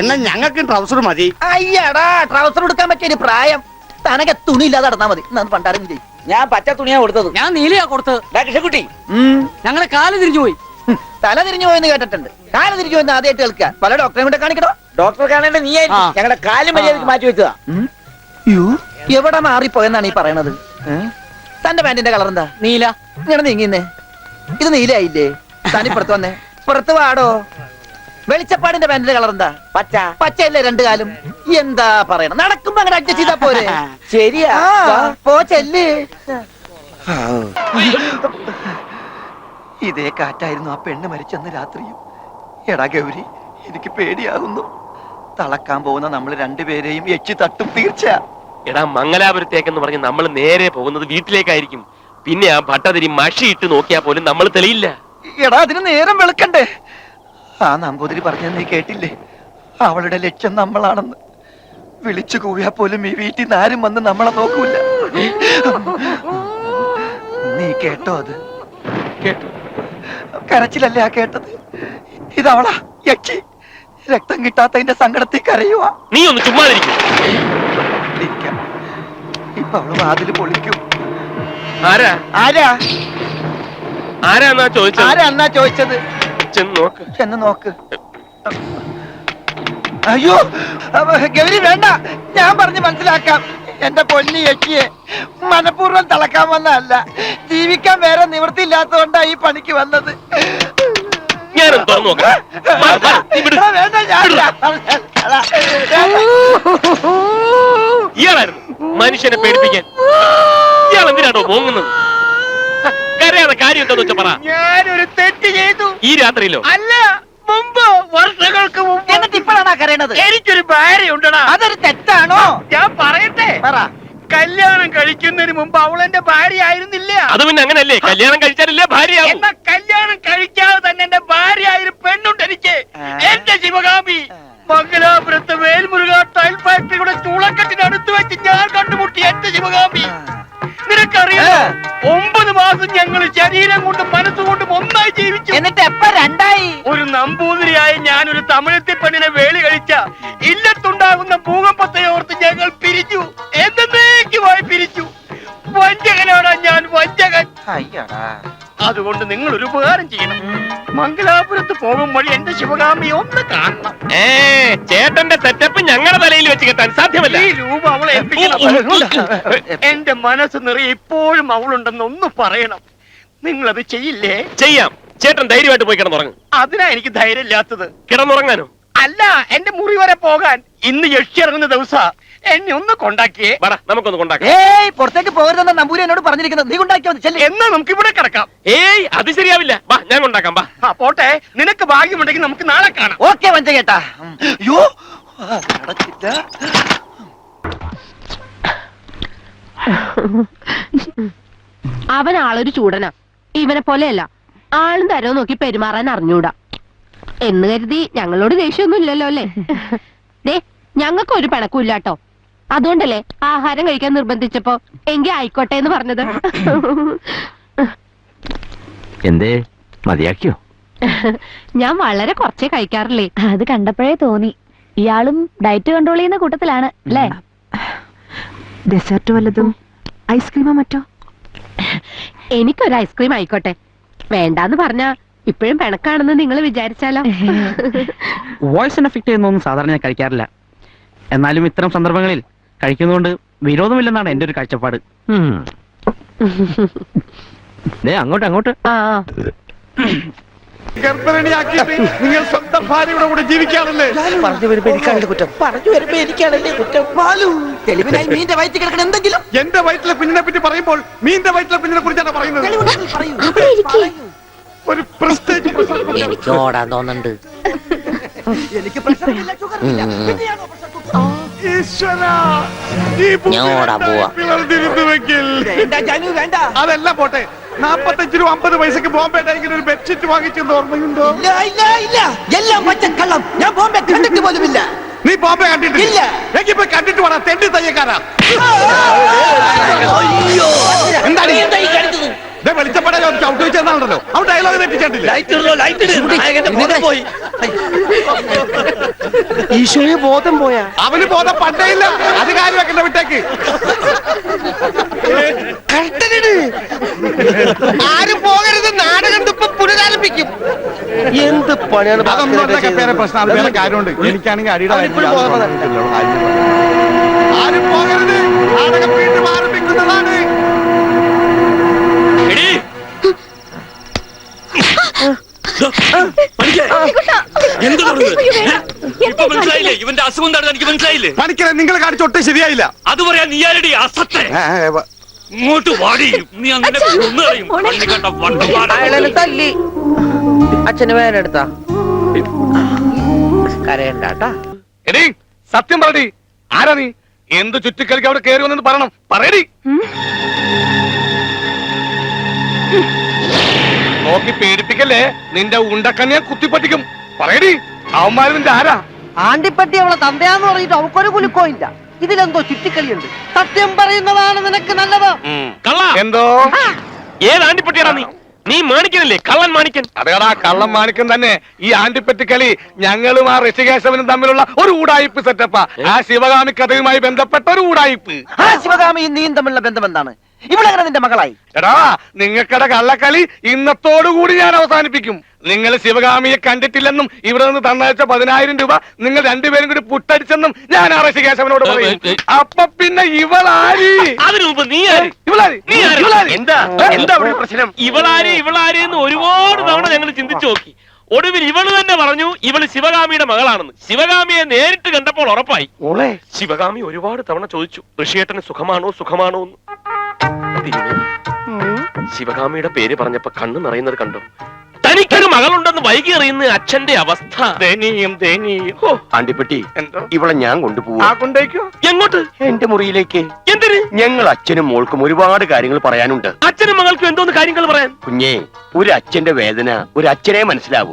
എന്നാ ഞങ്ങൾക്ക് ട്രൗസർ മതി. അയ്യടാ, ട്രൗസർ എടുക്കാൻ പറ്റിയ പ്രായം. തനക്ക് തുണി ഇല്ലാതെ നടന്നാ മതി. പണ്ടാരും ചെയ്യും. ഞാൻ പച്ച തുണിയാ കൊടുത്തത്. ഞാൻ നീലയാ കൊടുത്തത്. കൃഷ്ണൻകുട്ടി, ഞങ്ങളെ കാല് തിരിഞ്ഞു പോയി. തല തിരിഞ്ഞു പോയെന്ന് കേട്ടിട്ടുണ്ട്. കാല് തിരിഞ്ഞു പോയെന്ന് ആദ്യമായിട്ട് കേൾക്കുക. പല ഡോക്ടറെ കൂടെ കാണിക്കണോ? ഡോക്ടറെ കാണേണ്ട നീ ഞങ്ങളുടെ കാലും മര്യാദക്ക് മാറ്റി വെച്ചതാ. എവിടെ മാറിപ്പോയെന്നാണ് ഈ പറയണത്? തന്റെ പാന്റിന്റെ കളർ എന്താ? നീല. ഇങ്ങനെ നീങ്ങിന്നേ. ഇത് നീലായില്ലേ? തനിപ്പുറത്ത് വന്നേ. പുറത്ത് വാടോ. വെളിച്ചപ്പാടിന്റെ പാന്റിന്റെ കളർ എന്താ? പച്ച. പച്ചയല്ലേ 2 കാലും? എന്താ പറയണം? നടക്കുമ്പോ അങ്ങനെ അഡ്ജസ്റ്റ് ചെയ്താ പോരെ? ശരിയാ, പോ ചെല്ല്. ഇതേ കാറ്റായിരുന്നു ആ പെണ്ണ് മരിച്ചെന്ന് രാത്രിയും. എടാ ഗൗരി, എനിക്ക് പേടിയാകുന്നു. തളക്കാൻ പോകുന്ന നമ്മൾ 2 പേരെയും യക്ഷി തട്ടും തീർച്ച. എടാ, മംഗലാപുരത്തേക്കെന്ന് പറഞ്ഞ് നമ്മൾ നേരെ പോകുന്നത് വീട്ടിലേക്കായിരിക്കും. പിന്നെ ആ ഭട്ടതിരി മഷി ഇട്ട് നോക്കിയാൽ പോലും നമ്മൾ തെളിയില്ല. എടാ, അതിന് നേരം വെളുക്കണ്ടേ? ആ നമ്പൂതിരി പറഞ്ഞത് നീ കേട്ടില്ലേ? അവളുടെ ലക്ഷ്യം നമ്മളാണെന്ന്. വിളിച്ചു കൂവിയാ പോലും ഈ വീട്ടിൽ നിന്ന് ആരും വന്ന് നമ്മളെ നോക്കൂല. നീ കേട്ടോ? അത് കേട്ടു. കരച്ചിലല്ലേ ആ കേട്ടത്? ഇതവളാ യക്ഷി. രക്തം കിട്ടാത്തതിന്റെ സങ്കടത്തിൽ കരയുവാ. നീ ഒന്ന് ചുമ്മാതിരിക്കും. ഇപ്പൊ അവള് വാതില് പൊളിക്കും. ആരാ ആരാ ആരാന്നാ ചോദിച്ചത്? ആരാ എന്നാ ചോദിച്ചത്? ചെന്ന് നോക്ക്. ചെന്ന് നോക്ക്. അയ്യോ ഗൗരി വേണ്ട, ഞാൻ പറഞ്ഞ് മനസ്സിലാക്കാം. എന്റെ പൊന്നി യക്ഷിയെ മനഃപൂർവ്വം തളക്കാൻ വന്നതല്ല. ജീവിക്കാൻ വേറെ നിവൃത്തിയില്ലാത്തതുകൊണ്ടാ ഈ പണിക്ക് വന്നത്. ഞാനും തുറന്നു നോക്കാം. വേണ്ട, ഇയാളായിരുന്നു മനുഷ്യനെ പേടിപ്പിക്കാൻ. ഇയാൾ എന്തിനാണോ മോങ്ങുന്നത്? കരയാതെ കാര്യം എന്താന്ന് വെച്ചാ പറ. ഞാനൊരു തെറ്റ് ചെയ്തു. ഈ രാത്രിയിലോ? അല്ല, മുമ്പ്, വർഷങ്ങൾക്ക് മുമ്പ്. എന്നിട്ട് ഇപ്പോഴാണ് കരയണത്? എനിക്കൊരു ഭാര്യയുണ്ടടാ. അതൊരു തെറ്റാണോ? ഞാൻ പറയട്ടെ. പറ. കല്യാണം കഴിക്കുന്നതിന് മുമ്പ് അവൾ എന്റെ ഭാര്യ ആയിരുന്നില്ല. അത് പിന്നെ അങ്ങനല്ലേ, കല്യാണം കഴിച്ചാലല്ലേ ഭാര്യയാവും. എന്നാ കല്യാണം കഴിക്കാതെ തന്നെ എന്റെ ഭാര്യ ആയൊരു പെണ്ണുണ്ട് എനിക്ക്. എന്റെ ശിവകാമി മംഗലാപുരത്ത് വേൽമുരുക ടൈൽ ഫാക്ടറിയുടെ ചൂളക്കെട്ടിനടുത്ത് വെച്ച് ഞാൻ കണ്ടുമുട്ടി എന്റെ ശിവകാമി. നിനക്കറിയാം, 9 മാസം ഞങ്ങൾ ശരീരം കൊണ്ടും മനസ്സുകൊണ്ടും ഒന്നായി ജീവിച്ചു. എന്നിട്ട് എപ്പ രണ്ടായി? ഒരു നമ്പൂതിരിയായി ഞാൻ ഒരു തമിഴത്തി പെണ്ണിനെ വേളി കഴിച്ച ഇല്ലത്തുണ്ടാകുന്ന ഭൂകമ്പത്തെ ഓർത്ത് ഞങ്ങൾ പിരിച്ചു. എന്നേക്കുമായി പിരിച്ചു. വഞ്ചകനാണ് ഞാൻ, വഞ്ചകൻ. അതുകൊണ്ട് നിങ്ങൾ ഒരു ഉപകാരം ചെയ്യണം. മംഗലാപുരത്ത് പോകും വഴി എന്റെ ശിവകാമി ഒന്ന് കാണണം. ചേട്ടന്റെ സെറ്റപ്പ് ഞങ്ങളുടെ തലയിൽ വെച്ച് കെട്ടാൻ സാധ്യമല്ല. ഈ രൂപ അവളെ ഏൽപ്പിക്കണം. എന്റെ മനസ്സ് നിറയെ ഇപ്പോഴും അവളുണ്ടെന്ന് ഒന്ന് പറയണം. നിങ്ങളത് ചെയ്യില്ലേ? ചെയ്യാം. ചേട്ടൻ ധൈര്യമായിട്ട് പോയി കിടന്നുറങ്ങും. അതിനാ എനിക്ക് ധൈര്യമില്ലാത്തത്. കിടന്നുറങ്ങാനോ? അല്ല, എന്റെ മുറി വരെ പോകാൻ. ഇന്ന് യക്ഷി ഇറങ്ങുന്ന ദിവസ എന്നെ ഒന്ന് കൊണ്ടാക്കിയേ. നമുക്കൊന്ന് കൊണ്ടാക്കാം. ഏയ്, പുറത്തേക്ക് പോകരുതെന്ന നമ്പൂരി എന്നോട് പറഞ്ഞിരിക്കുന്നത്. നീ കൊണ്ടാക്കിയോ? എന്നാ നമുക്ക് ഇവിടെ കിടക്കാം. ഏയ്, അത് ശരിയാവില്ല. വാ, ഞാൻ കൊണ്ടാക്കാം. വാ. പോട്ടെ, നിനക്ക് ഭാഗ്യമുണ്ടെങ്കിൽ നമുക്ക് നാളെ കാണാം. ഓക്കെ വഞ്ചകേട്ടാ. അയ്യോ, നടക്കില്ല. അവൻ ആളൊരു ചൂടനാ. ഇവനെ പോലെയല്ല. ആളും തരവും നോക്കി പെരുമാറാൻ അറിഞ്ഞൂടാ എന്ന് കരുതി ഞങ്ങളോട് ദേഷ്യമൊന്നും ഇല്ലല്ലോ അല്ലേ? ദേ, ഞങ്ങൾക്ക് ഒരു പിണക്കും ഇല്ലാട്ടോ. അതുകൊണ്ടല്ലേ ആഹാരം കഴിക്കാൻ നിർബന്ധിച്ചപ്പോ എങ്കി ആയിക്കോട്ടെ എന്ന് പറഞ്ഞത്. എന്തേ, മതിയാക്കിയോ? ഞാൻ വളരെ കുറച്ചേ കഴിക്കാറില്ലേ. അത് കണ്ടപ്പോഴേ തോന്നി. ഇയാളും ഡയറ്റ് കൺട്രോൾ ചെയ്യുന്ന കൂട്ടത്തിലാണ് അല്ലേ? ഡെസേർട്ട് വല്ലതും, ഐസ്ക്രീമോ മറ്റോ? എനിക്കൊരു ഐസ്ക്രീം ആയിക്കോട്ടെ. വേണ്ടാന്ന് പറഞ്ഞാ ഇപ്പോഴും പിണക്കാണെന്ന് നിങ്ങൾ വിചാരിച്ചാലോ? വോയിസിന് എഫക്ട് ചെയ്യുന്നൊന്നും സാധാരണ ഞാൻ കഴിക്കാറില്ല. എന്നാലും ഇത്തരം സന്ദർഭങ്ങളിൽ കഴിക്കുന്നതുകൊണ്ട് വിരോധമില്ലെന്നാണ് എന്റെ ഒരു കാഴ്ചപ്പാട്. അങ്ങോട്ട് അങ്ങോട്ട്. ഗർഭിണിയാക്കിയിട്ട് നിങ്ങൾ സ്വന്തം ഭാര്യയുടെ കൂടെ ജീവിക്കാണല്ലേ? പറഞ്ഞു വരുമ്പോ എനിക്കാണല്ലേ കുറ്റം. പറഞ്ഞു വരുമ്പോ എനിക്കാണല്ലേ കുറ്റം. തെളിവിനായി മീന്റെ വയറ്റിൽ കിടക്കണം എന്തെങ്കിലും. എന്റെ വയറ്റിലെ കുഞ്ഞിനെ പറ്റി പറയുമ്പോൾ മീന്റെ വയറ്റിലെ കുഞ്ഞിനെ കുറിച്ചാണ് പറയുന്നത്. ഒരു പ്രസ്റ്റേജ് എനിക്ക് ഓടാൻ തോന്നുന്നുണ്ട്. എനിക്ക് പ്രശ്നമില്ല, ഷുഗറില്ല. പിന്നെയാണോ പ്രശ്നം? ഞാൻ ഓടാൻ പോവാ. അതെല്ലാം പോട്ടെ, 45 രൂപ 50 പൈസക്ക് ബോംബെ ഡൈങ്ങിന് ഒരു ബെഡ്ഷീറ്റ് വാങ്ങിച്ചെന്ന് ഓർമ്മയുണ്ടോ? ഇല്ല, എല്ലാം പച്ചക്കള്ളം. ഞാൻ ബോംബെ കണ്ടിട്ട് പോലുമില്ല. നീ ബോംബെ കണ്ടിട്ടില്ല? ഇല്ല. എനിക്ക് പോയി കണ്ടിട്ട് വേണം. തെണ്ടി തയ്യക്കാരാ. എന്താണ് വെളിച്ചപ്പെടാൻ ചവിട്ട് വെച്ചെന്നാണല്ലോ. അവൻ ഡയലോഗ് തെറ്റിച്ചിട്ടില്ല. ഈശോയെ ബോധം പോയാ? അവന് ബോധം പണ്ടേ ഇല്ല. അത് കാര്യം വെക്കണ്ട, വിട്ടേക്ക്. ആരും പോകരുത്, നാടകം ഇപ്പൊ പുനരാരംഭിക്കും. എന്ത് പണിയാണ്? അതൊന്നും പേരെ പ്രശ്നം. അത് വേറെ കാര്യമുണ്ട്. എനിക്കാണെങ്കിൽ അടിയുടെ ആരും പോകരുത്, നാടകം വീണ്ടും ആരംഭിക്കുന്നതാണ്. ഇവന്റെ അസുഖം എന്താണെന്ന് എനിക്ക് മനസ്സിലായില്ലേ? പണിക്കരെ നിങ്ങൾ കാണിച്ചൊട്ടും ശരിയായില്ല. അത് പറയാൻ നീ ആരടി അസത്തെ? ഇങ്ങോട്ട് വാടി. നീ അങ്ങനെ തല്ലി അച്ഛന് വേനെടുത്താ കരയണ്ടാ. എടീ, സത്യം പറയടി. ആരാ നീ? എന്ത് ചുറ്റിക്കളിക്ക് അവിടെ കയറി വന്നെന്ന് പറയണം. പറയടി. നോക്കി പേടിപ്പിക്കല്ലേ, നിന്റെ ഉണ്ടക്കണ്ണിയെ കുത്തിപ്പറ്റിക്കും. പറയടി, അവന്മാര് നിന്റെ ആരാ? ആണ്ടിപ്പറ്റി അവളെ തന്തയാന്ന് പറഞ്ഞിട്ട് അവക്കൊരു കുലുക്കോ ഇല്ല. ഇതിലെന്തോ ചുറ്റിക്കളിയുണ്ട്. സത്യം പറയുന്നതാണ് നിനക്ക് നല്ലത്. എന്തോ ഏത് ആണ്ടിപ്പട്ടിയാടാ നീ? നീ മാണിക്കനല്ലേ? കള്ളൻ മാണിക്കൻ. അതേടാ കള്ളം മാണിക്കം തന്നെ. ഈ ആണ്ടിപ്പറ്റി കളി ഞങ്ങളും ആ ഋഷികേശവനും തമ്മിലുള്ള ഒരു ഊടായിപ്പ് സെറ്റപ്പാ. ആ ശിവകാമി കഥയുമായി ബന്ധപ്പെട്ട ഒരു ഊടായിപ്പ്. ആ ശിവകാമിയും നീയും തമ്മിലുള്ള ബന്ധം എന്താണ്? ഇവളെങ്ങനെ നിന്റെ മകളായി? എടാ നിങ്ങൾക്കടെ കള്ളക്കളി ഇന്നത്തോടുകൂടി ഞാൻ അവസാനിപ്പിക്കും. നിങ്ങൾ ശിവകാമിയെ കണ്ടിട്ടില്ലെന്നും ഇവിടെ നിന്ന് തന്നയച്ച 10,000 രൂപ നിങ്ങൾ രണ്ടുപേരും കൂടി പുട്ടടിച്ചെന്നും ഞാൻ ആ ഋഷികേശവനോട് പറയും. അപ്പൊ പിന്നെ ഇവളാരി അതിനു മുമ്പ് നീ ആര്? ഇവളാരി നീ ആര്? ഇവളാരി എന്താ ഇവിടെ പ്രശ്നം? ഇവളാര് എന്ന് ഒരുപാട് തവണ ഞങ്ങൾ ചിന്തിച്ചു നോക്കി. ഒടുവിൽ ഇവള് തന്നെ പറഞ്ഞു ഇവള് ശിവകാമിയുടെ മകളാണെന്ന്. ശിവകാമിയെ നേരിട്ട് കണ്ടപ്പോൾ ഉറപ്പായി. ശിവകാമി ഒരുപാട് തവണ ചോദിച്ചു ഋഷിയേട്ടന് സുഖമാണോ എന്ന്. ശിവകാമിയുടെ പേര് പറഞ്ഞപ്പോ കണ്ണു നിറയുന്നത് കണ്ടു. തനിക്കൊരു മകളുണ്ടെന്ന് വൈകി അറിയുന്ന അച്ഛന്റെ അവസ്ഥ ദയനീയം. ആണ്ടിപ്പെട്ടി എന്തോ ഇവളെ ഞാൻ കൊണ്ടുപോവാ. കൊണ്ടേക്കോ? എങ്ങോട്ട്? എന്റെ മുറിയിലേക്ക്. എന്തിന്? ഞങ്ങൾ അച്ഛനും മോൾക്കും ഒരുപാട് കാര്യങ്ങൾ പറയാനുണ്ട്. അച്ഛനും മകൾക്കും എന്തോന്ന് കാര്യങ്ങൾ പറയാൻ? കുഞ്ഞേ, ഒരു അച്ഛന്റെ വേദന ഒരു അച്ഛനെ മനസ്സിലാവൂ.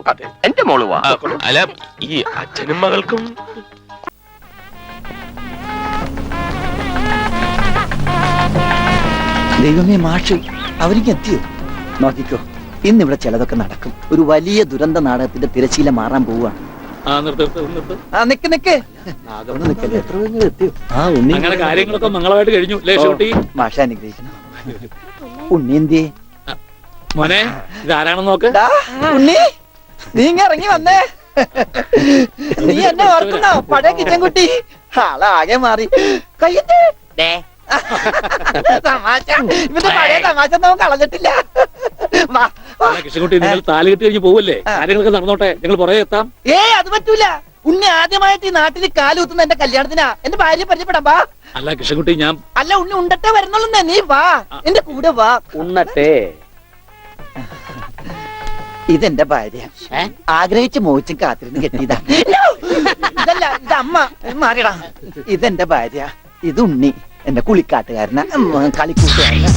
എന്റെ മോള് വാ. അല്ല, ഈ അച്ഛനും മകൾക്കും ദൈവമേ, മാഷ് അവർക്ക് എത്തിയോ? നോക്കിക്കോ, ഇന്നിവിടെ ചിലതൊക്കെ നടക്കും. ഒരു വലിയ ദുരന്ത നാടകത്തിന്റെ തിരശീല മാറാൻ പോവുകയാണ്. നിക്ക് ഒന്ന് നിക്കല്ലേ. എത്ര വേഗം എത്തിയോ? അങ്ങനെ കാര്യങ്ങളൊക്കെ മംഗളമായിട്ട് കഴിഞ്ഞു. മാഷ അനുഗ്രഹിക്കണം. ഉണ്ണി എന്തിയെ? മോനെ, ഇതാരാണെന്ന് നോക്ക്. ഉണ്ണി, നീ ഇറങ്ങി വന്നേ. നീ എന്നെ ഓർക്കുന്നോ? പഴയ കിച്ചൻ കുട്ടി ആളാകെ മാറി. കയ്യത്തെ തമാശ. ഇവന്റെ പഴയ തമാശ നമുക്ക് കളഞ്ഞിട്ടില്ല. കൃഷ്ണൻകുട്ടി, നിങ്ങൾ താലി കെട്ടി കഴിഞ്ഞ് പോവല്ലേ? കാര്യങ്ങളൊക്കെ നടന്നോട്ടെ, ഞങ്ങൾ പുറകെ എത്താം. അത് പറ്റൂല. ഉണ്ണി ആദ്യമായിട്ട് ഈ നാട്ടിൽ കാലുകുത്തുന്ന എന്റെ കല്യാണത്തിനാ. എന്റെ ഭാര്യ പരിചയപ്പെടാം. വാ. അല്ല കൃഷ്ണൻകുട്ടി, ഞാൻ അല്ല ഉണ്ണി ഉണ്ടട്ടെ വരുന്നുള്ളൂ. നീ വാ, എന്റെ കൂടെ വാ. ഉണ്ണട്ടെ. ഇതെന്റെ ഭാര്യ. ആഗ്രഹിച്ച് മോഹിച്ചും കാത്തിരുന്ന് കെട്ടിയതാ. ഇതല്ല, ഇത് അമ്മ. മാറിയടാ. ഇതെന്റെ ഭാര്യ. ഇത് ഉണ്ണി, എന്റെ കുളിക്കാട്ടുകാരനാ, കളിക്കൂട്ടുകാരനാ.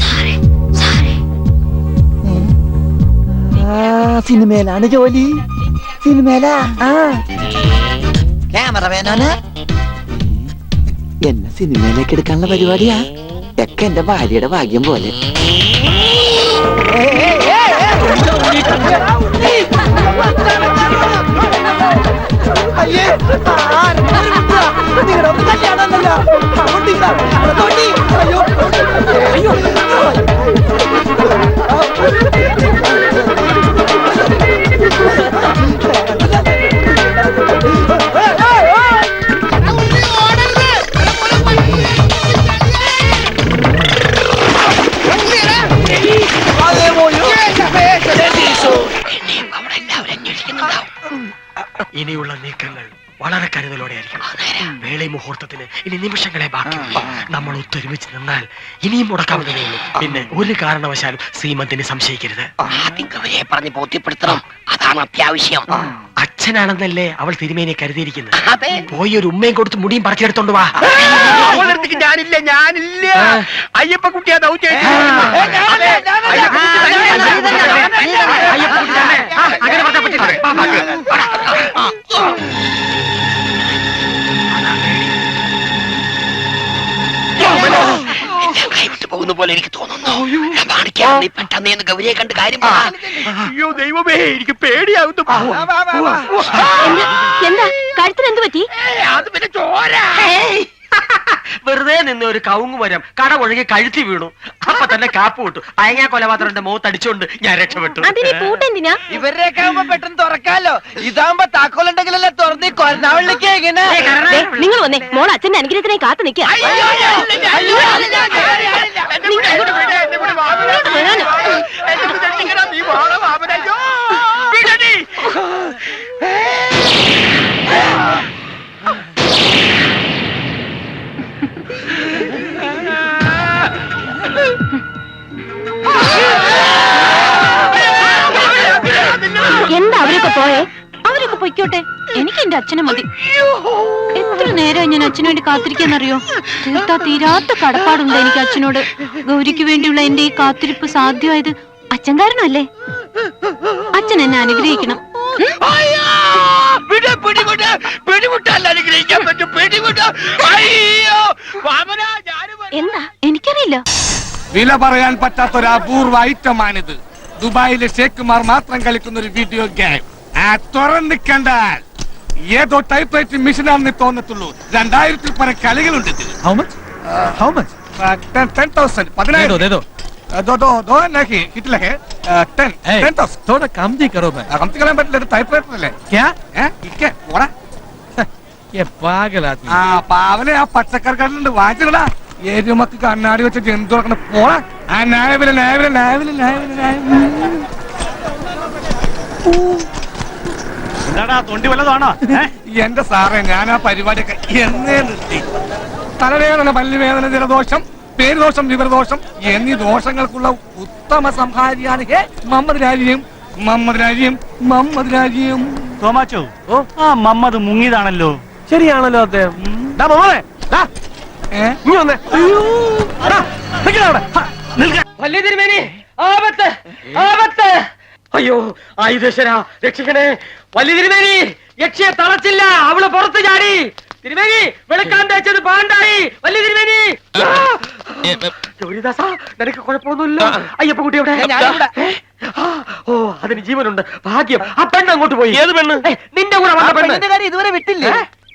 സിനിമയിലാണ് ജോലി. സിനിമയിലാ. ക്യാമറമാനാണ്. എന്നെ സിനിമയിലേക്ക് എടുക്കാനുള്ള പരിപാടിയാ. ഒക്കെ എന്റെ ഭാര്യയുടെ ഭാഗ്യം പോലെ. ഇനിയുള്ള നീക്കങ്ങൾ വളരെ കരുതലോടെ ആയിരിക്കണം. വേളി മുഹൂർത്തത്തിന് ഇനി നിമിഷങ്ങളെ ബാക്കിയുള്ളൂ. നമ്മൾ ഒത്തൊരുമിച്ച് നിന്നാൽ ഇനിയും മുടക്കാവുന്നതേ ഉള്ളൂ. പിന്നെ ഒരു കാരണവശാലും ശ്രീമന്തിനെ സംശയിക്കരുത്. പറഞ്ഞ് ബോധ്യപ്പെടുത്തണം, അതാണ് അത്യാവശ്യം. അച്ഛനാണെന്നല്ലേ അവൾ തിരുമേനെ കരുതിയിരിക്കുന്നത്. പോയി ഒരു ഉമ്മയും കൊടുത്ത് മുടിയും പറക്കിയെടുത്തോണ്ട് വാ. ഞാനില്ല. അയ്യപ്പ കുട്ടിയാ കൈവിട്ട് പോകുന്ന പോലെ എനിക്ക് തോന്നുന്നു. പെട്ടെന്ന് ഗൗരിയെ കണ്ട് കാര്യം. അയ്യോ ദൈവമേ, എനിക്ക് പേടിയാവുന്നു. എന്താ കഴുത്തിന് എന്ത് പറ്റി? അത് പിന്നെ ചോര. വെറുതെ നിന്ന് ഒരു കവുങ്ങ് മരം കട ഒഴുകി കഴുത്തി വീണു. അപ്പൊ തന്നെ കാപ്പ് വിട്ടു. അയങ്ങാ കൊലപാത്രന്റെ മുഖത്ത് അടിച്ചോണ്ട് ഞാൻ രക്ഷപ്പെട്ടു. ഇവരുടെയൊക്കെ ആവുമ്പോ പെട്ടെന്ന് തുറക്കാലോ. ഇതാവുമ്പോ താക്കോലുണ്ടെങ്കിലല്ലേ തുറന്ന് കൊരനാവളിലേക്ക് എങ്ങനെ? നിങ്ങൾ വന്നേ, മോൾ അച്ഛന്റെ അനുഗ്രഹത്തിനായി കാത്തു നിൽക്കുക. എന്താ അവരൊക്കെ പോയേ? അവരൊക്കെ പൊയ്ക്കോട്ടെ, എനിക്ക് എന്റെ അച്ഛനെ മതി. എത്ര നേരം ഞാൻ അച്ഛനു വേണ്ടി കാത്തിരിക്കാന്നറിയോ? തീർത്താ തീരാത്ത കടപ്പാടുണ്ട് എനിക്ക് അച്ഛനോട്. ഗൗരിക്ക് വേണ്ടിയുള്ള എന്റെ ഈ കാത്തിരിപ്പ് സാധ്യമായത് അച്ഛൻ കാരണമല്ലേ? അച്ഛൻ എന്നെ അനുഗ്രഹിക്കണം. പിടിമുട്ടല്ല. വില പറയാൻ പറ്റാത്ത ഒരു അപൂർവ ഐറ്റമാണിത്. ദുബായിലെ ഷേഖുമാർ മാത്രം കളിക്കുന്ന ഒരു വീഡിയോ ഗെയിം. തുറന്ന് കണ്ടാൽ ഏതോ ടൈപ്പ് റൈറ്റിംഗ് മെഷീനാണെന്ന് തോന്നത്തുള്ളൂ. 2000-ൽ പരം കളികളുണ്ട് ഇതിൽ. 10,000 10,000 दो नहीं कितने है 10,000 थोड़ा कम दी करो भाई कम करान पड़ता है टाइपराइटर ले क्या है क्या बोला ये पागल आदमी पावले आ पचकर करने वांचला ये जो मक्की कन्नाडी വെച്ച് ജന്തു നടക്കുന്ന പോടാ ആ നായവില എന്താടാ തൊണ്ടി വല്ലതാണോ എന്റെ സാറേ ഞാൻ ആ പരിപാടിയൊക്കെ എന്നേ നിർത്തി. തലവേദന പല്ലുവേദന ജലദോഷം പേരുദോഷം വിവരദോഷം എന്നീ ദോഷങ്ങൾക്കുള്ള ഉത്തമ സംഹാരിയാണ് മമ്മദ് രാജ്യം തോമാച്ചോ. ആ മമ്മദ് മുങ്ങിയതാണല്ലോ. ശരിയാണല്ലോ അദ്ദേഹം. വലിയ തിരുമേനി ആപത്ത് ആപത്ത്. അയ്യോ ആയുധേശ്വര രക്ഷിക്കണേ. വലിയ തിരുമേനി യക്ഷിയെ തളച്ചില്ല, അവള് പുറത്തു ചാടി. തിരുമേനി വെളുക്കാൻ തേച്ചത് പാണ്ടായി. വലിയ തിരുമേനി ഗൗരിദാസ നിനക്ക് കുഴപ്പമൊന്നുമില്ല. അയ്യപ്പ കുട്ടി എവിടെ? ഓ അതിന് ജീവനുണ്ട്. ഭാഗ്യം. ആ പെണ്ണ് അങ്ങോട്ട് പോയി. ഏത് പെണ്ണ്? നിന്റെ കൂടെ വന്ന പെണ്ണിന്റെ കാര്യം ഇതുവരെ വിട്ടില്ലേ?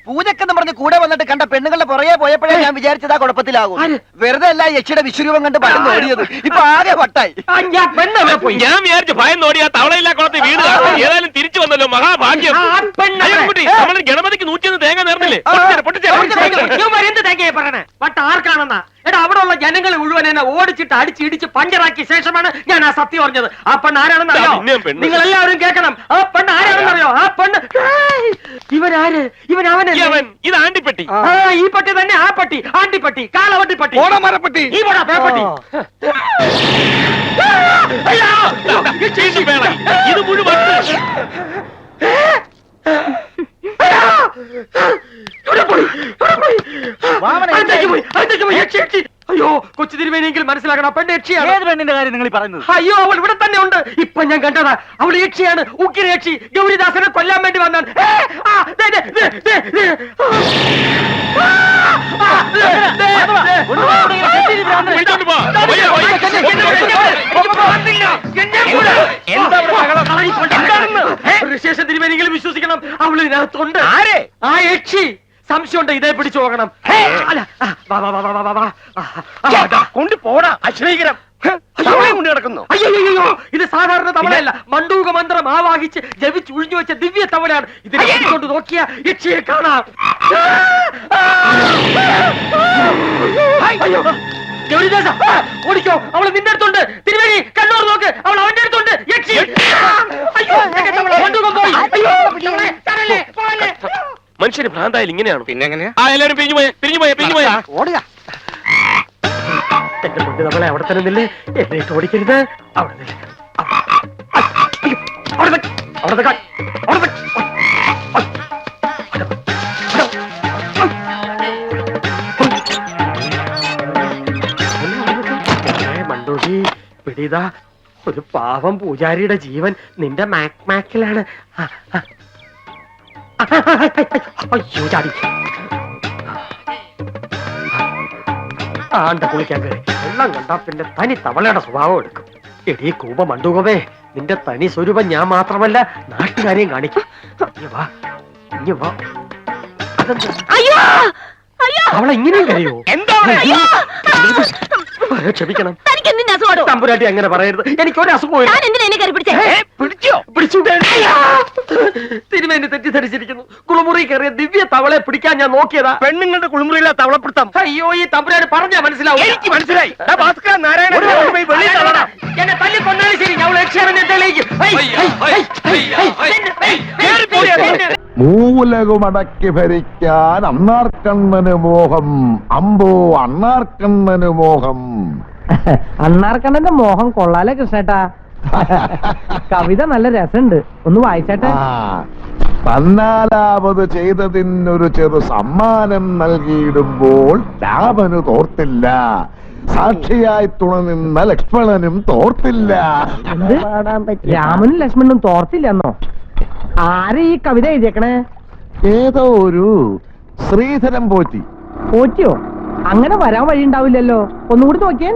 പൂജക്കെന്ന് പറഞ്ഞ് കൂടെ വന്നിട്ട് കണ്ട പെണ്ണുങ്ങളുടെ പുറകെ പോയപ്പോഴേ ഞാൻ വിചാരിച്ചതാ കുഴപ്പത്തിലാകും. വെറുതെ അല്ല യക്ഷിയുടെ വിശ്വരൂപം കണ്ട് ഭയം ഓടിയത്. ഇപ്പൊ ആകെ വട്ടായി. ഞാൻ വിചാരിച്ചു ഭയം നോടിയാ തവളയില്ലാ കുളത്തിൽ വീട് ഏതായാലും തിരിച്ചു വന്നല്ലോ. മഹാഭാഗ്യം. നമ്മൾ ഗണപതിക്ക് 101 തേങ്ങ നേർന്നില്ലേ? എന്ത് തേങ്ങയെ പറയണേ? വട്ട ആർക്കാണെന്നാ? എടാ അവിടെ ഉള്ള ജനങ്ങൾ മുഴുവൻ എന്നെ ഓടിച്ചിട്ട് അടിച്ചിടിച്ച് പഞ്ചറാക്കിയ ശേഷമാണ് ഞാൻ ആ സത്യം പറഞ്ഞത്. ആ പെണ്ണ് ആരാണെന്ന് അറിയോ? നിങ്ങൾ എല്ലാവരും കേൾക്കണം. ആ പെണ്ണ് ആരാണെന്ന് അറിയോ? ആ പെണ്ണ് ഇവനാര്? അവനെ ഇത് ആണ്ടിപ്പെട്ടി. ഈ പട്ടി തന്നെ. ആ പട്ടി ആണ്ടിപ്പട്ടി, കാലവട്ടിപ്പട്ടി, മരപ്പട്ടി, ഈ പോടാ പേപ്പട്ടി. ഇത് മുഴുവൻ അയ്യോ കൊച്ചു തിരുമേനിയെങ്കിലും മനസ്സിലാക്കണം. പെണ്ണ് യക്ഷിയാണ്. ഏത് പെണ്ണിന്റെ കാര്യം നിങ്ങൾ പറയുന്നത്? അയ്യോ അവൾ ഇവിടെ തന്നെ ഉണ്ട്. ഇപ്പൊ ഞാൻ കണ്ടതാ. അവൾ യക്ഷിയാണ്. ഉക്കിര യക്ഷി. ഗൗരിദാസനെ കൊല്ലാൻ വേണ്ടി വന്നാണ്. ഋഷേഷ തിരുമേനിയെങ്കിലും വിശ്വസിക്കണം. അവൾ ഇതിനകത്തുണ്ട്. ആ യക്ഷി സംശയമുണ്ട്. ഇതേ പിടിച്ചു പോകണം. കൊണ്ടുപോടാ അശ്വീകരം കൊണ്ട് കിടക്കുന്നു. അയ്യോ ഇത് സാധാരണ തവളയല്ല. മണ്ടൂക മന്ത്രം ആവാഹിച്ച് ജപിച്ച് ഉഴിഞ്ഞു വെച്ച ദിവ്യ തവളയാണ്. ഇതിനെ കൊണ്ട് നോക്കിയ യക്ഷിയെ കാണാം. അയ്യോ ഗൗരിദാസ ഓടിക്കോ. അവള് നിന്റെ അടുത്തുണ്ട്. തിരുവേലി കണ്ണൂർ നോക്ക്. അവൾ അവന്റെ അടുത്തുണ്ട്. യക്ഷി. അയ്യോ മണ്ടൂകം പോയി. അയ്യോ മനുഷ്യന് ഭ്രാന്തായാലും ഇങ്ങനെയാണ്. പിന്നെ എങ്ങനെയാ? എല്ലാവരും പിരിഞ്ഞു പോയ ഓടുക. എന്റെ പൊട്ടി നമ്മളെ അവിടെ തന്നെ നില്ലേ. എന്നെ ഓടിക്കരുത്. അവിടെ നില്ല. മണ്ടൂരി പിടിതാ. ഒരു പാവം പൂജാരിയുടെ ജീവൻ നിന്റെ മാക്കിലാണ്. അയ്യോ ചാടി. ആണ്ട കുളിക്കാൻ കയറി. വെള്ളം കണ്ടാ പിന്നെ തനി തവളയുടെ സ്വഭാവം എടുക്കും. എടീ കൂപ മണ്ടൂകവേ, നിന്റെ തനി സ്വരൂപം ഞാൻ മാത്രമല്ല നാട്ടുകാരെയും കാണിക്കും. ഇനി വാ. അവളെ ഇങ്ങനെയും കരയോ? ക്ഷമിക്കണം തമ്പുരാട്ടി, അങ്ങനെ പറയരുത്. എനിക്ക് ഒരു അസുഖം തിരുമേനി തെറ്റിദ്ധരിച്ചിരിക്കുന്നു. കുളിമുറി കയറിയ ദിവ്യ തവളെ പിടിക്കാൻ ഞാൻ നോക്കിയതാ. പെണ്ണുങ്ങളുടെ കുളിമുറിയിലെ തവളപ്പിടുത്തം. അയ്യോ ഈ തമ്പുരാട്ടി പറഞ്ഞാ മനസ്സിലാവും. എനിക്ക് മനസ്സിലായി. എന്നെ തല്ലി കൊന്നാലും ശരി, ഞാൻ ലക്ഷ്യം തെളിയിക്കും. മൂലകുമടക്കി ഭരിക്കാൻ അണ്ണാർക്കണ്ണന് മോഹം. അമ്പോ അണ്ണാർക്കണ്ണന് മോഹം. അണ്ണാർക്കണ്ണന്റെ മോഹം കൊള്ളാലേ കൃഷ്ണേട്ടാ. കവിത നല്ല രസമുണ്ട്, ഒന്ന് വായിച്ചേട്ടെ. തന്നാലാവത് ചെയ്തതിനൊരു ചെറു സമ്മാനം നൽകിയിടുമ്പോൾ രാമന് തോർത്തില്ല, സാക്ഷിയായി തുണനിന്ന ലക്ഷ്മണനും തോർത്തില്ല. രാമനും ലക്ഷ്മണനും തോർത്തില്ലെന്നോ? ആരെ ഈ കവിത എഴുതിയേക്കണേ? ഏതോ ഒരു ശ്രീധരൻ പോറ്റി. പോറ്റിയോ? അങ്ങനെ വരാൻ വഴി ഉണ്ടാവില്ലല്ലോ. ഒന്നുകൂടി നോക്കിയാൻ.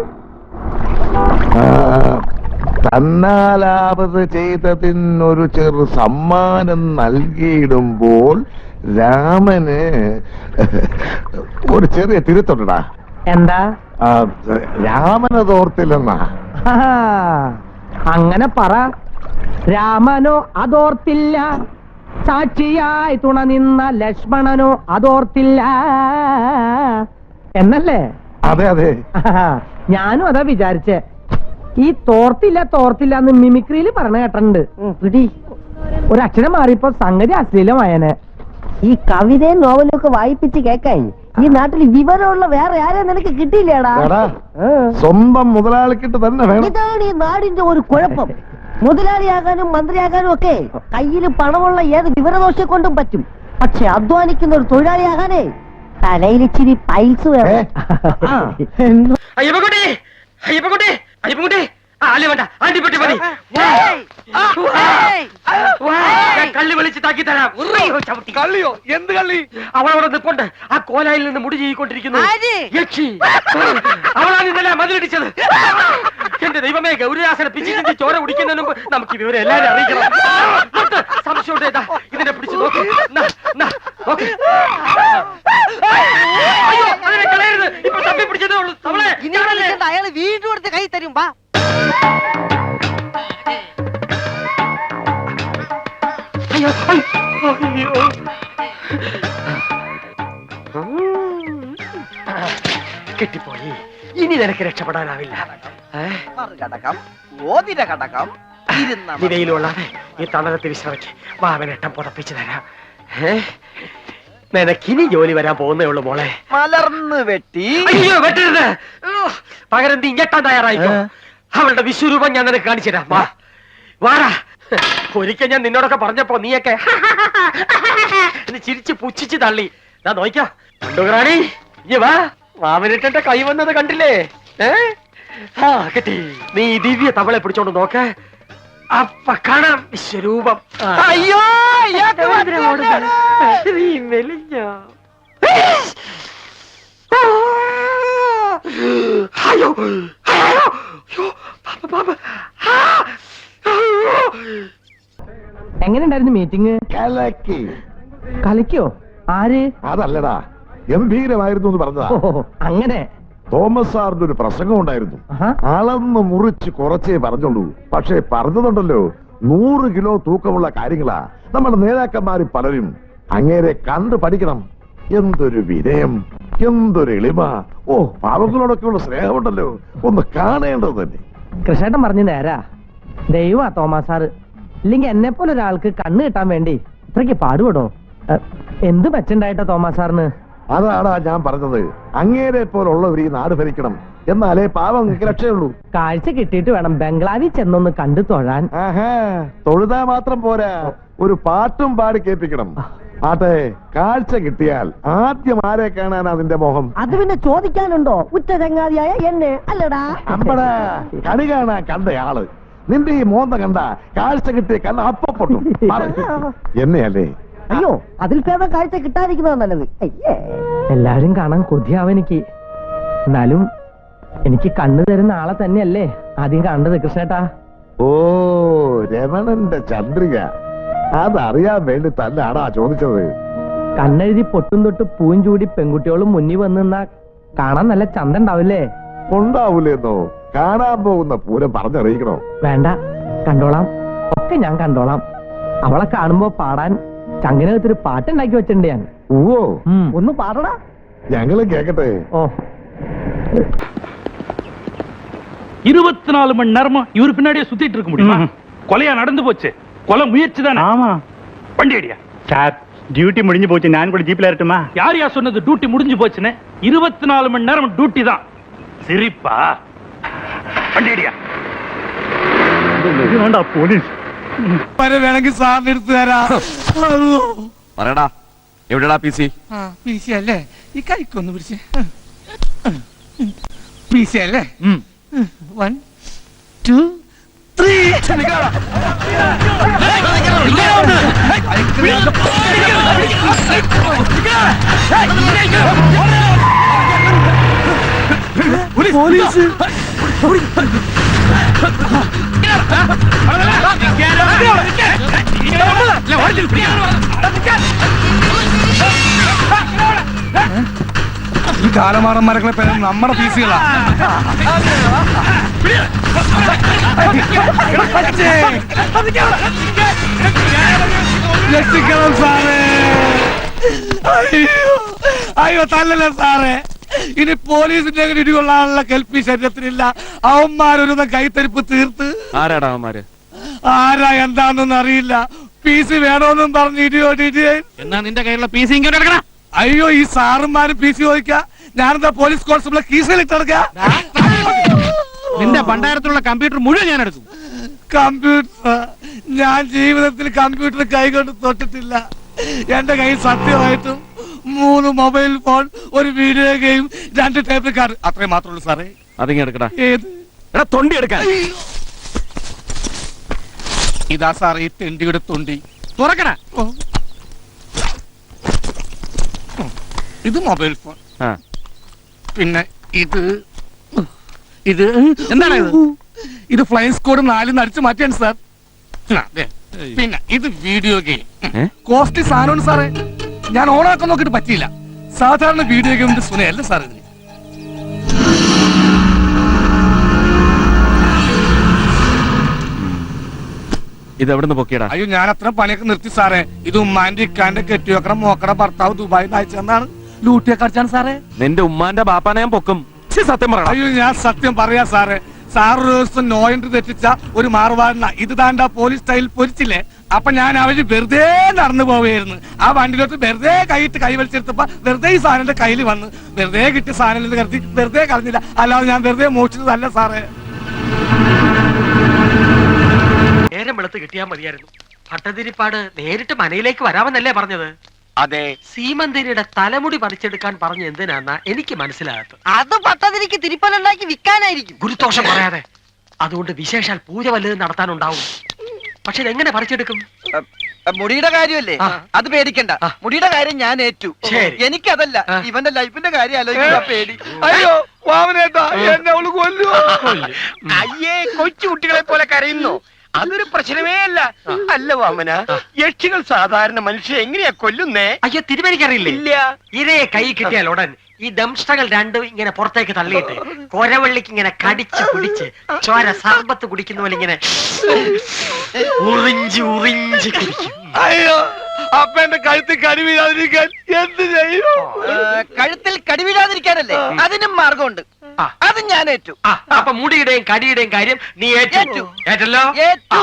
തന്നാലാപത് ചെയ്തതിനൊരു ചെറു സമ്മാനം നൽകിയിടുമ്പോൾ രാമന് ഒരു ചെറിയ തിരുത്തുണ്ടടാ. എന്താ? രാമനതോർത്തില്ലെന്നാ. അങ്ങനെ പറ. രാമനോ അതോർത്തില്ല, സാക്ഷിയായി തുണ നിന്ന ലക്ഷ്മണനോ അതോർത്തില്ല എന്നല്ലേ? അതെ അതെ, ഞാനും അതാ വിചാരിച്ചേ. ഈ തോർത്തില്ല എന്ന് മിമിക്രിയിൽ പറഞ്ഞ കേട്ടിട്ടുണ്ട്. പിടി ഒരക്ഷരം മാറിയപ്പോ സംഗതി അശ്ലീലമായനെ. ഈ കവിതയും നോവലും ഒക്കെ വായിപ്പിച്ച് കേക്കാൻ ഈ നാട്ടിൽ വിവരമുള്ള വേറെ ആരെയും നിനക്ക് കിട്ടിയില്ലേടാ? സ്വന്തം മുതലാളിക്കിട്ട് തന്നെ വേണം. ഇതാണ് ഈ നാടിന്റെ ഒരു കുഴപ്പം. മുതലാളിയാകാനും മന്ത്രിയാകാനും ഒക്കെ കയ്യിൽ പണമുള്ള ഏത് വിവരദോഷം കൊണ്ടും പറ്റും. പക്ഷെ അധ്വാനിക്കുന്ന ഒരു തൊഴിലാളിയാകാനേ തലയിൽ ഇച്ചിരി പൈസ വേണം. അയ്യപ്പൻകുട്ടി, അയ്യപ്പൻകുട്ടി, അയ്യപ്പൻകുട്ടി, അല്ലേ വേണ്ട, ആന്റിപ്പെട്ടി മതി. ഞാൻ കള്ളി വിളിച്ച് താക്കി തരാം. കള്ളിയോ? എന്ത് കള്ളി? അവളവിടെ നിൽപ്പുണ്ട്, ആ കോലായിൽ നിന്ന് മുടി ചെയ്യിക്കൊണ്ടിരിക്കുന്നു. യക്ഷി, അവളാണ് ഇന്നലെ മതിലിടിച്ചത്. എന്റെ ദൈവമേ, ഗൗരിദാസനെ പിച്ചിന്റെ ചോര കുടിക്കുന്നതിന് മുമ്പ് നമുക്ക് വിവരം എല്ലാവരും അറിയിക്കണം. സംശയം ഇതിനെ പിടിച്ച് നോക്ക്. നോക്ക്. അയ്യോ, അതിനെ കളയരുത്. ഇപ്പൊ തപ്പി പിടിച്ചതേ ഉള്ളൂ. അയാൾ വീണ്ടും എടുത്ത് കൈ തരും. വാ. അയ്യോ, അയ്യോ. കെട്ടിപ്പോയി. ഇനി നിനക്ക് രക്ഷപ്പെടാനാവില്ല. ഇവയിലുള്ളതെ ഈ തണലത്ത് വിശ്രമിക്ക്. വാവനെട്ടം പുതപ്പിച്ചു തരാം. നിനക്കിനി ജോലി വരാൻ പോകുന്നേ ഉള്ളൂ മോളെ. മലർന്ന് വെട്ടി. അയ്യോ, വെട്ടരുത്. പകരം നീ ഞെട്ടാൻ തയ്യാറായിക്കോ. അവളുടെ വിശ്വരൂപം ഞാൻ നിനക്ക് കാണിച്ചു തരാം. വാടാ. ഒരിക്കൽ ഞാൻ നിന്നോടൊക്കെ പറഞ്ഞപ്പോ നീയൊക്കെ ചിരിച്ച് പുച്ഛിച്ച് തള്ളി. ഞാൻ നോക്കാം. കണ്ടുറാണി, ഇനി വാ. വാവനിട്ടെ കൈ വന്നത് കണ്ടില്ലേ? കിട്ടി. നീ ദിവ്യ തവളെ പിടിച്ചോണ്ട് നോക്ക. അപ്പ കാണാം വിശ്വരൂപം. അയ്യോ, നീ മെലിഞ്ഞ. അയ്യോ, അയ്യോ, പാപ്പ. എങ്ങനെയുണ്ടായിരുന്നു മീറ്റിംഗ്? കലക്കി. കളിക്കോ? ആര്? അതല്ലടാ, ഗംഭീരമായിരുന്നു എന്ന് പറഞ്ഞതാ. അങ്ങനെ തോമസ് സാറിന്റെ ഒരു പ്രസംഗം ഉണ്ടായിരുന്നു. അളന്ന് മുറിച്ച് കുറച്ചേ പറഞ്ഞുള്ളൂ. പക്ഷേ പറഞ്ഞതുണ്ടല്ലോ, 100 കിലോ തൂക്കമുള്ള കാര്യങ്ങളാ. നമ്മുടെ നേതാക്കന്മാര് പലരും അങ്ങേരെ കണ്ടു പഠിക്കണം. എന്തൊരു വിനയം, എന്തൊരു എളിമ. ഓ, പാവങ്ങളോടൊക്കെയുള്ള സ്നേഹമുണ്ടല്ലോ, ഒന്ന് കാണേണ്ടത് തന്നെ. കൃഷ്ണേട്ടൻ പറഞ്ഞു നേരാ. ദൈവമാ തോമസ് സാറ്. ഇല്ലെങ്കിൽ എന്നെ പോലെ ഒരാൾക്ക് കണ്ണ് കിട്ടാൻ വേണ്ടി ഇത്രയ്ക്ക് പാടുപെടോ? എന്ത് മെച്ചുണ്ടായിട്ടാ തോമസ് സാറിന്? അതാടാ ഞാൻ പറഞ്ഞത്, അങ്ങേരെ പോലുള്ളവർ ഈ നാട് ഭരിക്കണം. എന്നാലേ പാവങ്ങൾക്ക് രക്ഷയുള്ളൂ. കാഴ്ച കിട്ടിയിട്ട് വേണം ബംഗ്ലാവിൽ ചെന്നൊന്ന് കണ്ടു തൊഴാൻ. തൊഴുതാ മാത്രം പോരാ, ഒരു പാട്ടും പാടി കേൾപ്പിക്കണം. ആട്ടെ, കാഴ്ച കിട്ടിയാൽ ആദ്യം ആരെ കാണാൻ അതിന്റെ മോഹം? അത് പിന്നെ ചോദിക്കാനുണ്ടോ? ഉറ്റ ചങ്ങാതിയായ എന്നെ അല്ലടാ. അമ്പടാ, കണി കാണാൻ കണ്ടയാള്. നിന്റെ ഈ മോന്ത കണ്ട കാഴ്ച കിട്ടിയ കണ്ണ അപ്പൊ പൊട്ടും. എന്നെയല്ലേ? അയ്യോ, അതിൽ ഭേദം കാഴ്ച കിട്ടാതിരിക്കുന്നത് നല്ലത്. എല്ലാരും കാണാൻ കൊതിയാവെനിക്ക്. എന്നാലും എനിക്ക് കണ്ണു തരുന്ന ആളെ തന്നെയല്ലേ ആദ്യം കണ്ടത് കൃഷ്ണേട്ടാ. ഓ, രമണന്റെ ചന്ദ്രിക. അതറിയാൻ വേണ്ടി തന്നെയാടാ ചോദിച്ചത്. കണ്ണെഴുതി പൊട്ടും തൊട്ട് പൂവും ചൂടി പെൺകുട്ടികളും മുന്നിൽ വന്നിന്നാ കാണാൻ നല്ല ചന്ത ഉണ്ടാവില്ലേ? ഉണ്ടാവൂലെന്നോ? കാണാൻ പോകുന്ന പൂരം പറഞ്ഞറിയിക്കണോ? വേണ്ട, കണ്ടോളാം. ഒക്കെ ഞാൻ കണ്ടോളാം. അവളെ കാണുമ്പോ പാടാൻ ചങ്കിനകത്തൊരു പാട്ടുണ്ടാക്കി വെച്ചിട്ടുണ്ട് ഞാൻ. ഓ, ഒന്ന് പാടടാ. ഞങ്ങളും കേക്കട്ടെ. ഓ, 24 மணி நேரமா இவரு பின்னாடியே சுத்திட்டு இருக்க முடியுமா? கொலையா நடந்து போச்சு. கொலை முயற்சி தானே? ஆமா. வண்டி அடியா சார். டியூட்டி முடிஞ்சு போச்சு. நான் கூட ஜீப்ல ஏறட்டுமா? யார் யா சொன்னது டியூட்டி முடிஞ்சு போச்சுன்னு? 24 மணி நேரம் டியூட்டி தான். சிரிப்பா? வண்டி அடியா. வேண்டா പോലീസ്. വേണമെങ്കിൽ സാറിന് എടുത്തു തരാം. പറയടാ, എവിടെടാ പി സി? പി സി അല്ലേ? ഈ കൈക്കൊന്ന് പിടിച്ച്. പി സി അല്ലേ? 1 2 3. പോലീസ് ഈ കാലമാറന്മാരൊക്കെ പേര് നമ്മുടെ പീസുകളാ. രക്ഷിക്കണം സാറേ. അയ്യോ തല്ലല്ലേ സാറേ. ഇനി പോലീസിന്റെ ഇടികൊള്ളാനുള്ള കെൽപ്പി ശരീരത്തിനില്ല. അവന്മാരൊരു കൈത്തരിപ്പ് തീർത്ത്. ആരാടാ അവന്മാര്? ആരാ എന്താണെന്നൊന്നും അറിയില്ല. പീസ് വേണോന്നും പറഞ്ഞ് ഇടിയോടിയേ. എന്നാ നിന്റെ കയ്യിലുള്ള പീസ് ഇങ്ങോട്ട് എടുക്കണം. അയ്യോ ഈ സാറുമാരും പീസ് ചോദിക്ക. ഞാനെന്താ പോലീസ് കോൺസ്റ്റബിളെ കീസിലിട്ടെടുക്ക. നിന്റെ ഭണ്ഡാരത്തിലുള്ള കമ്പ്യൂട്ടർ മുഴുവൻ ഞാൻ എടുക്കും. കമ്പ്യൂട്ടർ? ഞാൻ ജീവിതത്തിൽ കമ്പ്യൂട്ടർ കൈകൊണ്ട് തൊട്ടിട്ടില്ല. എന്റെ കയ്യിൽ സത്യമായിട്ടും 3 മൊബൈൽ ഫോൺ, ഒരു വീഡിയോ ഗെയിം, 2 ടേപ്പ് കാർഡ്, അത്രേ മാത്രമേ ഉള്ളൂ സാറേ. അതിങ്ങ് എടുക്കടാ. ഏത്? എടാ തൊണ്ടി എടുക്കാൻ. ഇതാ സാർ ഈ തെണ്ടിയുടെ തൊണ്ടി. തുറക്കടാ. ഇത് മൊബൈൽ ഫോൺ. ആ. പിന്നെ ഇത് എന്താണ് ഇത്? ഇത് ഫ്ലൈങ് സ്ക്വാഡ് 4 അടിച്ചു മാറ്റിയാണ് സാർ. പിന്നെ ഇത് വീഡിയോ ഗെയിം. കോസ്റ്റ്ലി സാധനമാണ് സാറേ. ഞാൻ ഓണാക്കാൻ നോക്കിട്ട് പറ്റിയില്ല. സാധാരണ വീഡിയോ ഗെയിമിന്റെ സുനയല്ല സാർ ഇതിന്. ഇത് എവിടുന്ന് പൊക്കിയടാ? അയ്യോ ഞാൻ അത്ര പണിയൊക്കെ നിർത്തി സാറേ. ഇത് ഉമ്മാന്റെ ഇക്കാന്റെ കെട്ടിവെക്കണ മോക്കടെ ഭർത്താവ് ദുബായിൽ നിന്ന് അയച്ചെന്നാണ്. ലൂട്ടിയൊക്കെ അടിച്ചാണ് സാറേ. നിന്റെ ഉമ്മാന്റെ ബാപ്പാനെ ഞാൻ പൊക്കും. സത്യം പറ. അയ്യോ ഞാൻ സത്യം പറയാ സാറേ. സാർ ഒരു ദിവസം നോ എൻട്രി തെറ്റിച്ച ഒരു മാറുവാടിന ഇത് താണ്ടാ പോലീസ് സ്റ്റൈൽ പൊരിച്ചില്ലേ. അപ്പൊ ഞാൻ അവര് വെറുതെ നടന്നു പോവുകയായിരുന്നു. ആ വണ്ടിയിലോട്ട് വെറുതെ കൈയിട്ട് കൈ വലിച്ചെടുത്തപ്പോ വെറുതെ ഈ സാധനന്റെ കയ്യിൽ വന്ന് വെറുതെ കിട്ടിയ സാധനം കരുതി വെറുതെ കളഞ്ഞില്ല. അല്ലാതെ ഞാൻ വെറുതെ മോഷിച്ചതല്ല സാറേ. നേരം വെളുത്ത് കിട്ടിയാൽ മതിയായിരുന്നു. ഭട്ടതിരിപ്പാട് നേരിട്ട് മനയിലേക്ക് വരാമെന്നല്ലേ പറഞ്ഞത്? അതെ. സീമന്തിരിയുടെ തലമുടി പറിച്ചെടുക്കാൻ പറഞ്ഞ എന്തിനാന്നാ എനിക്ക് മനസ്സിലാകത്ത്. അത് പട്ടതിരിക്ക് തിരിപ്പലുണ്ടാക്കി വിൽക്കാനായിരിക്കും. ഗുരുദോഷം പറയാതെ. അതുകൊണ്ട് വിശേഷാൽ പൂജ വല്ലതും നടത്താനുണ്ടാവും. പക്ഷെ ഇതെങ്ങനെ പറിച്ചെടുക്കും? മുടിയുടെ കാര്യമല്ലേ, അത് പേടിക്കണ്ട. മുടിയുടെ കാര്യം ഞാൻ ഏറ്റു. ശരി. എനിക്കതല്ല, ഇവന്റെ ലൈഫിന്റെ കാര്യം ആലോചിക്കുക പേടി. അയ്യോ വാമനേട്ടാ, എന്നെ അവള് കൊല്ലുവോ? അയ്യേ, കൊച്ചു കുട്ടികളെ പോലെ കരയുന്നു. അതൊരു പ്രശ്നമേ അല്ല. അല്ല വാമന, യക്ഷികൾ സാധാരണ മനുഷ്യരെ എങ്ങനെയാ കൊല്ലുന്നേ? അയ്യോ തിരുവനിക്കറിയില്ലേ? ഇല്ല. ഇരയെ കൈ കിട്ടിയാൽ ഉടൻ ഈ ദംഷ്ടകൾ രണ്ടും ഇങ്ങനെ പുറത്തേക്ക് തള്ളിയിട്ട് കൊരവള്ളിക്ക് ഇങ്ങനെ കടിച്ച് പിടിച്ച് ചോര സർബത്ത് കുടിക്കുന്ന പോലെ ഇങ്ങനെ ഉറിഞ്ച് ഉറിഞ്ച് കുടിക്കും. അയ്യോ അപ്പൊ എന്റെ കഴുത്തിൽ കടി വീഴാതിരിക്കാൻ എന്ത് ചെയ്യും? കഴുത്തിൽ കടി വീഴാതിരിക്കാനല്ലേ അതിനും മാർഗമുണ്ട്. അത് ഞാൻ ഏറ്റു. അപ്പൊ മുടിയുടെയും കടിയുടെയും കാര്യം നീ ഏറ്റു. ഏറ്റല്ലോ? ഏറ്റു.